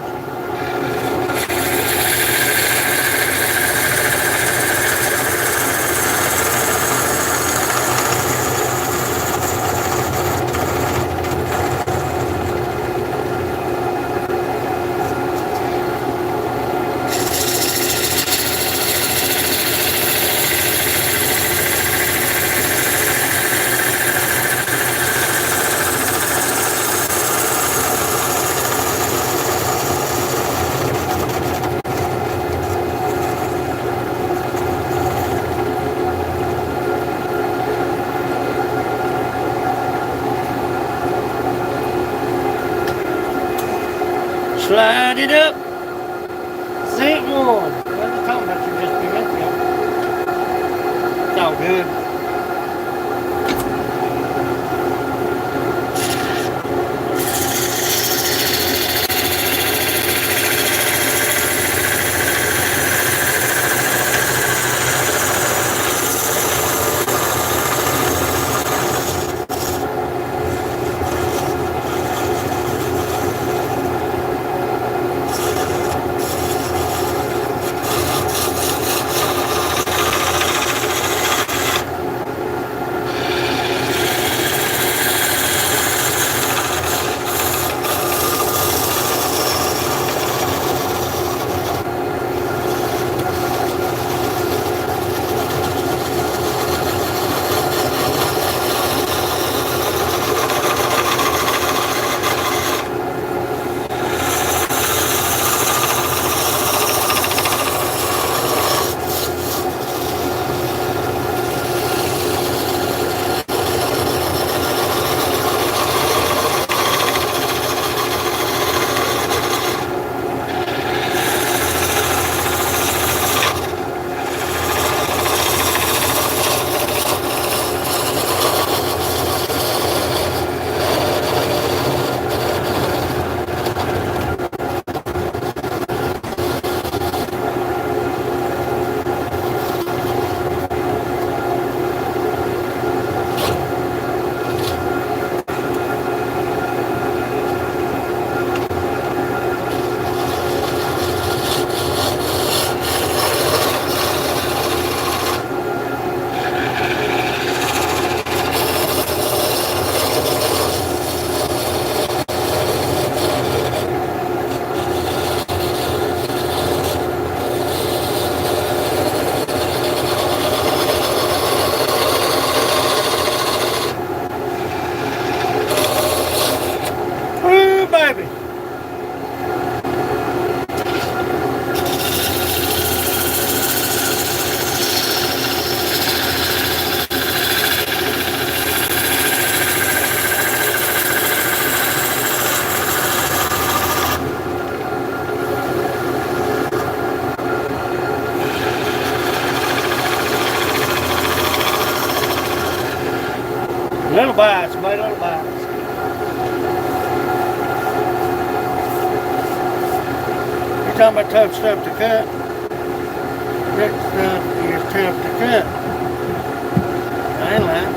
Slide it up. St. One. What are you talking about? You just be with me. It's all good. Little bites, made little bites. You're talking about tough stuff to cut. That stuff is tough to cut. I ain't lying.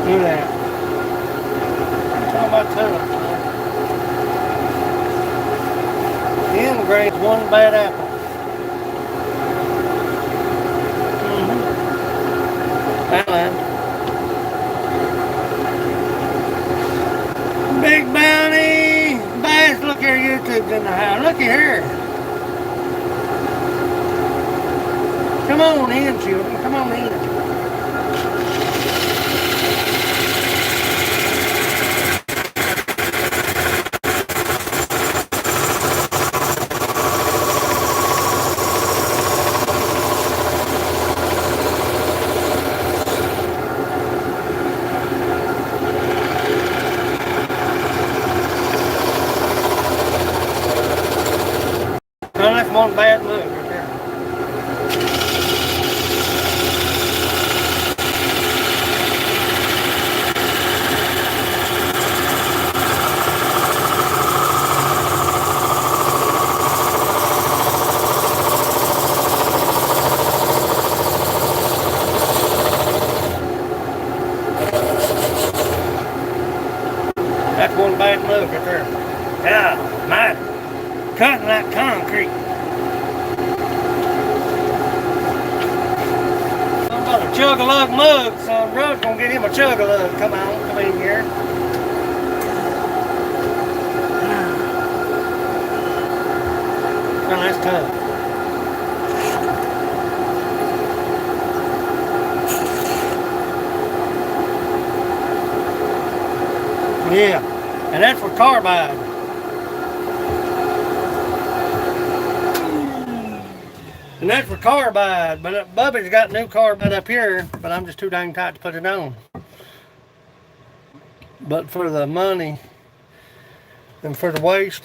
Do that. I'm talking about tough. The end grade's one bad apple. Big Bounty Bass, look here, YouTube's in the house. Looky here. Come on in, children. Come on in. Well, that's one bad move right there. That's one bad move right there. Yeah, man. Cutting like concrete. Something about a chug-a-lug mug, son. Bro's gonna get him a chug-a-lug. Come on, come in here. Oh, that's tough. Yeah, and that's for carbide. And that's for carbide, but Bubby's got new carbide up here, but I'm just too dang tight to put it on. But for the money and for the waste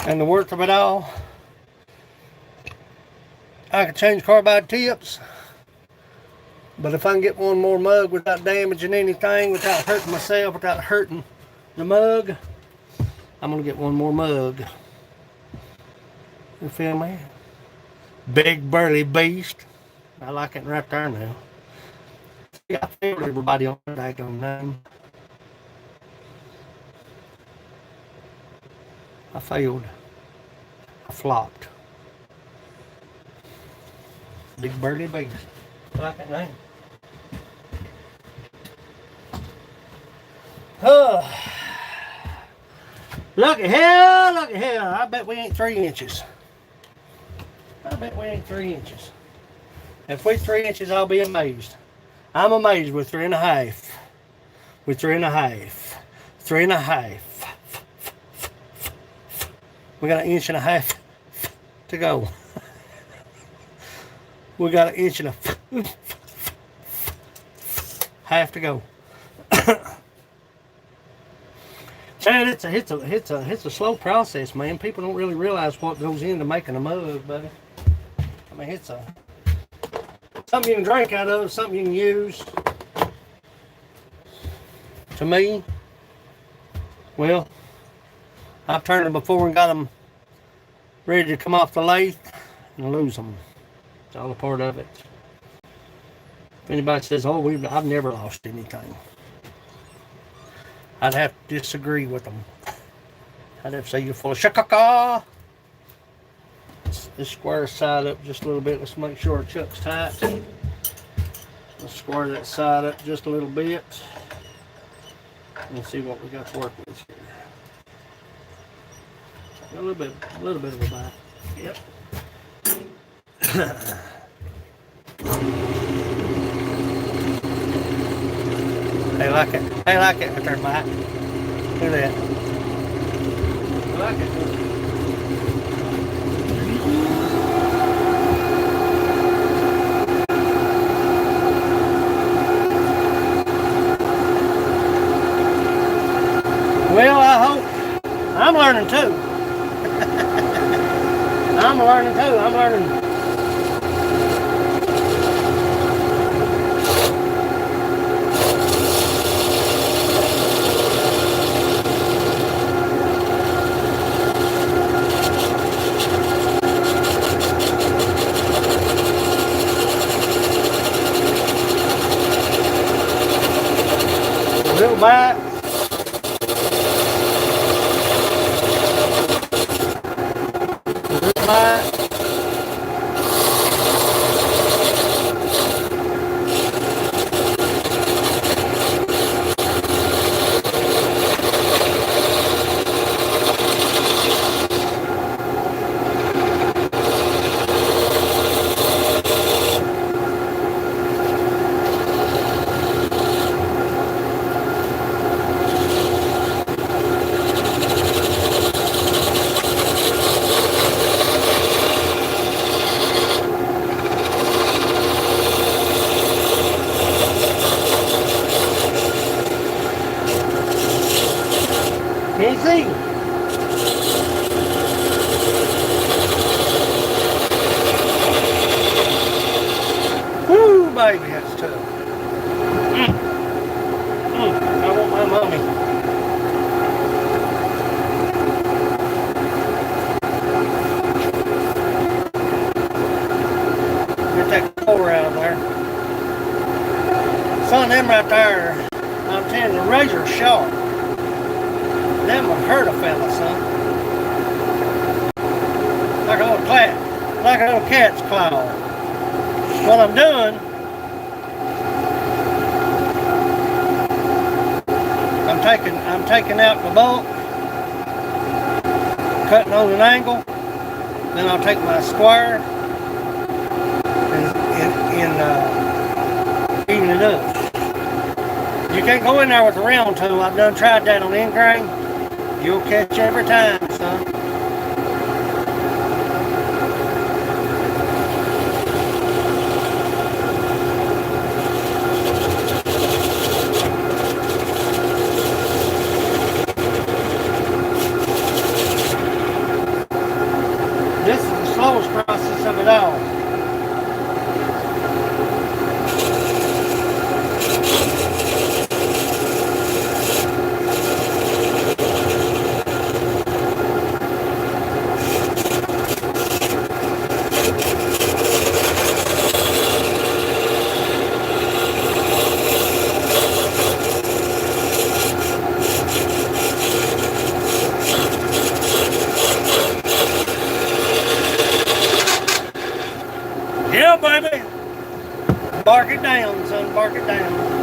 and the worth of it all, I could change carbide tips. But if I can get one more mug without damaging anything, without hurting myself, without hurting the mug, I'm gonna get one more mug. You feel me? Big burly beast. I like it right there now. See, I failed everybody on that daggone name. I failed. I flopped. Big burly beast. I like that name. Oh. Look at here, look at here. I bet we ain't 3 inches. I bet we ain't 3 inches. If we 3 inches, I'll be amazed. I'm amazed with 3.5. With 3.5. 3.5. We got 1.5 inches to go. We got 1.5 inches to go. Man, it's a slow process, man. People don't really realize what goes into making a mug, buddy. I mean, it's something you can drink out of, something you can use. To me, well, I've turned them before and got them ready to come off the lathe and lose them. It's all a part of it. If anybody says, "Oh, I've never lost anything," I'd have to disagree with them. I'd have to say you're full of shakaka. This square side up just a little bit. Let's make sure our chuck's tight. Let's square that side up just a little bit. And see what we got to work with here. A little bit of a bite. Yep. They like it. They like it with their bite. Look at that. They like it. Well, I hope. I'm learning too. I'm learning too. I'm learning. A little bite. Can you see? Woo, baby, that's tough. I want my mommy. Get that core out of there. Son, them right there, I'm telling you, the razor sharp. Them would hurt a fella, son. Like a little cat's claw. What I'm doing, I'm taking out the bulk, cutting on an angle, then I'll take my square and even it up. You can't go in there with a round tool. I've done tried that on end grain. You'll catch every time, son. This is the slowest process of it all. Yeah, baby. Bark it down, son. Bark it down.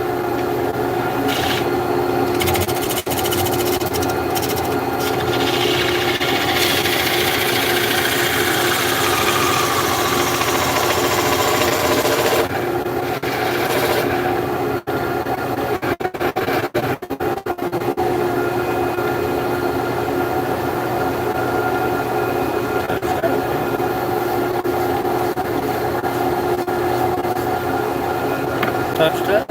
Touched it.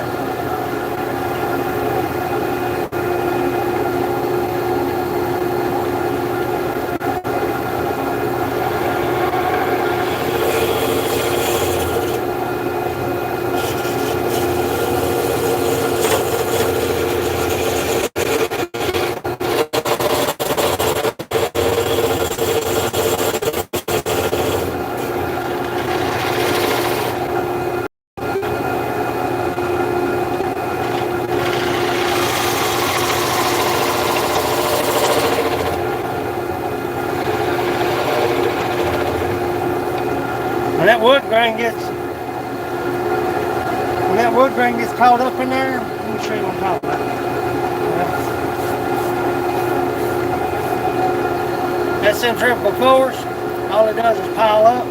When that wood grain gets caught up in there, let me show you what I'm talking about. That centrifugal force, all it does is pile up.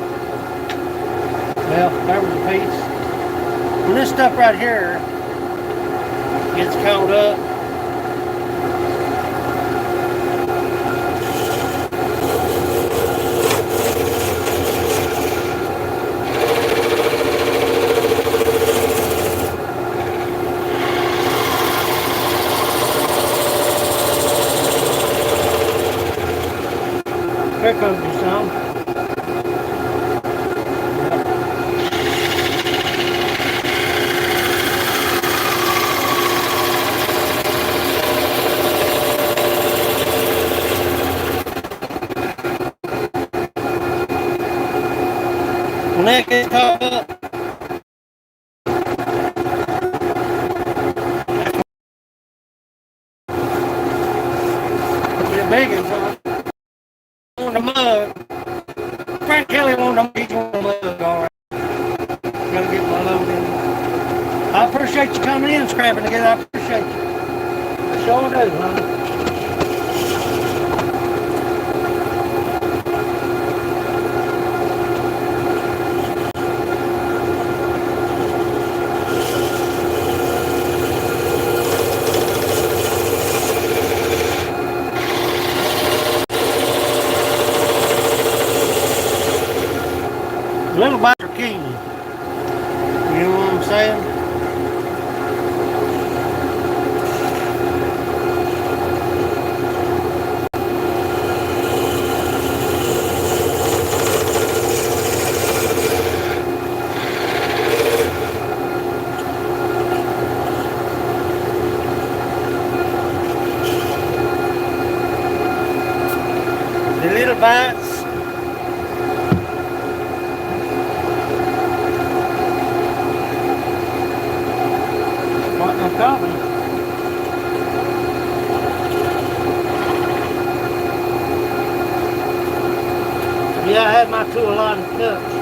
Well, there was a piece. When this stuff right here gets caught up, here comes your some. When that gets caught up, the big ones on the mug. Frank Kelly wanted to meet you on the mug, all right. Gotta get my load in. I appreciate you coming in and scrapping together. I appreciate you. I sure do, honey. Little bites are key. You know what I'm saying? The little bites. Coffee. Yeah, I had my two allotted cups.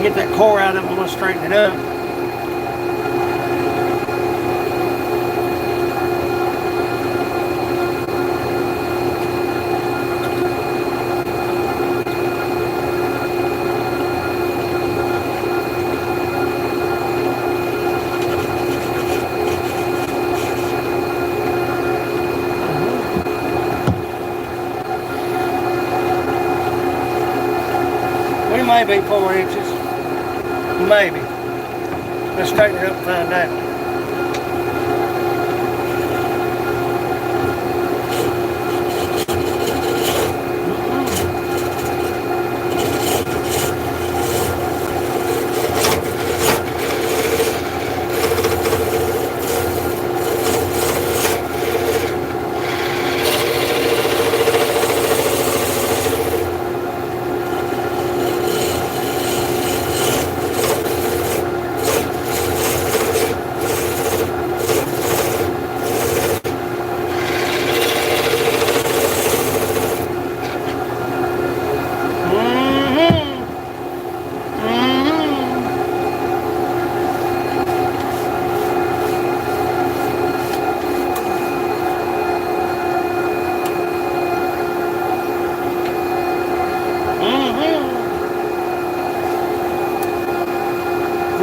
Get that core out of it, I'm going to straighten it up. We may be 4 inches. Maybe. Let's straighten it up and find out.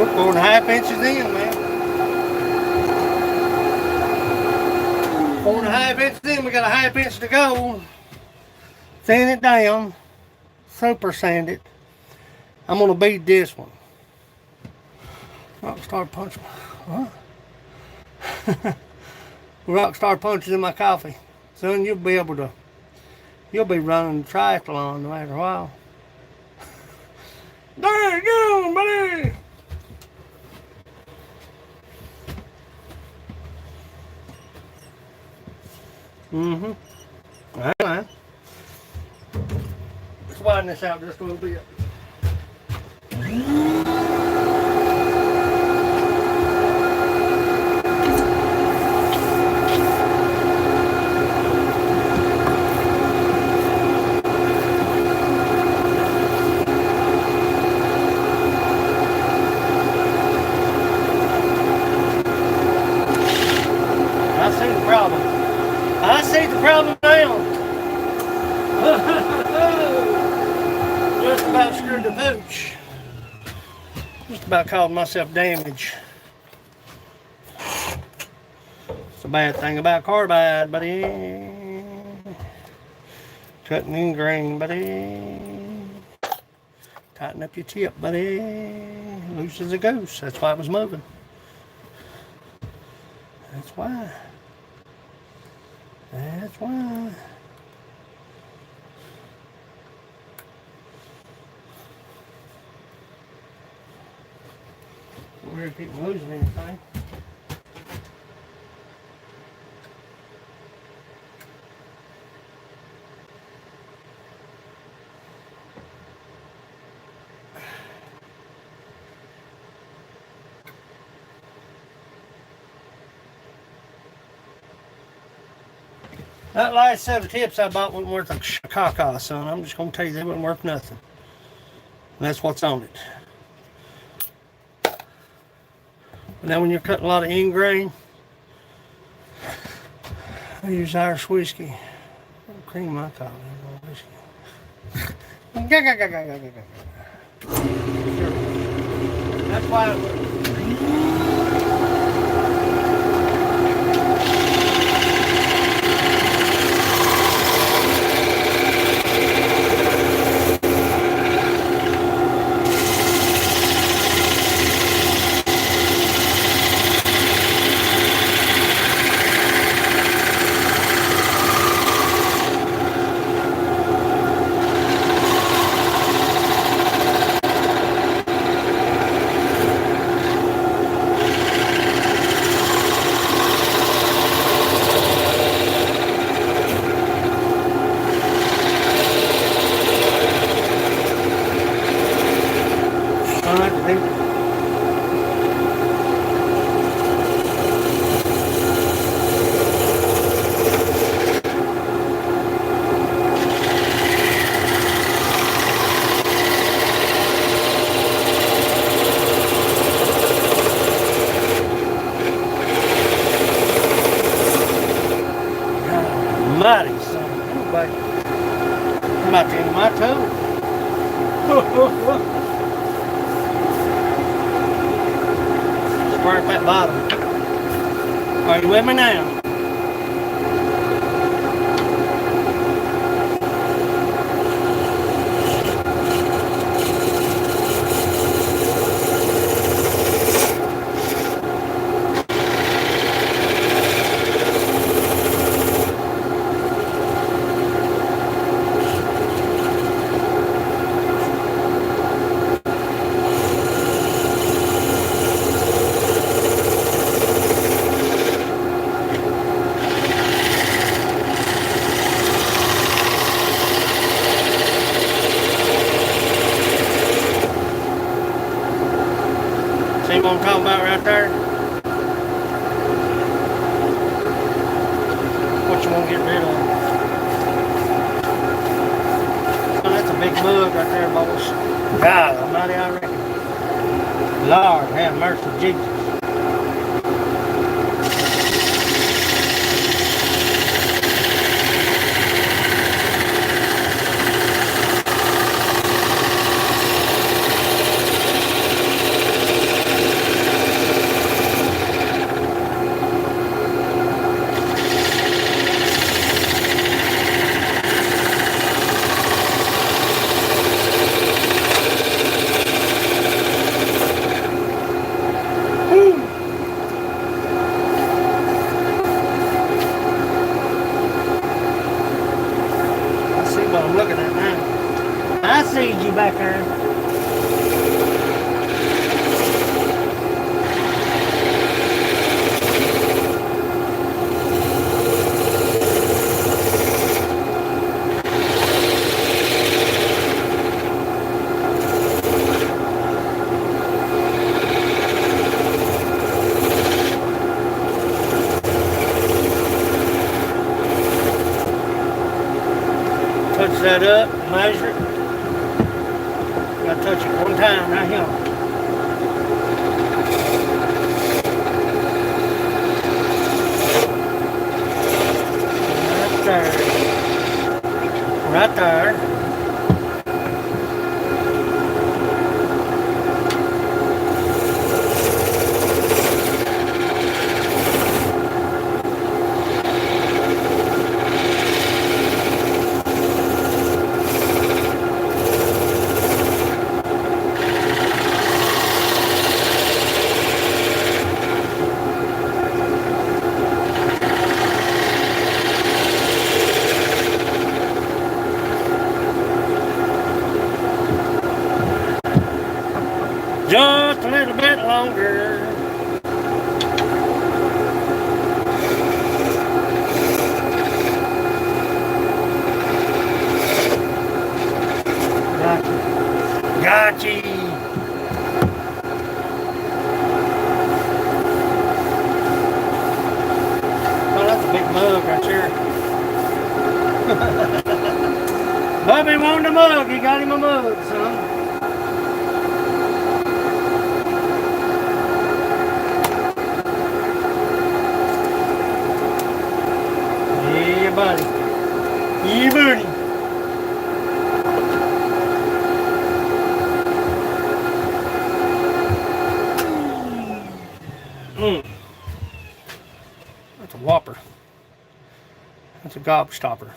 We're 4.5 inches in, man. 4.5 inches in, we got a half inch to go. Thin it down, super sand it. I'm gonna bead this one. Rockstar punch. What? Rockstar punches in my coffee. Soon you'll be able to You'll be running the triathlon no matter what. There you go, buddy. Mm-hmm. All right. Let's widen this out just a little bit. I see the problem. I see the problem now. Just about screwed the pooch. Just about caused myself damage. It's a bad thing about carbide, buddy. Cutting in grain, buddy. Tighten up your tip, buddy. Loose as a goose. That's why it was moving. That's why. That's why. Weird people losing anything. That last set of tips I bought wasn't worth a caca, son. I'm just going to tell you they wasn't worth nothing. And that's what's on it. But now when you're cutting a lot of end grain, I use Irish whiskey. Cream I call it, whiskey. That's why it works. Mighty son of a bitch. I'm about to end my toe. Squirt that bottom. Are you with me now? See what I'm talking about right there? What you want to get rid of? Oh, that's a big mug right there, boys. God almighty, I reckon. Lord have mercy, Jesus. what I'm looking at now. I see you back there. Touch that up, measure it. Gotta touch it one time right here. Right there. Just a little bit longer. Gotcha. Oh, that's a big mug right there. Bubby wanted a mug. He got him a mug, son. Yeah, buddy. Yeah, buddy. That's a whopper. That's a gobstopper.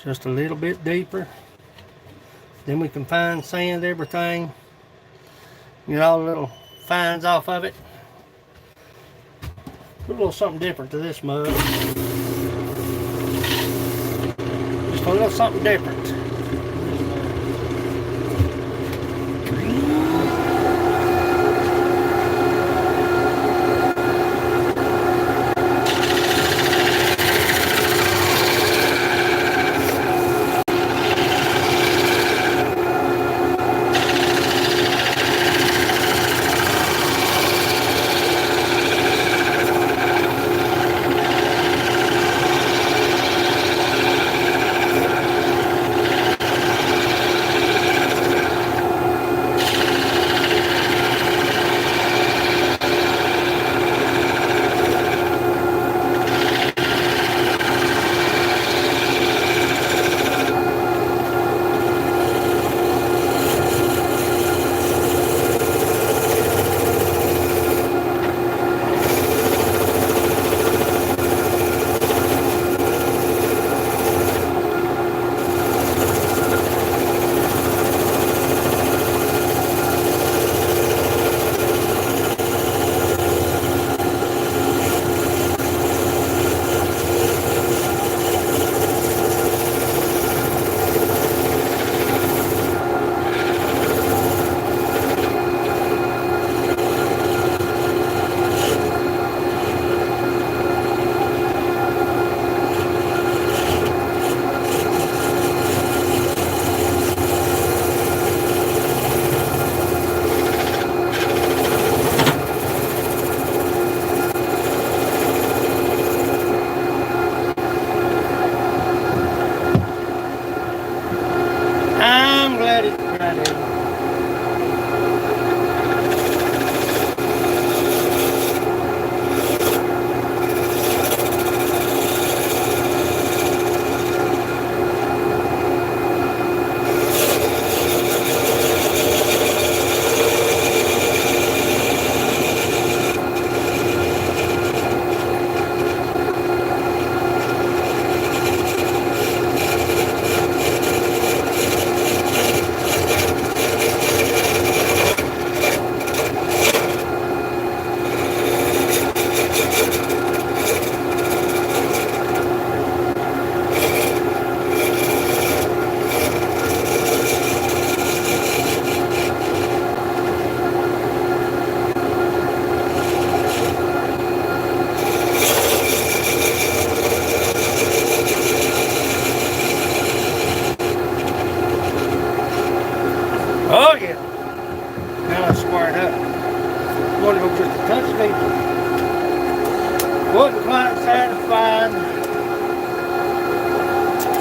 Just a little bit deeper. Then we can fine sand everything. Get all the little fines off of it. Put a little something different to this mug. Just a little something different.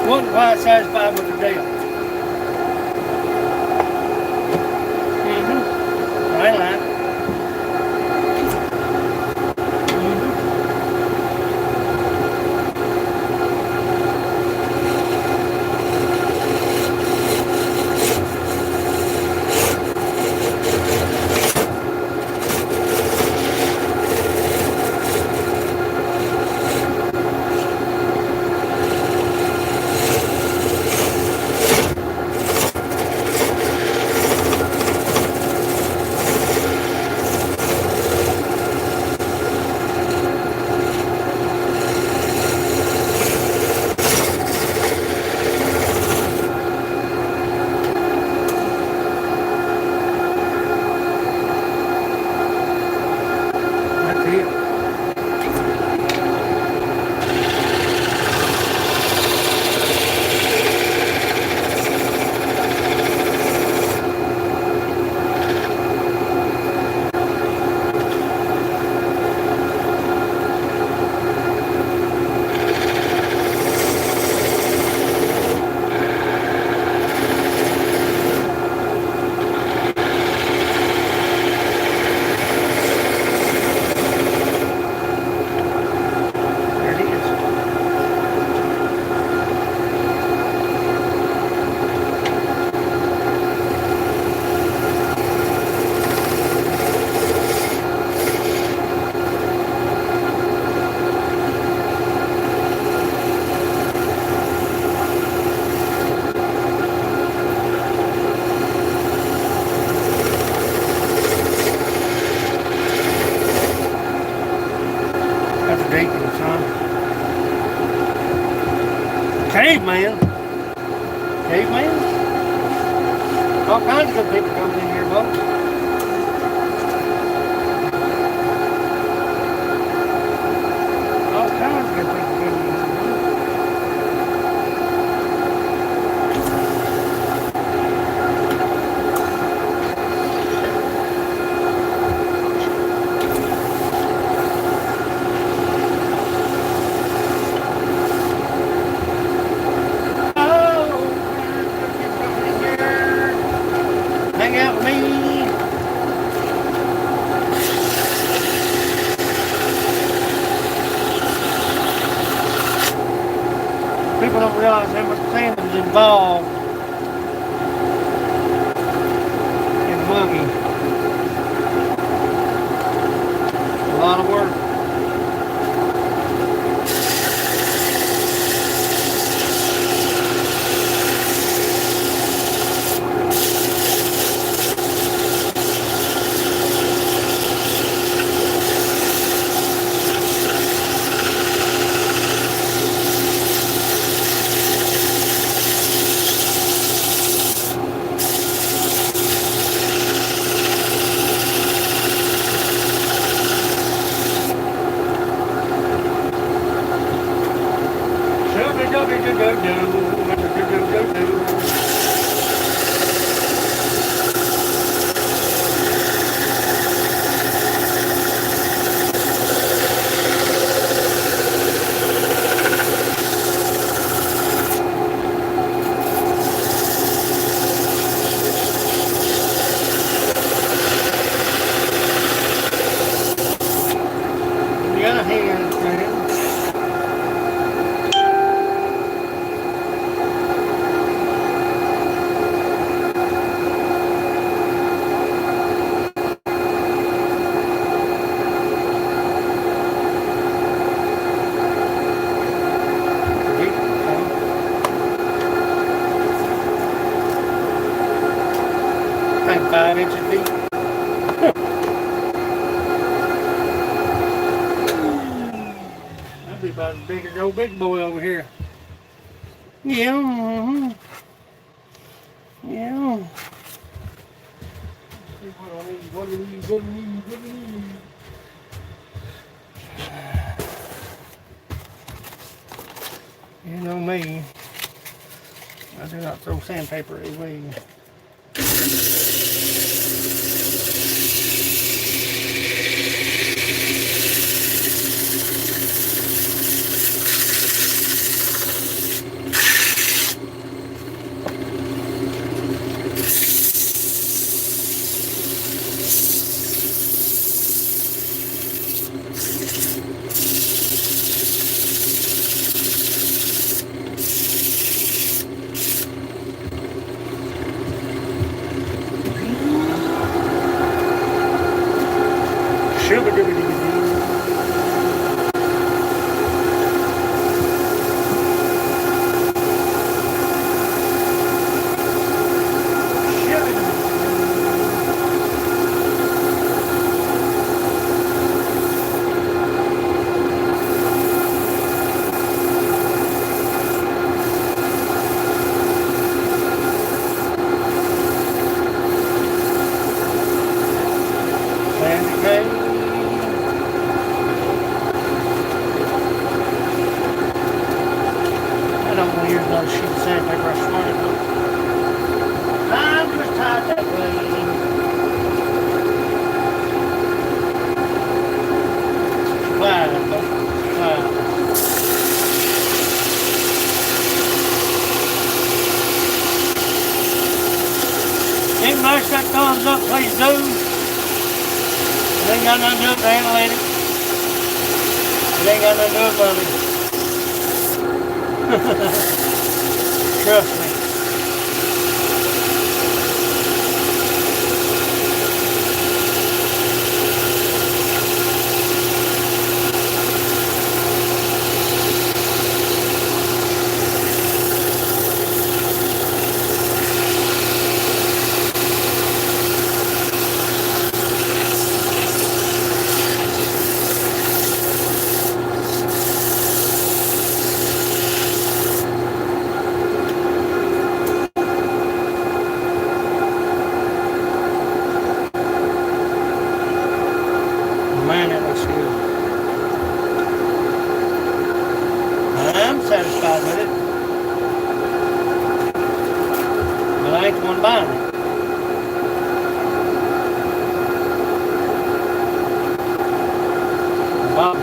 Wasn't quite satisfied with the deal. I ain't lying. That's it. There it is. That's ridiculous, huh? Caveman. Caveman? All kinds of good people come in here, folks. All kinds of good people come in here. Hang out with me. People don't realize how much sand is involved in mugging. A lot of work. Got a hand, man. Like 5 inches deep. That'd be about as big as the old big boy over here. Yeah. Yeah. What do we need? You know me. I do not throw sandpaper away. Smash that thumbs up, please do. It ain't got nothing to do with the analytics. It ain't got nothing to do with money. Trust me. Man, that looks good. I'm satisfied with it. But I ain't the one buying it. Bob.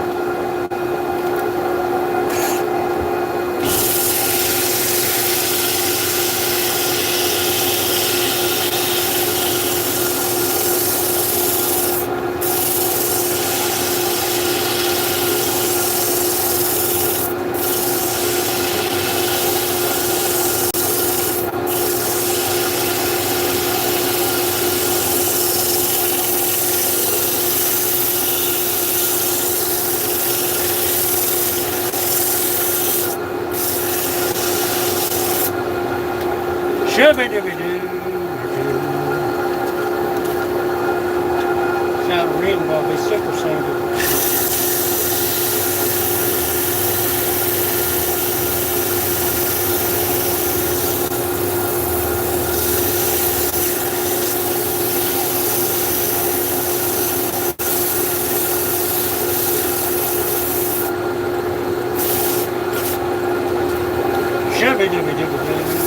Shubby-dubby-doo. Shout reading will be super single. Shubby-dubby-dubby-doo.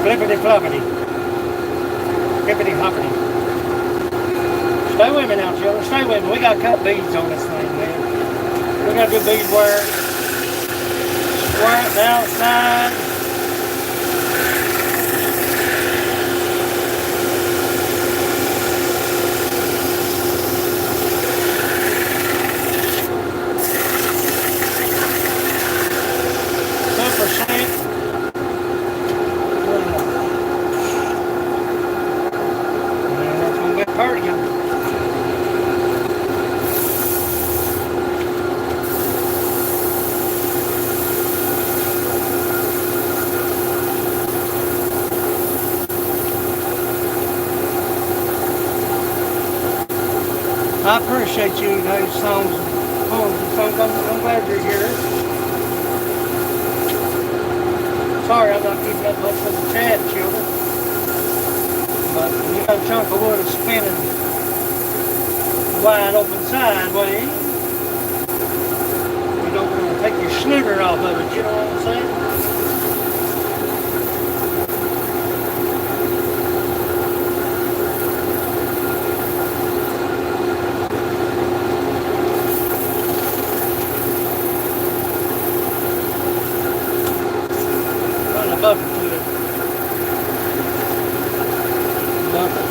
Flippity-floppity. Hippity-hoppity. Stay with me now, children. Stay with me. We got cut beads on this thing, man. We got to do bead work. Square it down outside. Super sweet. Cardigan. I appreciate you, those songs and poems and songs. I'm glad you're here. Sorry I'm not keeping up much with the chat, children. But when you got a chunk of wood spinning wide open sideways, you don't want to take your snooter off of it, you know what I'm saying? Run a bucket to it. Bucket.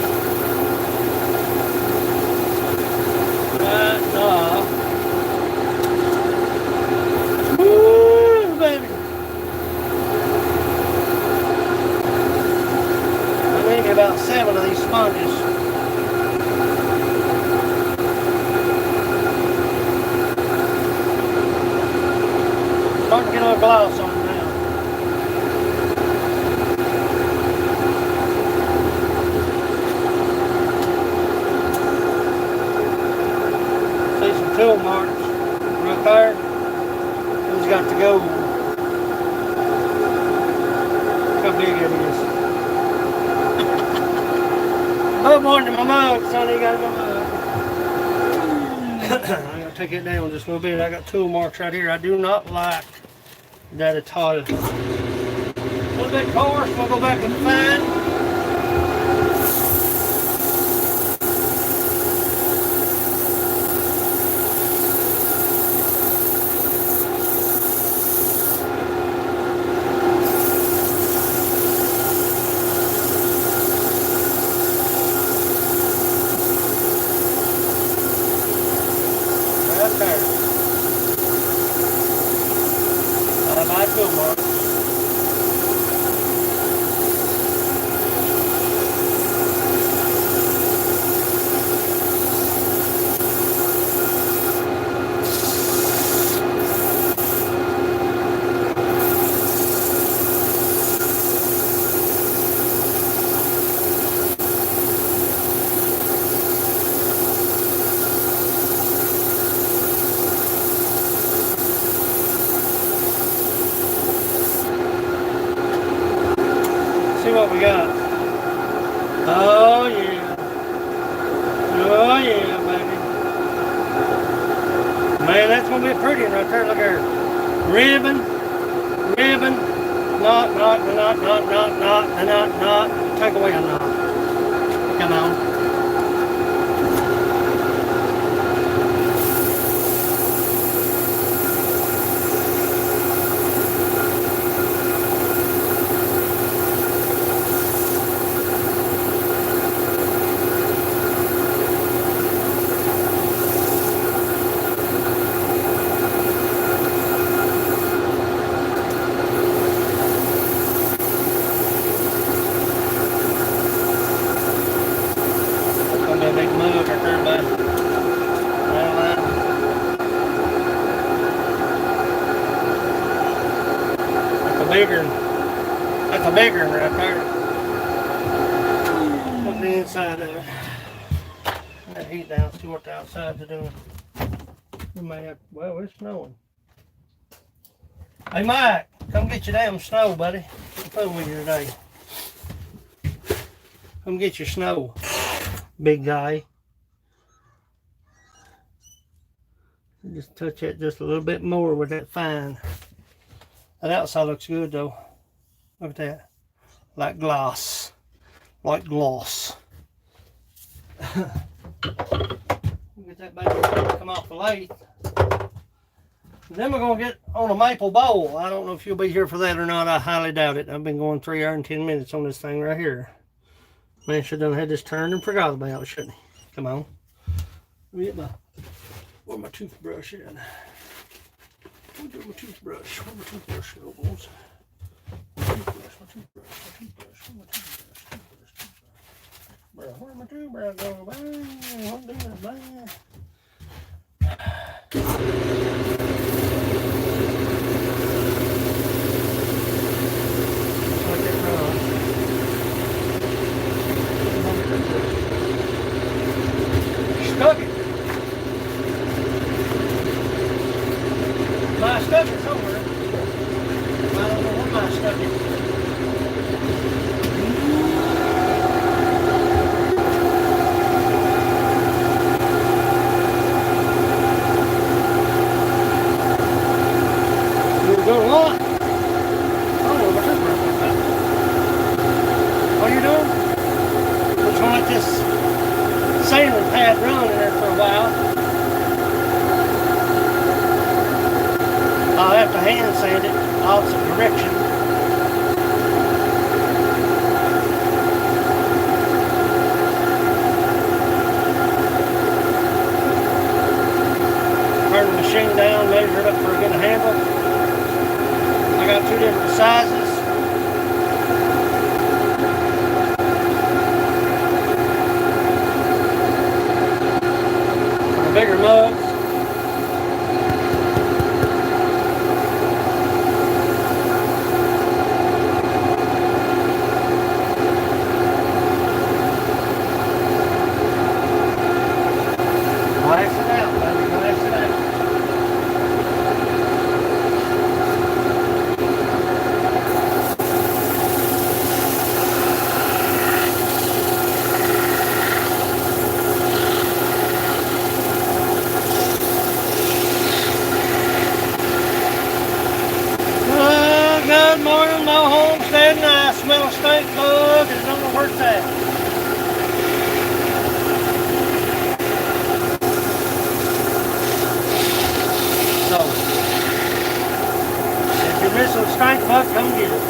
starting to get a little gloss on it now. See some tool marks right there. It's got to go. Look how big it is. Above more than my mug, son, you got in my mug. I'm going to take it down just a little bit. I got tool marks right here. I do not like that at all. A little bit coarse, we'll go back and fine. Right there. My tool marks. See what we got. Oh yeah. Oh yeah, baby. Man, that's gonna be pretty right there. Look here. Ribbon, ribbon, knot. Take away a knot. Come on. Gonna be a big mug right there, bud. That's a bigger one right there. Look the inside of it. That heat down, see what the outsides are doing. We may have, well, it's snowing. Hey Mike, come get your damn snow, buddy. I'm fooling with you today. Come get your snow, big guy. Just touch it just a little bit more with that fine. That outside looks good though. Look at that. Like gloss. Like gloss. Get that baby come off the lathe. Then we're going to get on a maple bowl. I don't know if you'll be here for that or not. I highly doubt it. I've been going 3 hours and 10 minutes on this thing right here. Man should have had this turned and forgot about it, shouldn't he? Come on. Let me get my, where's my toothbrush at? Where's my toothbrush? Where's my toothbrush, little boys? My toothbrush. Bro, where's my toothbrush going? Bang, what doing it, bang? Like it runs. Stuck it. I stuck it somewhere. I don't know where I stuck it. You're going on? Oh, what's this like that? What are you doing? We're just gonna let this sanding pad run in there for a while. I'll have to hand sand it opposite direction. Turn the machine down, measure it up for a good handle. I got 2 different sizes. For the bigger mugs. Good morning, no homestead, and I smell a stink bug and don't know where it's at. So, if you're missing a stink bug, come get it.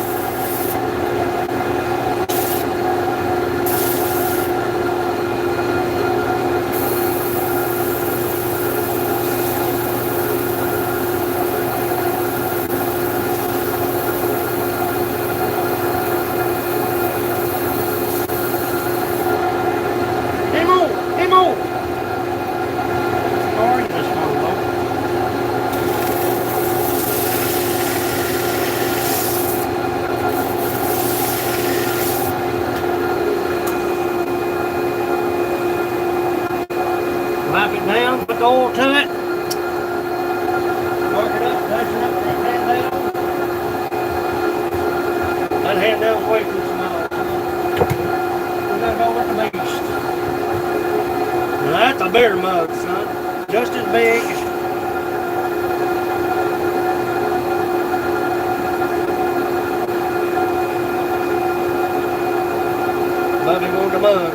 Wipe it down, put the oil to it. Mark it up, place it up, that hand down. That hand down's way too small. We gotta go with the beast. Now that's a beer mug, son. Just as big. Bubby wanted the mug.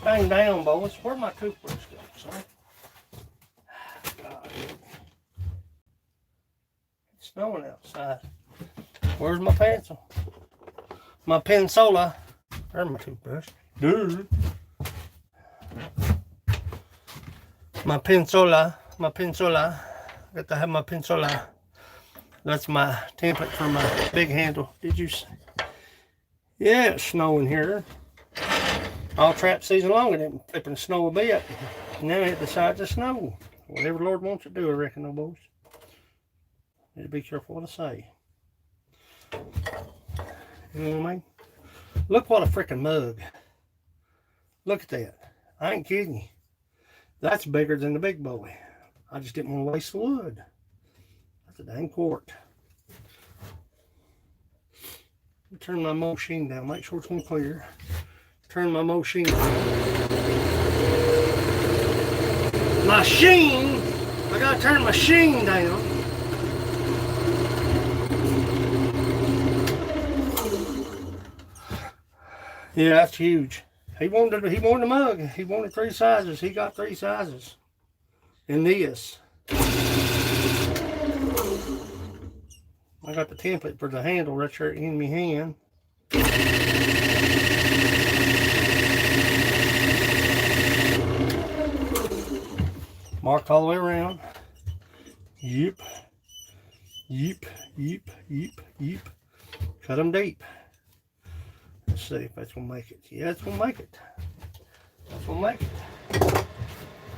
Thing down, boys. Where'd my toothbrush go, son? God. It's snowing outside. Where's my pencil? My pensola. There's my toothbrush. Dude. My pensola. Got to have my pensola. That's my template for my big handle. Did you see? Yeah, it's snowing here. All trap season long, it didn't flipping snow a bit. And now it decides to snow. Whatever the Lord wants it to do, I reckon, though, boys. Need to be careful what I say. You know what I mean? Look what a freaking mug. Look at that. I ain't kidding you. That's bigger than the big boy. I just didn't want to waste the wood. That's a dang quart. Turn my machine down. Make sure it's on clear. Turn my machine down. Machine! I gotta turn the machine down. Yeah, that's huge. He wanted a mug. He wanted 3 sizes. He got 3 sizes. In this. I got the template for the handle right there in my hand. Marked all the way around. Yep. Cut them deep. Let's see if that's going to make it. Yeah, it's going to make it. That's going to make it.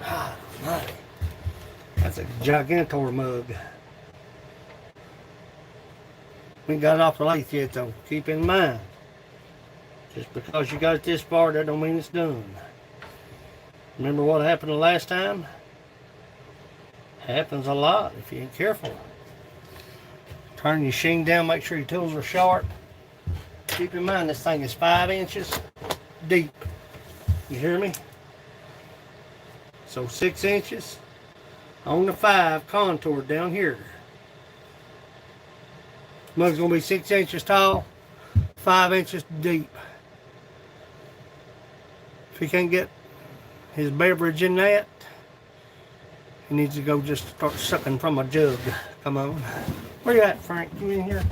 Ah, nice. That's a gigantor mug. We ain't got it off the lathe yet, though. Keep in mind. Just because you got it this far, that don't mean it's done. Remember what happened the last time? Happens a lot if you ain't careful. Turn your sheen down, make sure your tools are sharp. Keep in mind this thing is 5 inches deep. You hear me? So 6 inches on the 5 contoured down here. Mug's gonna be 6 inches tall, 5 inches deep. If he can't get his beverage in that, he needs to go just start sucking from a jug. Come on. Where you at, Frank? You in here?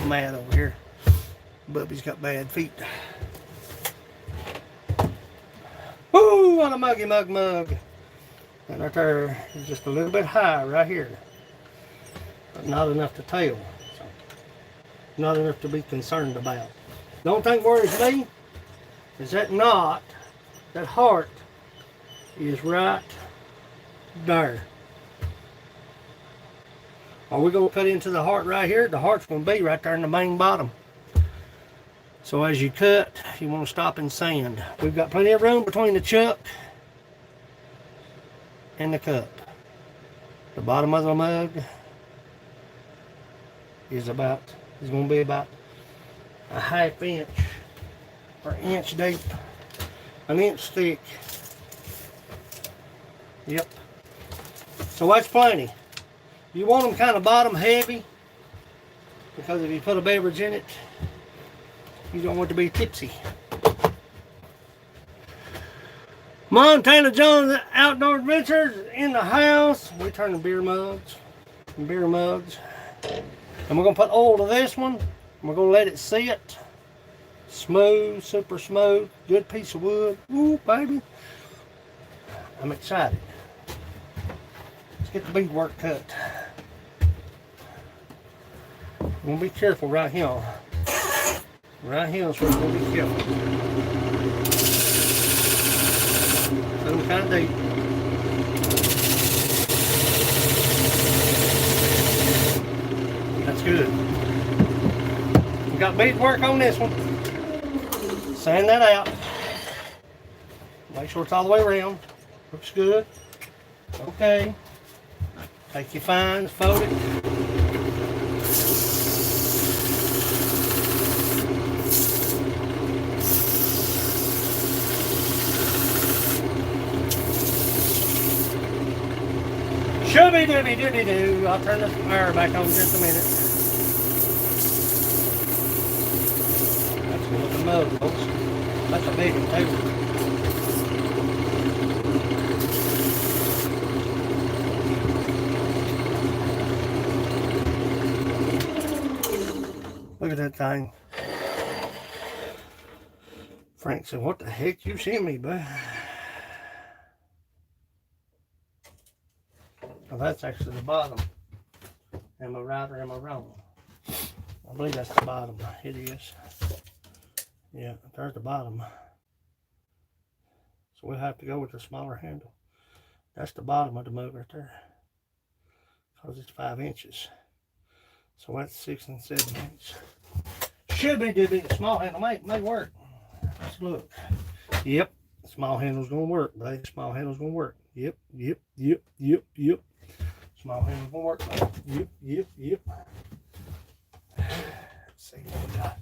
Mad over here. Bubby's got bad feet. Woo! On a muggy mug. And right there is just a little bit high right here. But not enough to tell. So, not enough to be concerned about. The only thing worries me is that knot, that heart, is right there. Are we going to cut into the heart right here? The heart's going to be right there in the main bottom. So as you cut, you want to stop and sand. We've got plenty of room between the chuck and the cup. The bottom of the mug is going to be about a ½ inch or inch deep, an inch thick. Yep. So that's plenty. You want them kind of bottom heavy, because if you put a beverage in it, you don't want it to be tipsy. Montana John's Outdoor Adventures in the house. We turn the beer mugs. And we're going to put oil to this one. We're going to let it sit. Smooth, super smooth. Good piece of wood. Ooh, baby. I'm excited. Let's get the beadwork cut. We're going to be careful right here. Right here is where we're going to be careful. Put them kind of deep. That's good. We got beadwork on this one. Sand that out. Make sure it's all the way around. Looks good. Okay. Take your fines, fold it. Shooby dooby dooby doo. I'll turn the fire back on in just a minute. That's one of the mud, folks. That's a big one too. Look at that thing. Frank said, "What the heck you sent me, bud?" Well, that's actually the bottom. Am I right or am I wrong? I believe that's the bottom. It is. Yeah, there's the bottom. So we'll have to go with the smaller handle. That's the bottom of the mug right there. Because it's 5 inches. So that's 6 and 7 inches. Should be the small handle. May work. Let's look. Yep. Small handle's gonna work, babe. Small handle's gonna work. Yep. Small handle's gonna work, babe. Yep. Let's see what we got.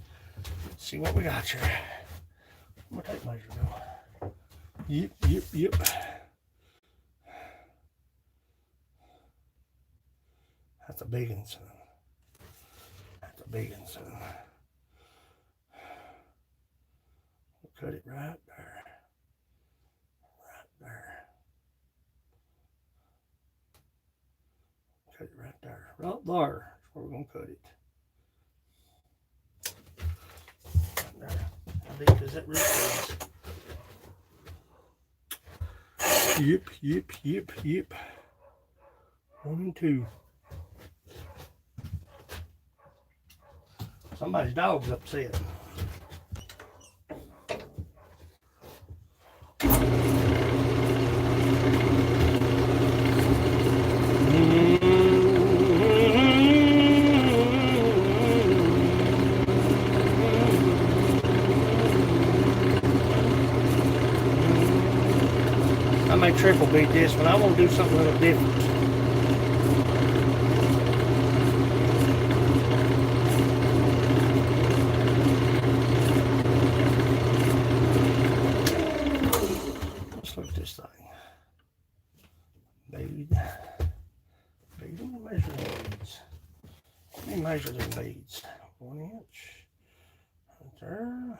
See what we got here. I'm gonna take measure now. Yep. That's a big one, son. That's a big one, son. We'll cut it right there. Right there. Cut it right there. Right there. That's where we're going to cut it. Right there. How deep is that root piece? Yep. 1 and 2. Somebody's dog's upset. I may triple beat this, but I want to do something a little different. Let's look at this thing. Bead. Let me measure the beads. Let me measure the beads. 1 inch. Right there.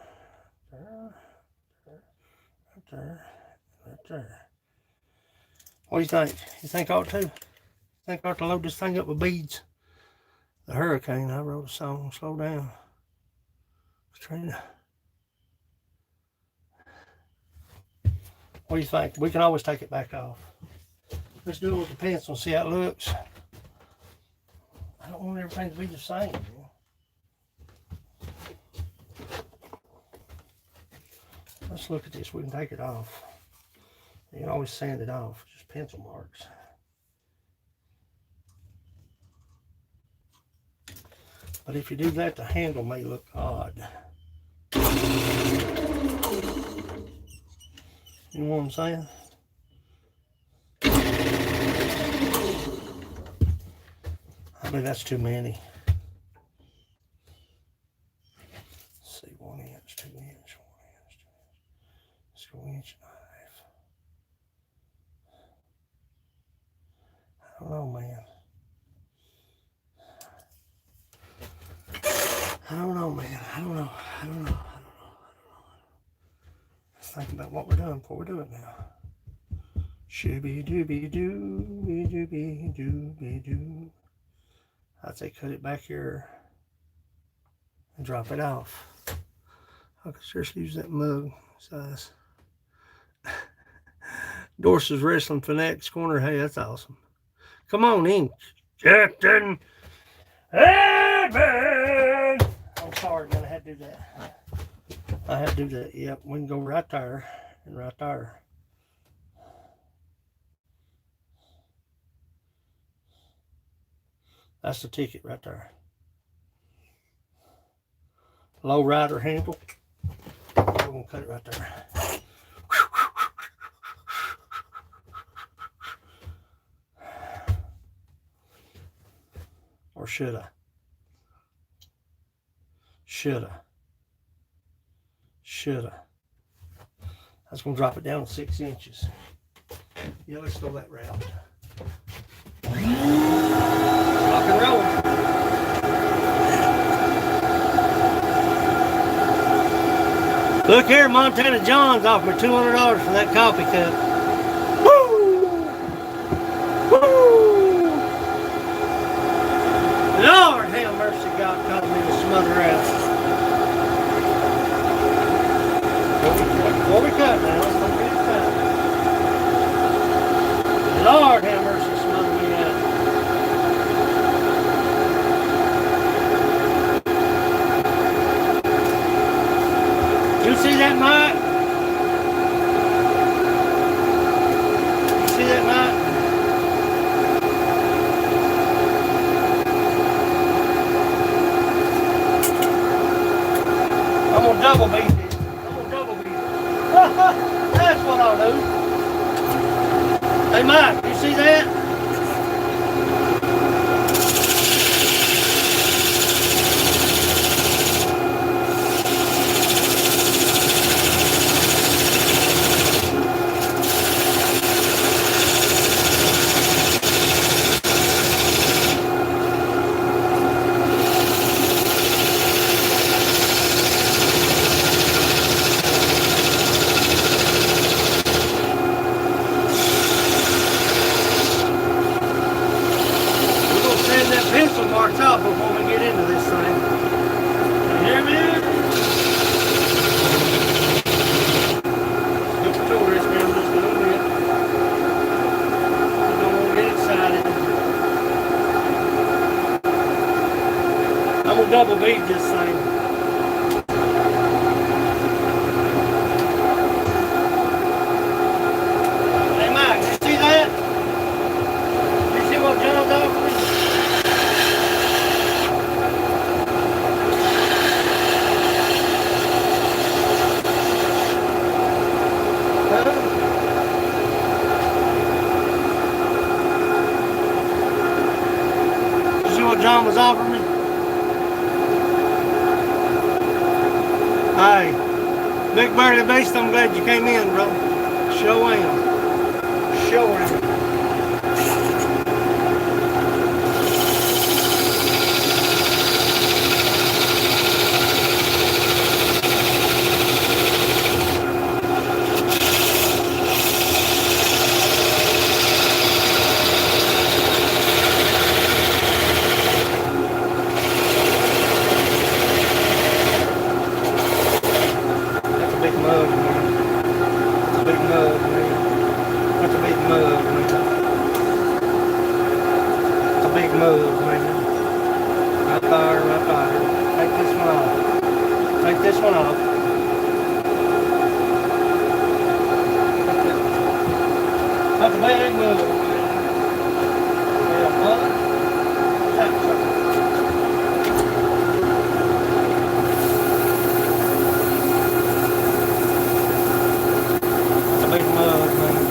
Right there. What do you think? You think I ought to? Think I ought to load this thing up with beads? The Hurricane, I wrote a song, Slow Down. Katrina. What do you think? We can always take it back off. Let's do it with the pencil and see how it looks. I don't want everything to be the same. Let's look at this. We can take it off. You can always sand it off. Just pencil marks. But if you do that, the handle may look odd. You know what I'm saying? I mean, that's too many. Let's see, 1 inch, 2 inch, 1 inch, 2 inch. Let's go 1.5 inches. I don't know, man. I don't know, man. I don't know. Let's think about what we're doing before we do it now. Shooby dooby dooby dooby dooby doo. I'd say cut it back here and drop it off. I could seriously use that mug size. Dorsey's Wrestling Fanatics Corner. Hey, that's awesome. Come on in, Captain. Hey, man. I'm sorry, man. I had to do that. I had to do that. Yep, we can go right there and right there. That's the ticket right there. Low rider handle. We're going to cut it right there. Or should I? Should I? I was going to drop it down to 6 inches. Yeah, let's go that route. Rock and roll. Look here, Montana John's offered me $200 for that coffee cup. Woo! Woo! Lord have mercy, God called me to smother out. Before we cut now, let's don't get it cut. Lord have mercy, smother me out. You see that, Mike? You see that, Mike? I'm gonna double beat it. That's what I'll do. Hey, Mike, you see that? Off before we get into this thing. You hear me? Just the tourist man just a little bit. You don't want to get excited. I'm gonna double beat this thing. Hey Mike, you see that? You see what John's offering? John was offering me. Hey, Big Burly Beast, I'm glad you came in, bro. Show him. Show him. Take this one off. That's a big move. That's a big move, man.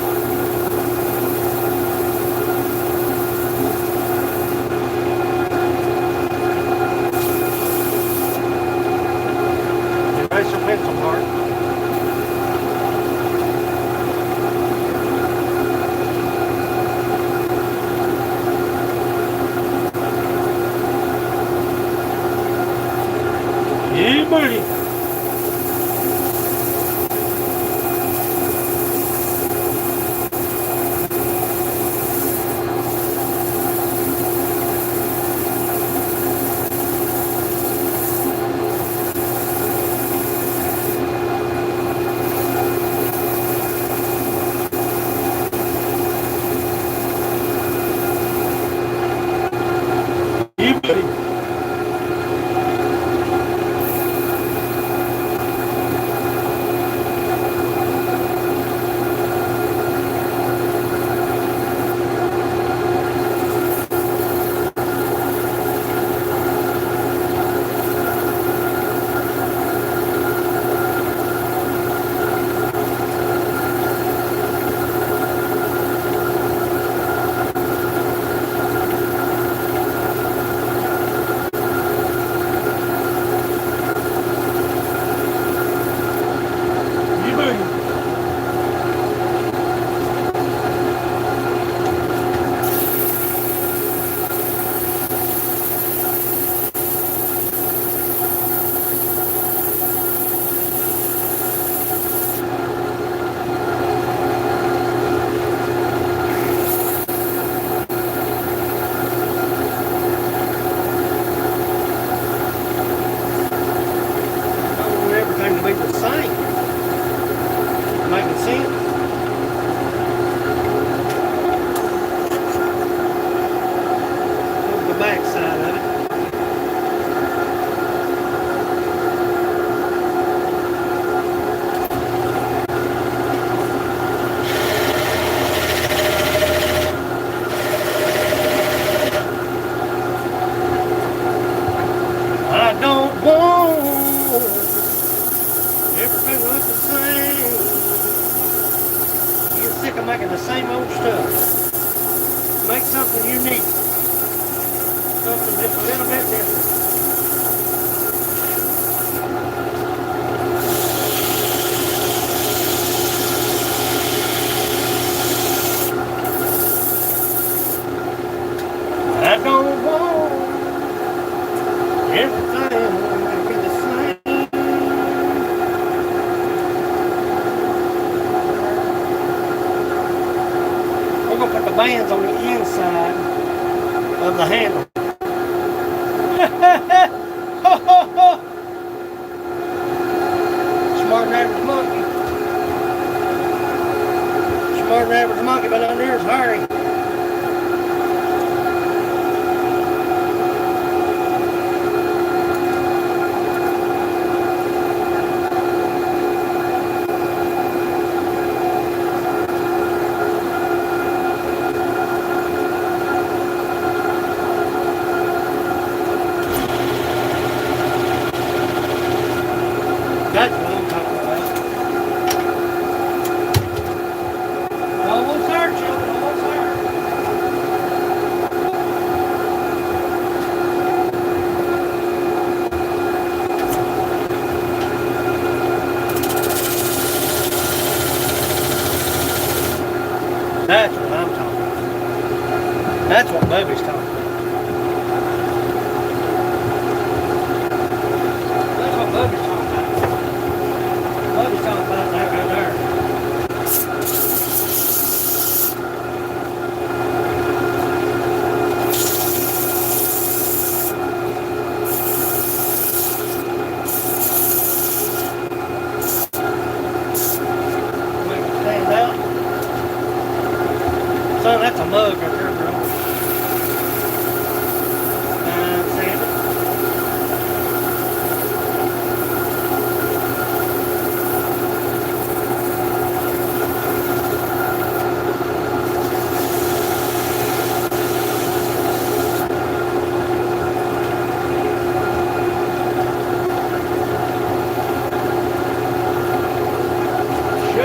Pencil mark. sick of making the same old stuff. Make something unique. Something just a little bit different. I don't want everything to be the same. We're going to put the bands on the inside of the handle. Smart than average monkey. Smart than average monkey, but under here is Harry. That's what I'm talking about. Almost there, children, almost there. That's what I'm talking about. That's what Bubby's talking about. That's what Bubby's talking about. Bubby's talking about that right there. Make it stand out. Son, that's a mug right there, bro.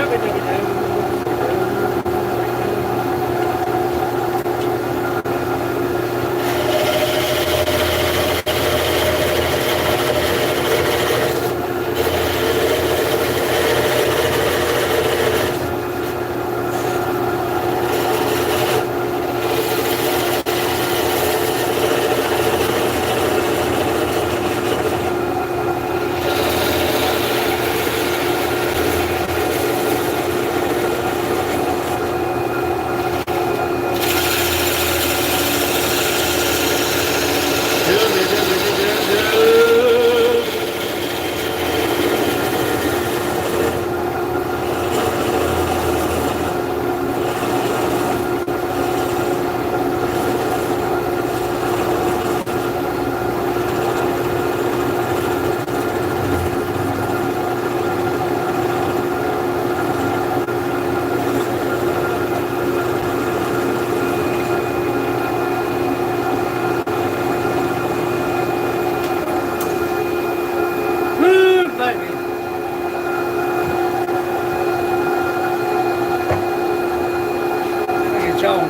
Sandy.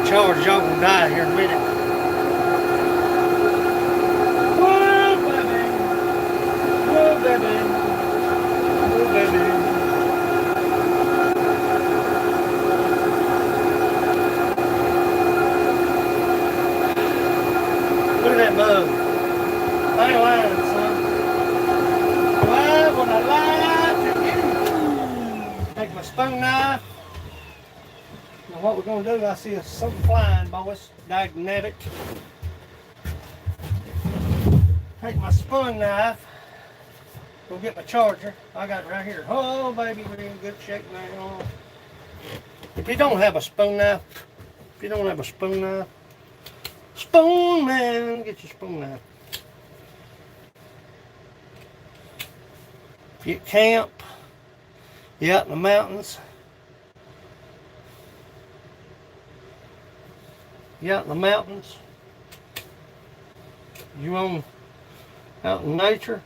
Charge, y'all gonna die here in a minute. Whoa, baby. Whoa, baby. Whoa, baby. Look at that mug. I ain't lying, son. Why would I lie to you? Take my spoon knife. Now what we're going to do, I see something flying, boys. Dagnabbit. Take my spoon knife. Go get my charger. I got it right here. Oh, baby, we're in good shape now. If you don't have a spoon knife, spoon man, get your spoon knife. If you camp, you out in the mountains, you out in nature.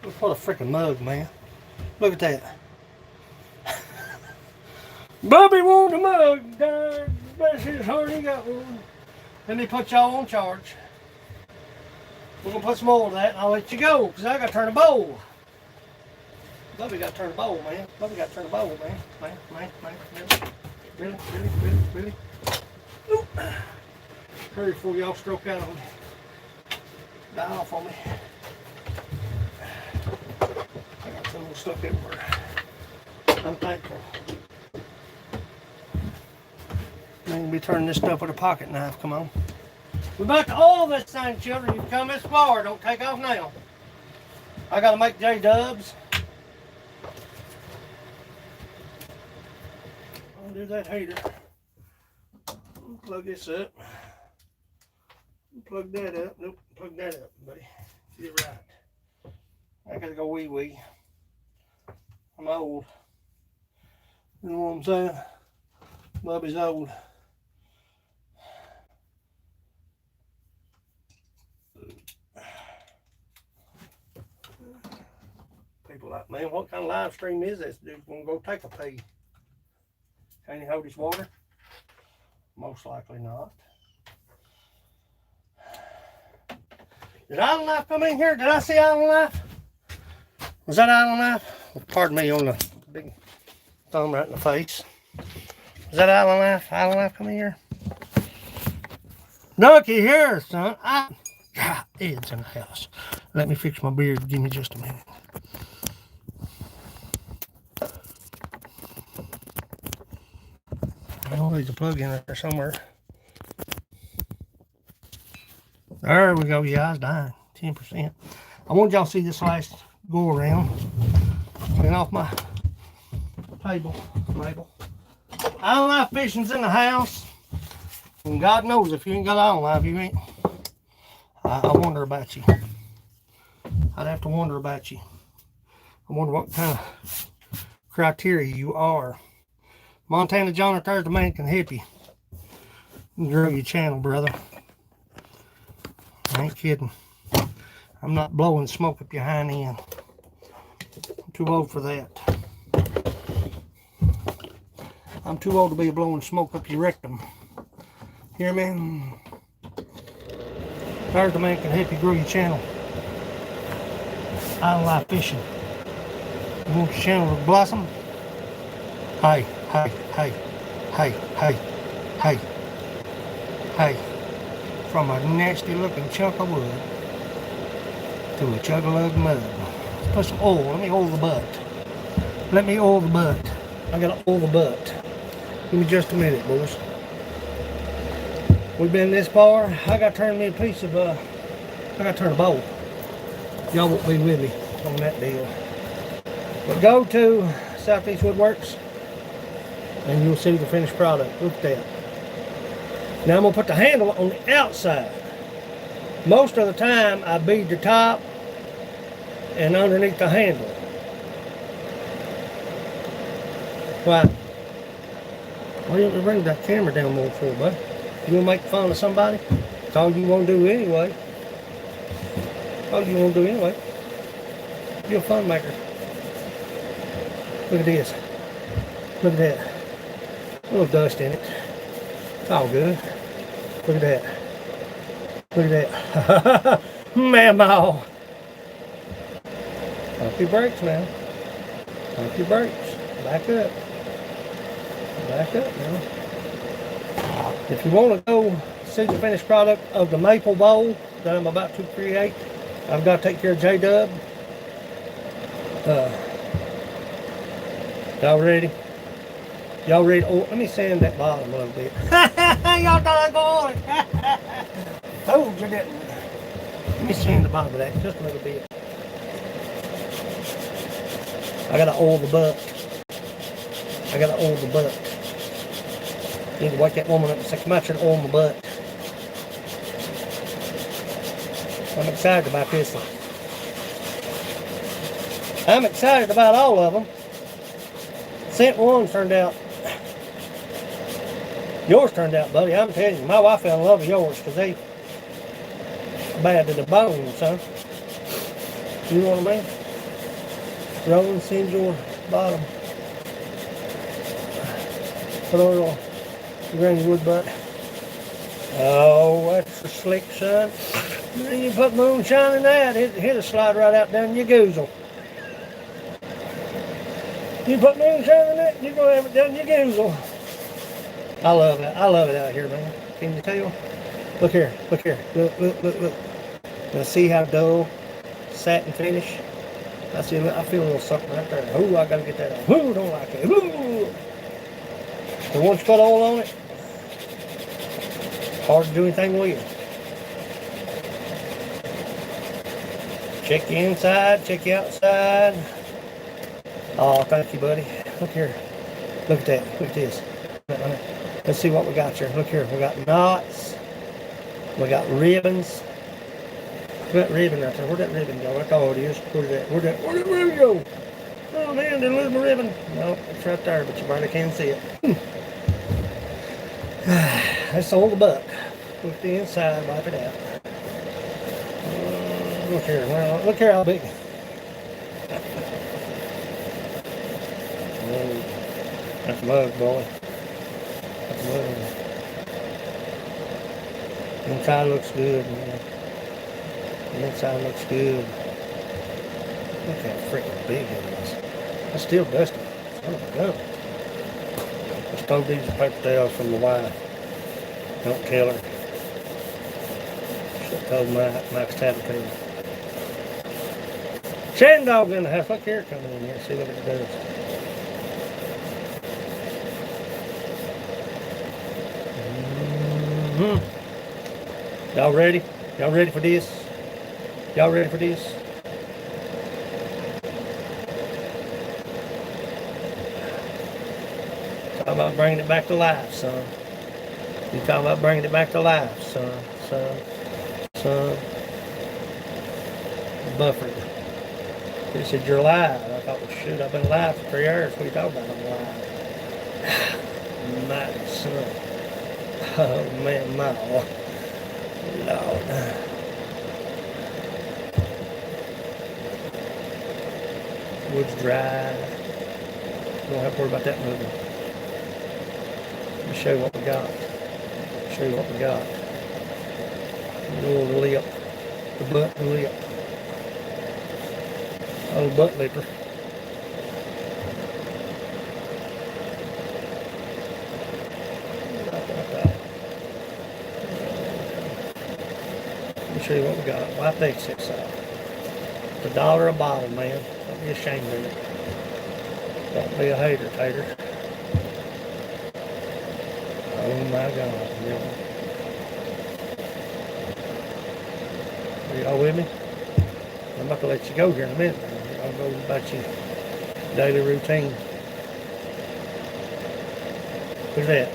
Look what a freaking mug, man. Look at that. Bobby won the mug. God bless his heart, he got one. Let me put y'all on charge. We're gonna put some more of that and I'll let you go, because I gotta turn a bowl. Bobby gotta turn a bowl, man. Bobby gotta turn a bowl, man. Man. Really? Oop. Hurry before y'all stroke out on me. Die off on me. I got some more stuff everywhere. I'm thankful. I'm gonna be turning this stuff with a pocket knife. Come on. We're about to oil this thing, children. You've come this far. Don't take off now. I gotta make J-dubs. I'll do that heater. Plug this up. Plug that up. Nope, plug that up, buddy. Get it right. I gotta go wee. I'm old. You know what I'm saying? Bubby's old. People like, man, what kind of live stream is this? Dude's gonna go take a pee. Can he hold his water? Most likely not. Did Island Life come in here? Did I see Island Life? Was that Island Life? Pardon me on the big thumb right in the face. Is that Island Life? Island Life come in here? Looky here, son. God, Ed's in the house. Let me fix my beard. Give me just a minute. Oh, there's a plug in there somewhere. There we go. Yeah, I was dying. 10%. I wanted y'all to see this last go around. Clean off my table. Island Life fishing's in the house. And God knows if you ain't got Island Life, you ain't. I wonder about you. I'd have to wonder about you. I wonder what kind of criteria you are. Montana John or Thursday Man can help you. Grow your channel, brother. I ain't kidding. I'm not blowing smoke up your hind end. I'm too old for that. I'm too old to be blowing smoke up your rectum. Hear me? Thursday Man can help you grow your channel. Island Life fishing. You want your channel to blossom? Hey. From a nasty looking chunk of wood to a chug-a-lug mug. Let's put some oil. Let me oil the butt. I gotta oil the butt. Give me just a minute, boys. We've been this far. I gotta turn me a piece of, I gotta turn a bowl. Y'all won't be with me on that deal. But go to Southeast Woodworks and you'll see the finished product. Look at that. Now I'm going to put the handle on the outside. Most of the time I bead the top and underneath the handle. Why? Why don't you bring that camera down more for, bud? You want to make fun of somebody? That's all you want to do anyway. You're a fun maker. Look at this. Look at that. A little dust in it. It's all good. Look at that. Look at that. Mammal. Pump your brakes now. Pump your brakes. Back up. Back up now. If you want to go see the finished product of the maple bowl that I'm about to create, I've got to take care of J-Dub. Y'all ready? Y'all ready? Oh, let me sand that bottom a little bit. Y'all doggone it. Told you didn't. Let me sand the bottom of that just a little bit. I gotta oil the butt. Need to wake that woman up and say, come out here and oil my butt. I'm excited about this one. I'm excited about all of them. Scent one turned out. Yours turned out, buddy. I'm telling you, my wife fell in love with yours because they bad to the bone, son. You know what I mean? Rolling seems your bottom. for the little grainy wood butt. Oh, that's for slick, son. Then you put moonshine in that, it'll slide right out down your goozle. You put moonshine in that, you're gonna have it down your goozle. I love it. I love it out here, man. Can you tell? Look here. Look here. Look, look, look, look. Now see how dull satin finish? I feel a little something right there. Ooh, I gotta get that on. Ooh, don't like it. Ooh. And once you put oil on it, hard to do anything with it. Check the inside, check the outside. Oh, thank you, buddy. Look here. Look at that. Look at this. Let's see what we got here. Look here. We got knots. We got ribbons. Look at that ribbon right there. Where'd that ribbon go? That's all it is. Where'd that ribbon go? Oh, man, didn't lose my ribbon. No, it's right there, but you barely can't see it. That's sold the buck. Look at the inside, wipe it out. Look here. Well, look here how big. That's mug, boy. That's mug. Inside looks good, man. The inside looks good. Look how freaking big it is. It's still dusty. Oh my God. I stole these paper towels from my wife. Don't tell her. She told Max Tattoo. Sand dog in the house. Look here, it coming in here. See what it does. Y'all ready? Y'all ready for this? Y'all ready for this? Talk about bringing it back to life, son. You talking about bringing it back to life, son. Buffered. He said, you're alive. I thought, well, shoot, I've been alive for 3 hours. What are you talking about? I'm alive. Mighty son. Oh, man, my Lord. Wood's dry. Don't have to worry about that moving. Let me show you what we got. Show you what we got. The little lip. The butt lip. A little butt lipper. Let me show you what we got. Wipe the excess off. It's $1 a bottle, man. Don't be ashamed of it. Don't be a hater, tater. Oh my God. Are y'all with me? I'm about to let you go here in a minute. I'll go about your daily routine. Look at that.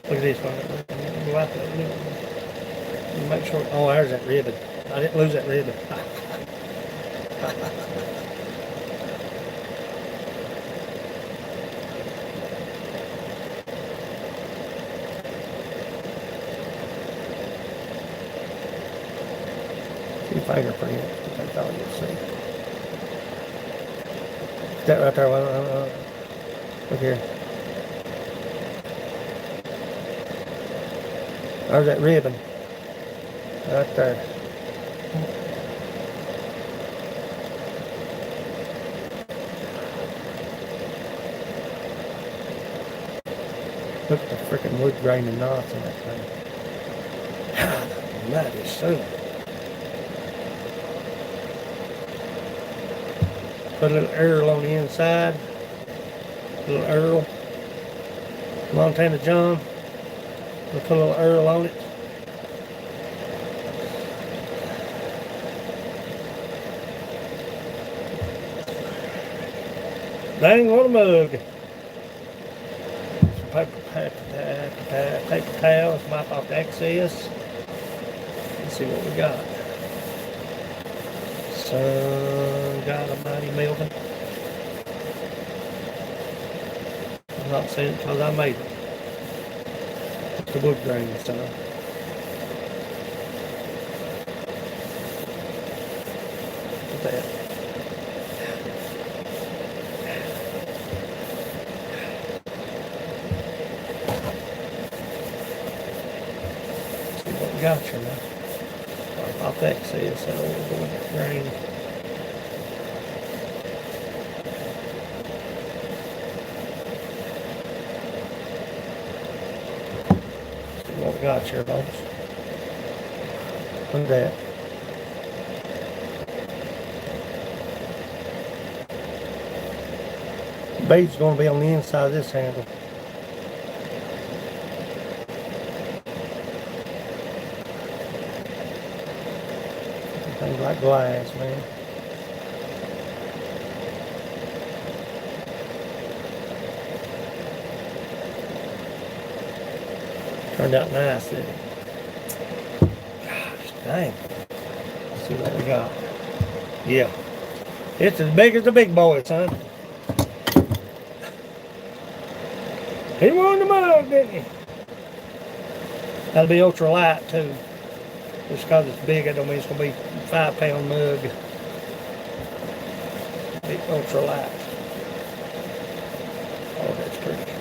Look at this one. Make sure. Oh, there's that ribbon. I didn't lose that ribbon. Fingerprint. That's all you'll see. That right there. Look here. There's that ribbon. Right there. Look at the freaking wood grain and knots in that thing. That is so. Put a little Earl on the inside. A little Earl. Montana John. We'll put a little Earl on it. Dang, what a mug. Some paper towels, wipe off the excess. Let's see what we got. God Almighty, Melvin. I'm not saying it because I made it. It's the wood grain, son. Look at that. got you now. I'll fix this. That old grain. See what we got here, folks. Look at that. The bait's going to be on the inside of this handle. Things like glass, man. Turned out nice, didn't it? Gosh, dang. Let's see what we got. Yeah. It's as big as the big boy, son. He won the mug, didn't he? That'll be ultra light, too. Just because it's big, I don't mean it's going to be a 5-pound mug. Big ultra light. Oh, that's pretty.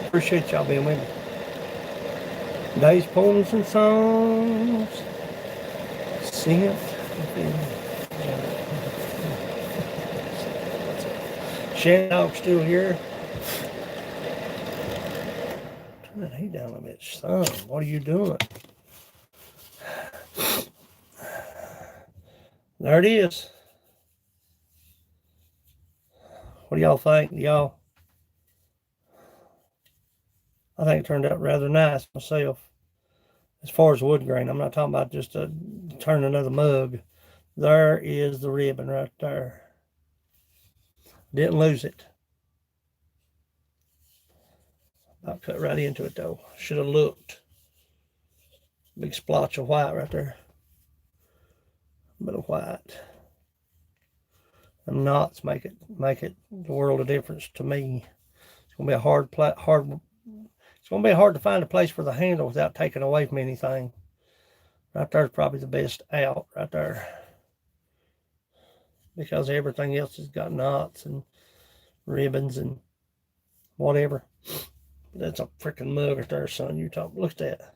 Appreciate y'all being with me. Days, poems, and songs. Sing Shannon Dog's still here. Turn that heat down a bit, son. What are you doing? There it is. What do y'all think? Y'all? I think it turned out rather nice myself. As far as wood grain, I'm not talking about just turn another mug. There is the ribbon right there. Didn't lose it. I'll cut right into it though. Should have looked. Big splotch of white right there. A bit of white. The knots make it the world of difference to me. It's gonna be a hard. It's gonna be hard to find a place for the handle without taking away from anything. Right there's probably the best out right there, because everything else has got knots and ribbons and whatever. That's a freaking mug right there, son. You talk. Look at that.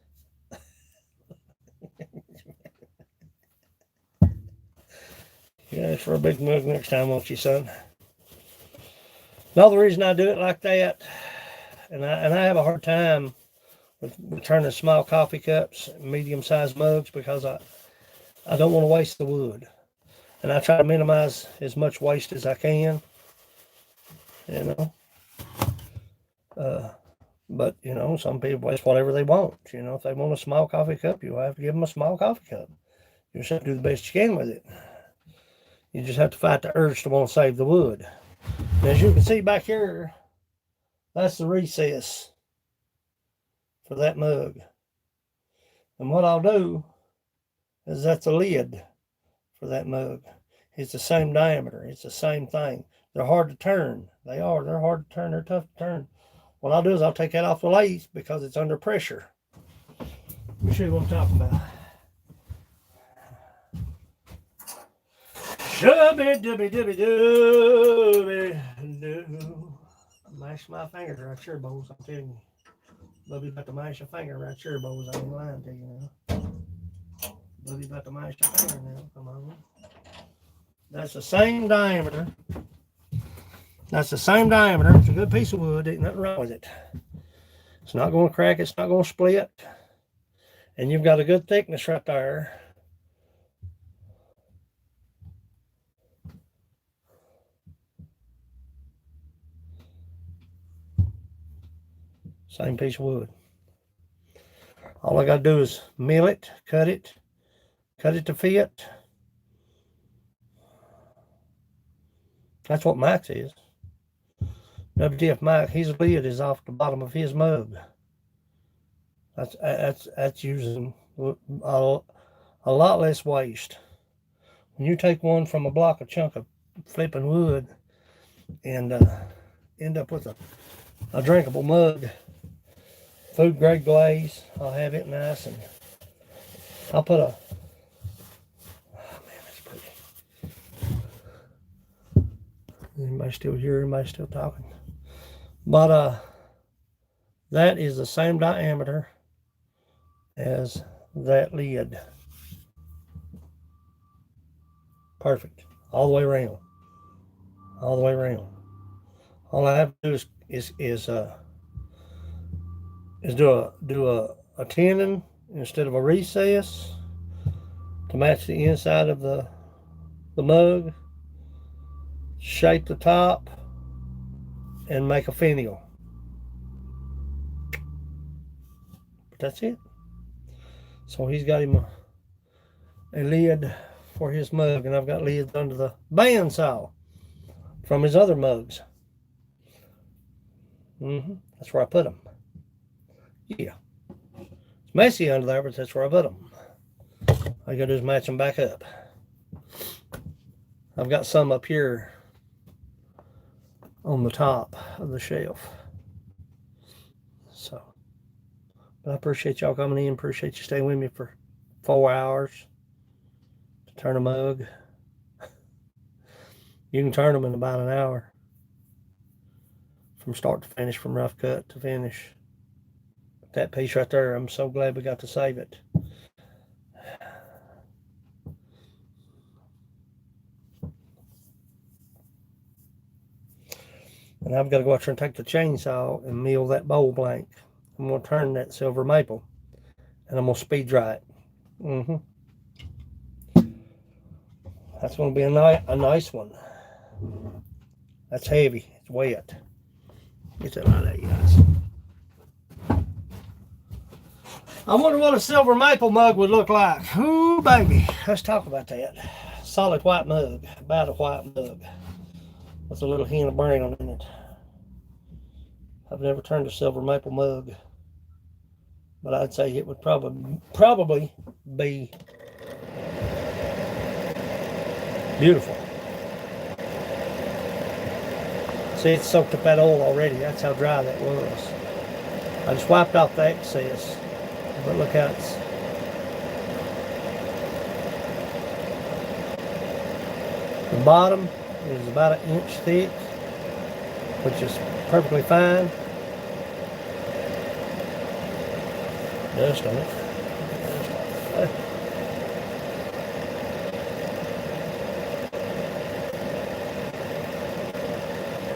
Yeah, it's for a big mug next time, won't you, son? Another reason I do it like that, and I have a hard time with turning small coffee cups, medium-sized mugs, because I don't want to waste the wood. And I try to minimize as much waste as I can, you know. But, you know, some people waste whatever they want. You know, if they want a small coffee cup, you have to give them a small coffee cup. You just have to do the best you can with it. You just have to fight the urge to want to save the wood. And as you can see back here, that's the recess for that mug. And what I'll do is that's a lid for that mug. It's the same diameter. It's the same thing. They're hard to turn. They are. They're hard to turn. They're tough to turn. What I'll do is I'll take that off the lathe because it's under pressure. Let me show you what I'm talking about. Shubby-dubby-dubby-dubby-doo. Mash my fingers right here, boys. I'm telling you. Bubby about to mash a finger right here, boys. I ain't lying to you now. Bubby about to mash a finger now. Come on. That's the same diameter. That's the same diameter. It's a good piece of wood. Ain't nothing wrong with it. It's not going to crack. It's not going to split. And you've got a good thickness right there. Same piece of wood. All I got to do is mill it, cut it to fit. That's what Mike's is. WTF Mike, his lid is off the bottom of his mug. That's using a lot less waste. When you take one from a chunk of flipping wood and end up with a drinkable mug, food grade glaze, I'll have it nice, and I'll put a, oh man, Anybody still here? Anybody still talking? But that is the same diameter as that lid. Perfect. All the way around. All the way around. All I have to do is do a tenon instead of a recess to match the inside of the mug, shape the top, and make a finial. But that's it. So he's got him a lid for his mug, and I've got lids under the bandsaw from his other mugs. That's where I put them. Yeah. It's messy under there, but that's where I put them. All you gotta do is match them back up. I've got some up here on the top of the shelf. So, but I appreciate y'all coming in. Appreciate you staying with me for 4 hours to turn a mug. You can turn them in about an hour. From start to finish, from rough cut to finish. That piece right there, I'm so glad we got to save it. And I've got to go out there and take the chainsaw and mill that bowl blank. I'm going to turn that silver maple. And I'm going to speed dry it. That's going to be a nice one. That's heavy. It's wet. Get that out of you guys. I wonder what a silver maple mug would look like. Ooh, baby. Let's talk about that. Solid white mug. About a white mug. With a little hint of brown in it. I've never turned a silver maple mug. But I'd say it would probably be beautiful. See, it's soaked up that oil already. That's how dry that was. I just wiped off the excess. But look how it's... The bottom is about 1 inch thick, which is perfectly fine. Dust on it.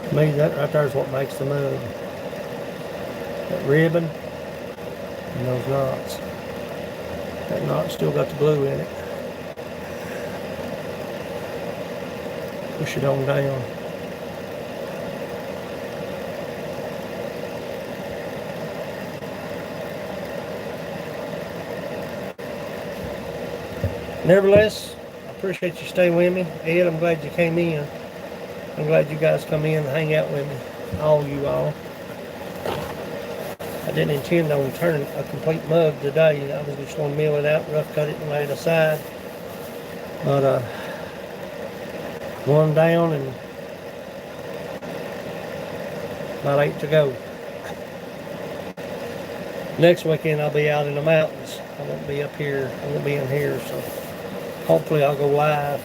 To me, that right there is what makes the mug. That ribbon and those knots. That knot's still got the glue in it. Push it on down. Nevertheless, I appreciate you staying with me. Ed, I'm glad you came in. I'm glad you guys come in and hang out with me. All you all. I didn't intend on turning a complete mug today. I was just going to mill it out, rough cut it, and lay it aside. But one down and about 8 to go. Next weekend I'll be out in the mountains. I won't be up here. I won't be in here. So hopefully I'll go live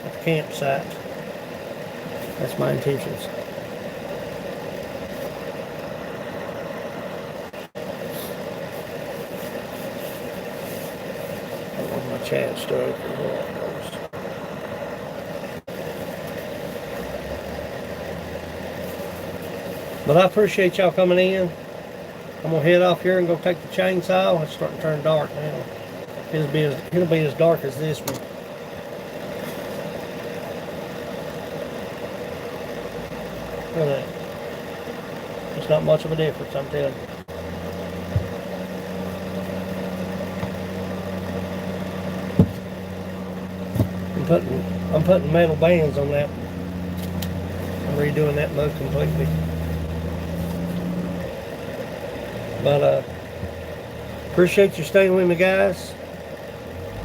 at the campsite. That's my intentions. Chat stuff. But I appreciate y'all coming in. I'm gonna head off here and go take the chainsaw. It's starting to turn dark now. It'll be as dark as this one. Look at that. It's not much of a difference, I'm telling you. I'm putting metal bands on that. I'm redoing that mug completely. But appreciate you staying with me, guys.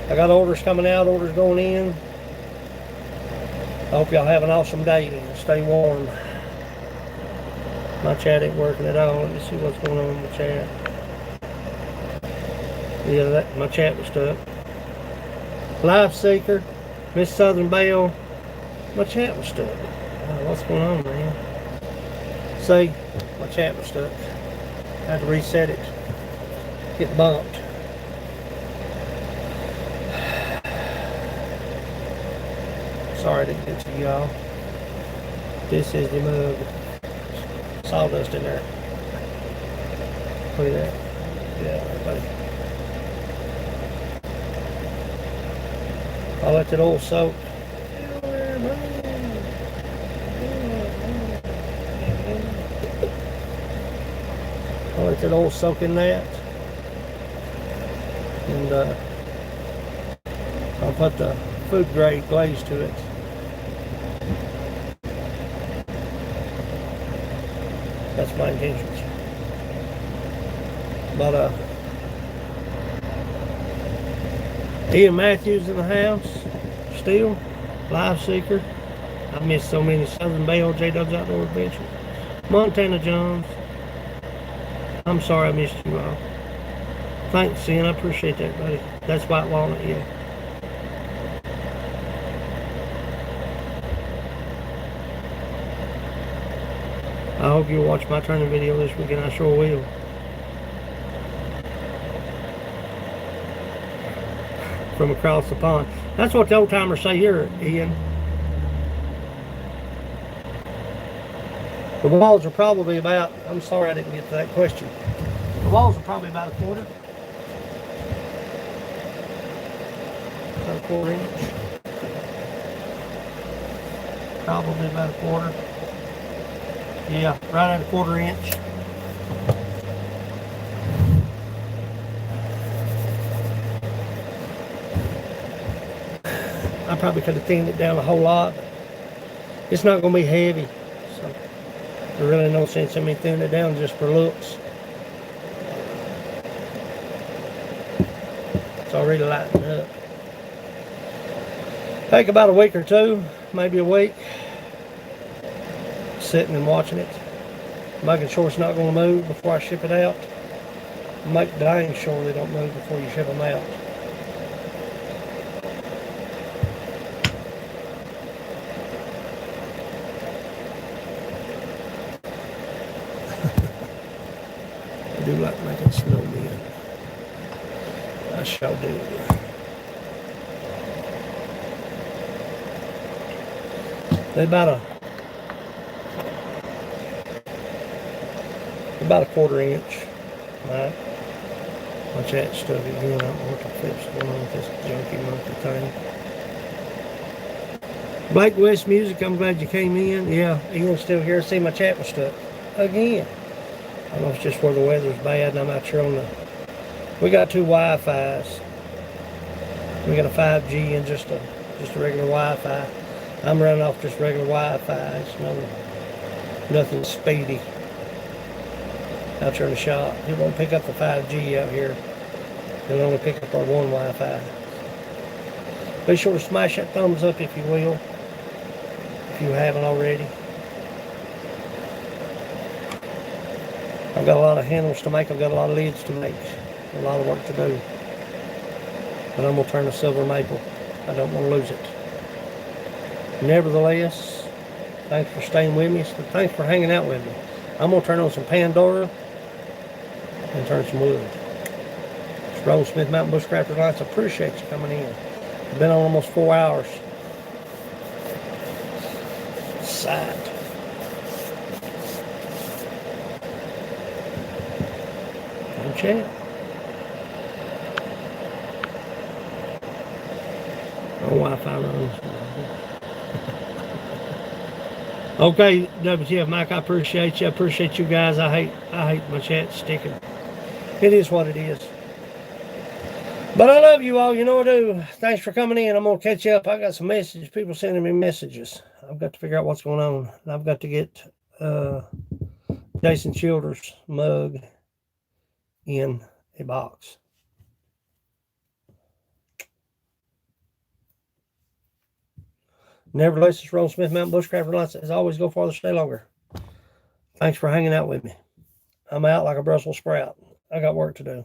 I got orders coming out, orders going in. I hope y'all have an awesome day and stay warm. My chat ain't working at all. Let me see what's going on in the chat. Yeah, my chat was stuck. Live Seeker, Miss Southern Belle, my chat was stuck. What's going on, man? See, my chat was stuck. I had to reset it. Get bumped. Sorry I didn't get to y'all. This is the mug. Sawdust in there. Look at that. Yeah, everybody. I'll let that oil soak. I'll let that oil soak in that. And I'll put the food grade glaze to it. That's my intentions. But Ian Matthews in the house, still, Live Seeker. I missed so many. Southern Belle, J-Dub's Outdoor Adventure. Montana Johns. I'm sorry I missed you all. Thanks, Ian. I appreciate that, buddy. That's White Walnut, yeah. I hope you'll watch my turning video this weekend. I sure will. From across the pond. That's what the old timers say here, Ian. The walls are probably about, I'm sorry I didn't get to that question. The walls are probably about a quarter. About a quarter inch. Probably about a quarter. Yeah, right at a quarter inch. I probably could have thinned it down a whole lot. It's not going to be heavy. So there's really no sense in me thinning it down just for looks. It's already lightened up. Take about a week or two, maybe a week, sitting and watching it, making sure it's not going to move before I ship it out. Make dang sure they don't move before you ship them out. I do like making snowmen. I shall do. They're about a quarter inch. Right. My chat stuck again. I don't know what the flip's going on with this junky monkey thing. Blake West Music, I'm glad you came in. Yeah, Ian's still here. See, my chat was stuck again. I don't know if it's just where the weather's bad and I'm out here on the... We got two Wi-Fis. We got a 5G and just a regular Wi-Fi. I'm running off just regular Wi-Fi. It's nothing speedy out there in the shop. It won't pick up the 5G out here. It'll only pick up our one Wi-Fi. Be sure to smash that thumbs up if you will, if you haven't already. I've got a lot of handles to make. I've got a lot of lids to make. A lot of work to do. But I'm going to turn the silver maple. I don't want to lose it. Nevertheless, thanks for staying with me. Thanks for hanging out with me. I'm going to turn on some Pandora and turn some wood. It's Roll Smith Mountain Bushcrafters Lights. I appreciate you coming in. I've been on almost 4 hours. Sight. Don't chat. No Wi-Fi runs. Okay, WTF Mike, I appreciate you. I appreciate you guys. I hate my chat sticking. It is what it is. But I love you all. You know I do. Thanks for coming in. I'm going to catch you up. I got some messages. People sending me messages. I've got to figure out what's going on. I've got to get Jason Childers' mug in a box. Nevertheless, it's Roll Smith Mountain Bushcrafters Lights. As always, go farther, stay longer. Thanks for hanging out with me. I'm out like a Brussels sprout. I got work to do.